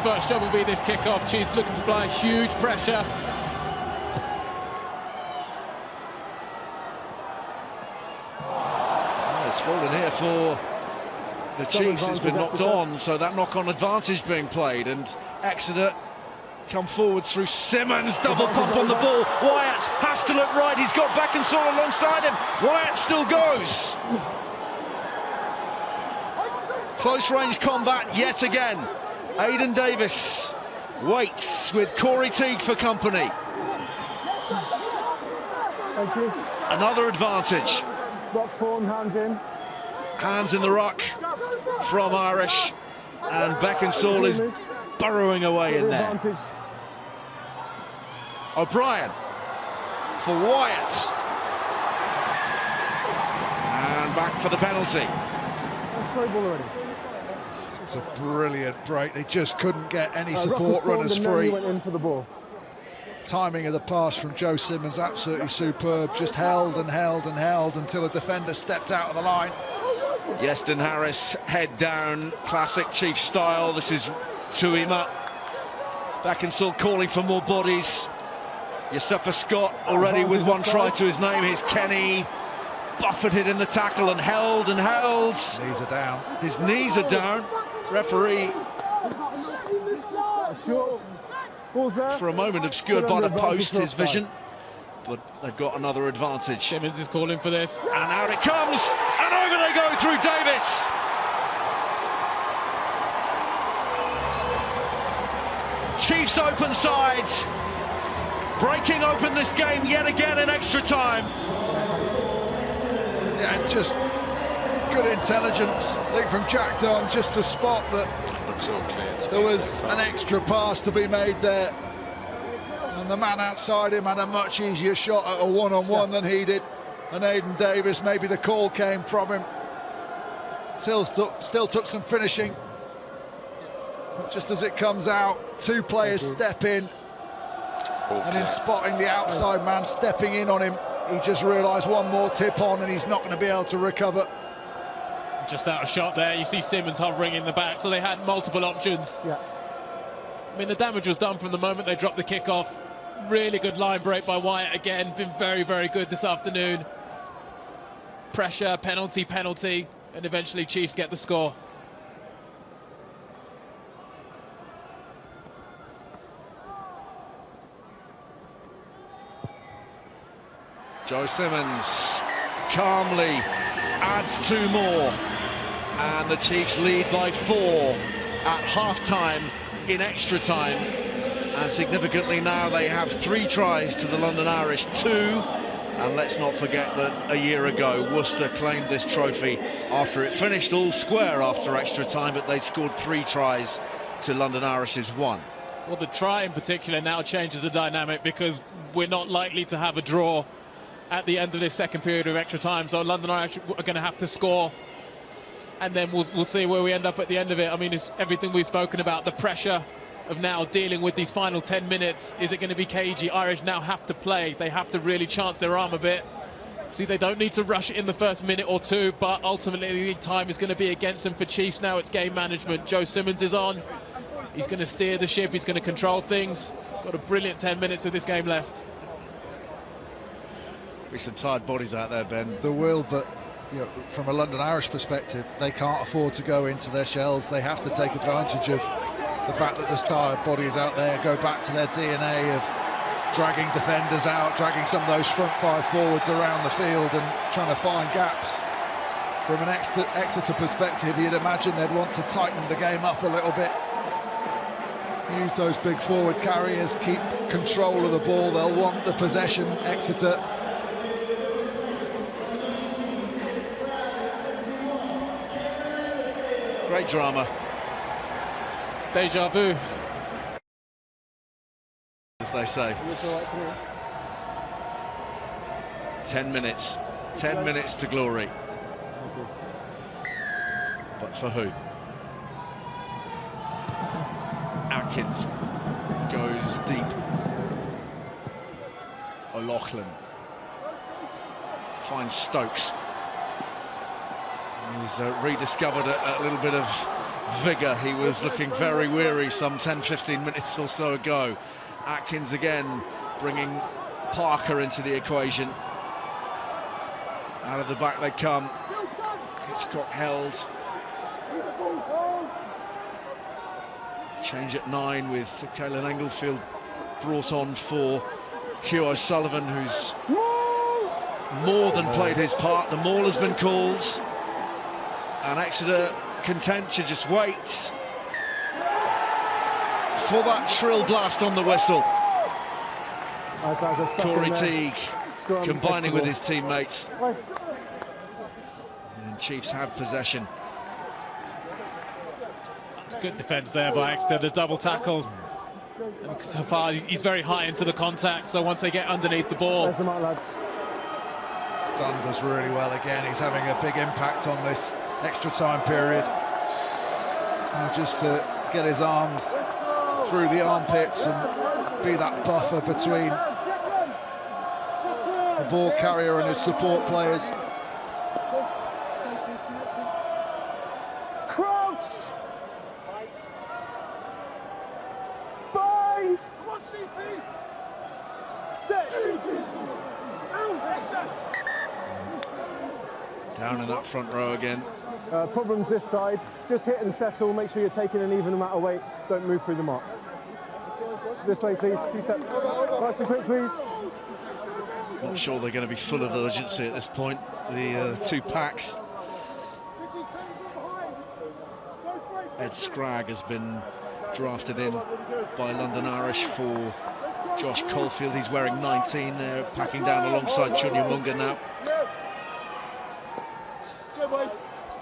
First job will be this kick-off. Chiefs looking to apply huge pressure. It's fallen here for the Chiefs. It's been knocked on, so that knock-on advantage being played, and Exeter come forwards through Simmons, double pump on the ball. Wyatt has to look right, he's got Beckinsale alongside him. Wyatt still goes. Close range combat yet again. Aidan Davis waits with Corey Teague for company. Thank you. Another advantage. Rock form, hands in. Hands in the ruck from Irish, and Beckinsale is burrowing away in there. Advantage. O'Brien for Wyatt, and back for the penalty. That's slow ball already. It's a brilliant break. They just couldn't get any Rock support was formed runners and then free. he went in for the ball. Timing of the pass from Joe Simmons absolutely superb. Just held and held and held until a defender stepped out of the line. Yeston Harris, head down, classic Chiefs style. This is Tuima. Beckinsale calling for more bodies. Yusufa Scott already with one try to his name. Here's Kenny, buffeted in the tackle and held and held. Knees are down. His knees are down. Referee, Short. Ball's there. for a moment, obscured by the post, his vision. But they've got another advantage. Simmons is calling for this. And out it comes, and over they go through Davis. Chiefs open side, breaking open this game yet again in extra time. Yeah, and just good intelligence, I think, from Jack Dunn, just to spot that Looks all clear to there me was so far. an extra pass to be made there. And the man outside him had a much easier shot at a one-on-one than he did. And Aidan Davis, maybe the call came from him. Still took some finishing. But just as it comes out, two players step in. All And clear. in spotting the outside man stepping in on him, he just realised one more tip on and he's not going to be able to recover. Just out of shot there. You see Simmons hovering in the back, so they had multiple options. Yeah. I mean, the damage was done from the moment they dropped the kick-off. Really good line break by Wyatt again. Been very, very good this afternoon. Pressure, penalty, penalty, and eventually Chiefs get the score. Joe Simmons calmly adds two more, and the Chiefs lead by 4 at half-time in extra time. And significantly now they have 3 tries to the London Irish 2. And let's not forget that a year ago Worcester claimed this trophy after it finished all square after extra time, but they'd scored 3 tries to London Irish's 1. Well, the try in particular now changes the dynamic, because we're not likely to have a draw at the end of this second period of extra time. So London Irish are going to have to score, and then we'll see where we end up at the end of it. I mean, it's everything we've spoken about, the pressure of now dealing with these final 10 minutes. Is it going to be cagey? Irish now have to play. They have to really chance their arm a bit. See, they don't need to rush it in the first minute or two, but ultimately time is going to be against them for Chiefs now. It's game management. Joe Simmons is on. He's going to steer the ship. He's going to control things. Got a brilliant 10 minutes of this game left. Be some tired bodies out there, Ben. There will, but you know, from a London Irish perspective, they can't afford to go into their shells. They have to take advantage of the fact that there's tired bodies out there, go back to their DNA of dragging defenders out, dragging some of those front 5 forwards around the field and trying to find gaps. From an Exeter perspective, you'd imagine they'd want to tighten the game up a little bit. Use those big forward carriers, keep control of the ball. They'll want the possession, Exeter. Great drama. Deja vu. As they say. Looks all right to me. 10 minutes. 10 minutes to glory. But for who? Atkins goes deep. O'Loughlin finds Stokes. He's rediscovered a little bit of vigour. He was looking very weary some 10-15 minutes or so ago. Atkins again bringing Parker into the equation. Out of the back they come. Hitchcock held. Change at 9 with Caelan Englefield brought on for Hugh O'Sullivan, who's more than played his part. The maul has been called, and Exeter content to just wait for that shrill blast on the whistle. Corey Teague combining with his teammates. And Chiefs have possession. It's good defence there by Exeter, the double tackle. And so far, he's very high into the contact, so once they get underneath the ball... There's them out, lads. Dunn does really well again. He's having a big impact on this extra time period. And just to get his arms through the armpits and be that buffer between the ball carrier and his support players. Crouch! Bind! Set! Down in that front row again. Problems this side. Just hit and settle. Make sure you're taking an even amount of weight. Don't move through the mark. This way, please. A few steps. Nice and quick, please. Not sure they're going to be full of urgency at this point. The two packs. Ed Scragg has been drafted in by London Irish for Josh Caulfield. He's wearing 19 there, packing down alongside Chunya Munga now.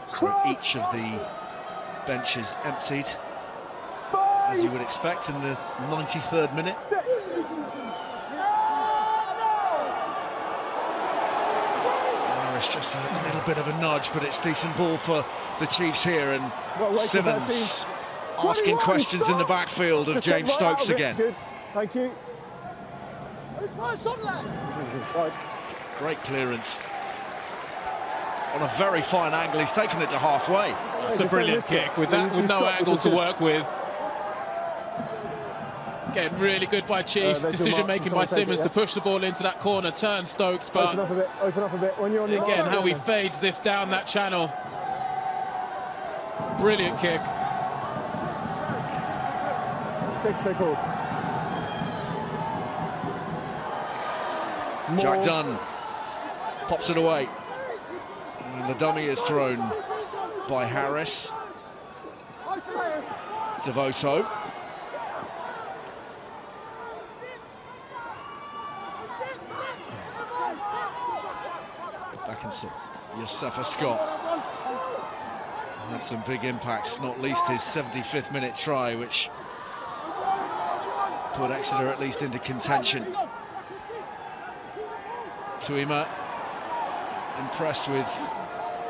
So each of the benches emptied, as you would expect, in the 93rd minute. Irish just a little bit of a nudge, but it's decent ball for the Chiefs here, and Simmons asking questions in the backfield of James Stokes again. Good. Thank you. Great clearance. On a very fine angle, he's taken it to halfway. It's a brilliant kick with that, with no angle to work with. Again, really good by Chiefs. Decision making by Simmons to push the ball into that corner, turn Stokes, but Open up a bit. When you're on your again, how he fades this down that channel. Brilliant kick. 6 they call. Jack Dunn pops it away. And the dummy is thrown by Harris. Devoto. Back in Yosefa Scott. Had some big impacts, not least his 75th minute try, which put Exeter at least into contention. Tuima impressed with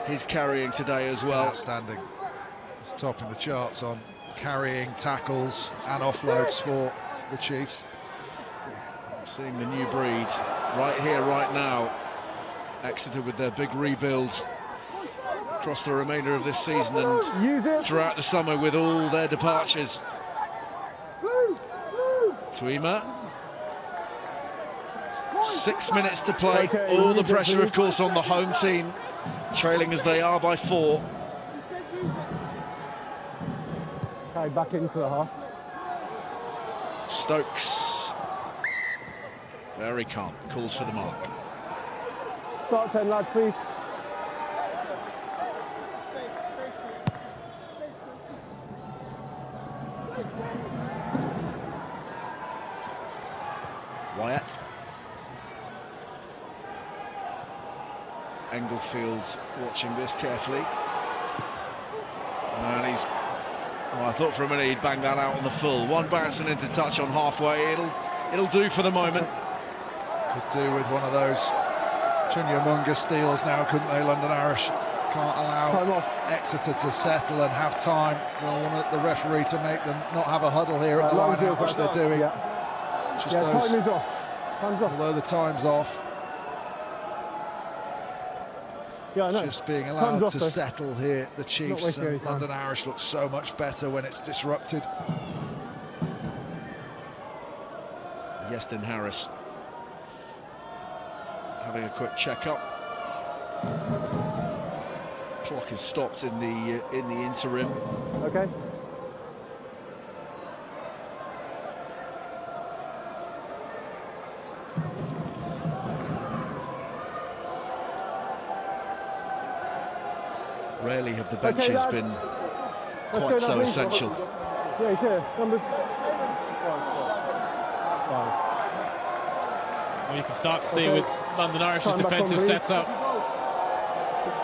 his carrying today as well. Outstanding. He's topping the charts on carrying, tackles and offloads for the Chiefs. Seeing the new breed right here, right now. Exeter with their big rebuild across the remainder of this season and throughout the summer with all their departures. Tuima. 6 minutes to play. All the pressure, of course, on the home team, trailing as they are by 4. Carried back into the half. Stokes, very calm, calls for the mark. Start 10, lads, please. Wyatt. Englefield watching this carefully. And he's... Well, I thought for a minute he'd bang that out on the full. One bouncing into touch on halfway. It'll do for the moment. Could do with one of those Chunya Munga steals now, couldn't they? London Irish can't allow Exeter to settle and have time. They'll want the referee to make them not have a huddle here at the line, which they're doing. Just those, time is off. Time's off. Although the time's off. Yeah, I know. Just being allowed to settle here, the Chiefs, and London Irish look so much better when it's disrupted. Yeston Harris having a quick check-up. Clock is stopped in the interim. Okay. Rarely have the benches been quite so essential. Yeah, he's here. Numbers 5. Well, you can start to see with London Irish's defensive setup.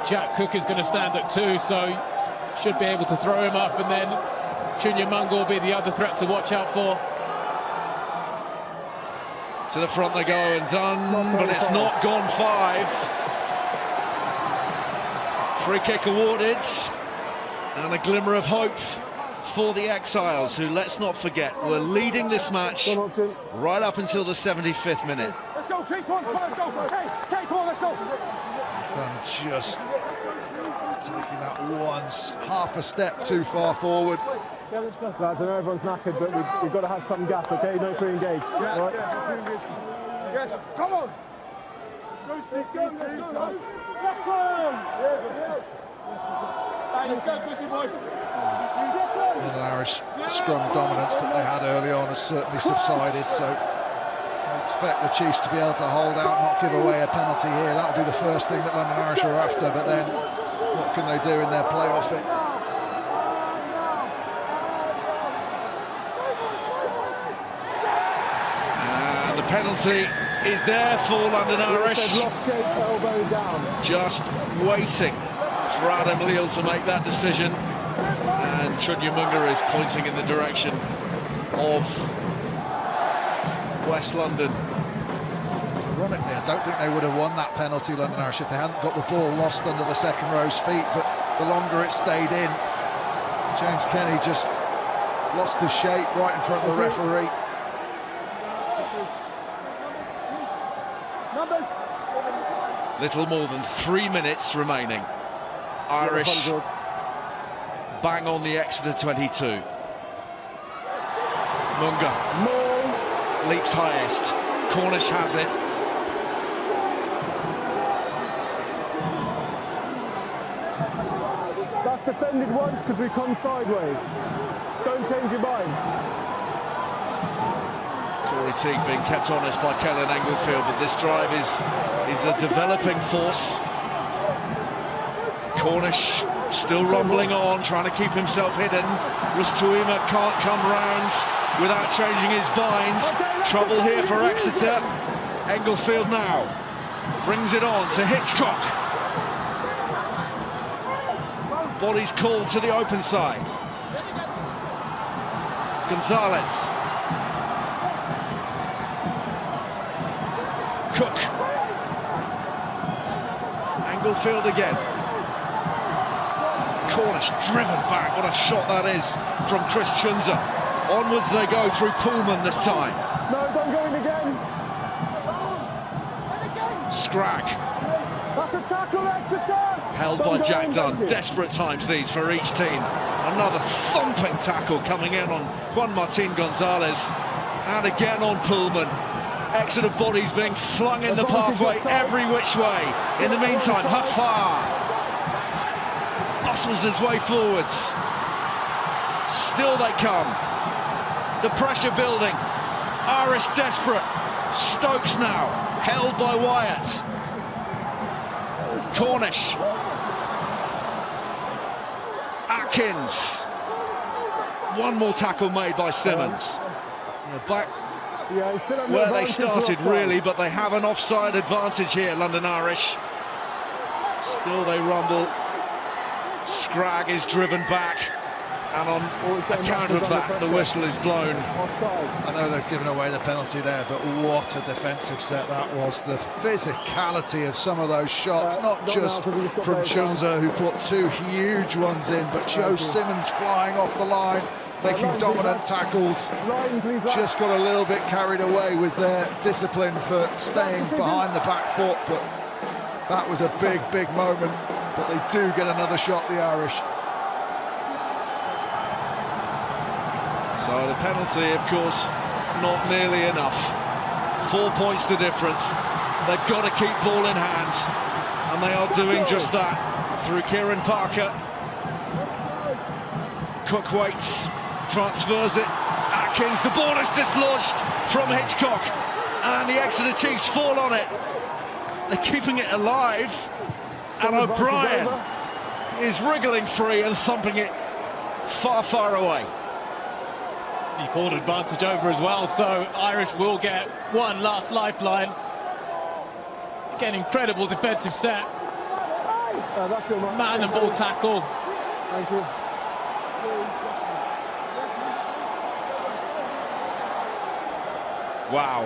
Jack Cook is going to stand at 2, so should be able to throw him up, and then Chunya Mungo will be the other threat to watch out for. To the front they go and done, but it's not gone 5. Free kick awarded, and a glimmer of hope for the Exiles, who, let's not forget, were leading this match right up until the 75th minute. Let's go, let's go. Hey, come on, let's go. Done just taking that once, half a step too far forward. Lads, I know everyone's knackered, but we've got to have some gap, okay? Don't pre-engage. Yeah, right? Yes, come on. Let's go. Let's go, pussy boy. London Irish scrum dominance that they had early on has certainly subsided, so I expect the Chiefs to be able to hold out, not give away a penalty here. That'll be the first thing that London Irish are after, but then what can they do in their playoff? And the penalty is there for London Irish. Lost shape, elbow down. Just waiting for Adam Leal to make that decision. And Chunya Mungo is pointing in the direction of West London. Ironically, I don't think they would have won that penalty, London Irish, if they hadn't got the ball lost under the second row's feet, but the longer it stayed in, James Kenny just lost his shape right in front of the referee. Little more than 3 minutes remaining. Irish bang on the Exeter 22. Munga leaps highest. Cornish has it. That's defended once because we've come sideways. Don't change your mind. Corey Teague being kept honest by Kellen Englefield, but this drive is a developing force. Cornish still rumbling on, trying to keep himself hidden. Rustuima can't come round without changing his bind. Trouble here for Exeter. Englefield now brings it on to Hitchcock. Body's called to the open side. Gonzalez. Cook. Englefield again. Cornish driven back. What a shot that is from Chris Chunza. Onwards they go through Pullman this time. No, don't go in again. Scragg. That's a tackle, Exeter. Held by Jack Dunn. Desperate times these for each team. Another thumping tackle coming in on Juan Martin Gonzalez. And again on Pullman. Exeter bodies being flung in the pathway every which way. In the meantime, Hafar bustles his way forwards. Still they come. The pressure building. Irish desperate. Stokes now, held by Wyatt. Cornish. Atkins. One more tackle made by Simmons. Back where they started, really, but they have an offside advantage here, London Irish. Still they rumble. Scragg is driven back, and on account of that, the whistle is blown. I know they've given away the penalty there, but what a defensive set that was. The physicality of some of those shots, not just from Chunza, who put 2 huge ones in, but Joe Simmons flying off the line, making dominant tackles. Just got a little bit carried away with their discipline for staying behind the back foot, but that was a big moment. But they do get another shot, the Irish. So the penalty, of course, not nearly enough. 4 points the difference. They've got to keep ball in hand, and they are doing just that through Kieran Parker. Cook waits, transfers it. Atkins, the ball is dislodged from Hitchcock, and the Exeter Chiefs fall on it. They're keeping it alive. And O'Brien is wriggling free and thumping it far, far away. He called advantage over as well, so Irish will get one last lifeline. Again, incredible defensive set. That's your Man and ball tackle. Thank you. Wow.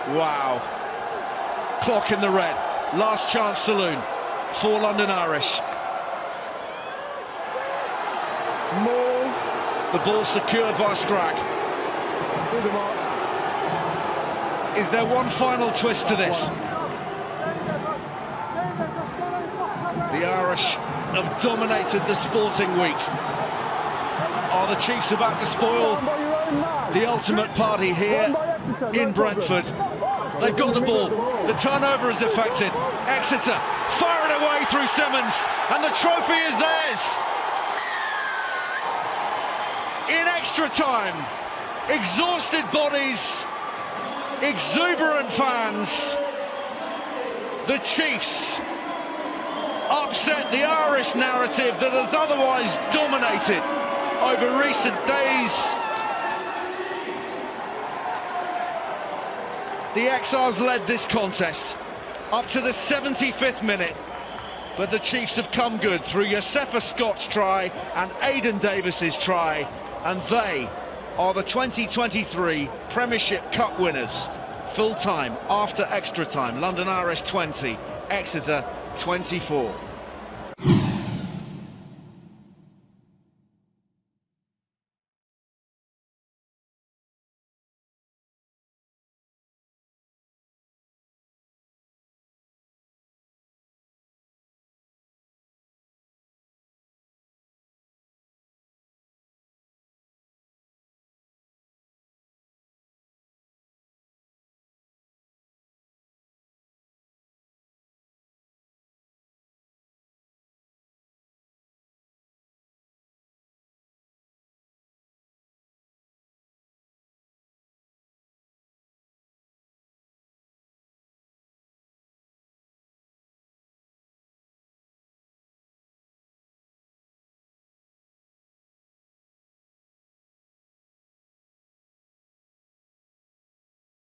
Wow. Clock in the red. Last chance saloon for London Irish. More. The ball secured by Scragg. Through the mark. Is there one final twist to this? The Irish have dominated the sporting week. Are the Chiefs about to spoil the ultimate party here in Brentford? They've got the ball. The turnover is effected. Exeter fire it away through Simmons, and the trophy is theirs. In extra time, exhausted bodies, exuberant fans, the Chiefs upset the Irish narrative that has otherwise dominated over recent days. The Exiles led this contest up to the 75th minute, but the Chiefs have come good through Josefa Scott's try and Aidan Davis's try, and they are the 2023 Premiership Cup winners. Full time after extra time. London Irish 20, Exeter 24.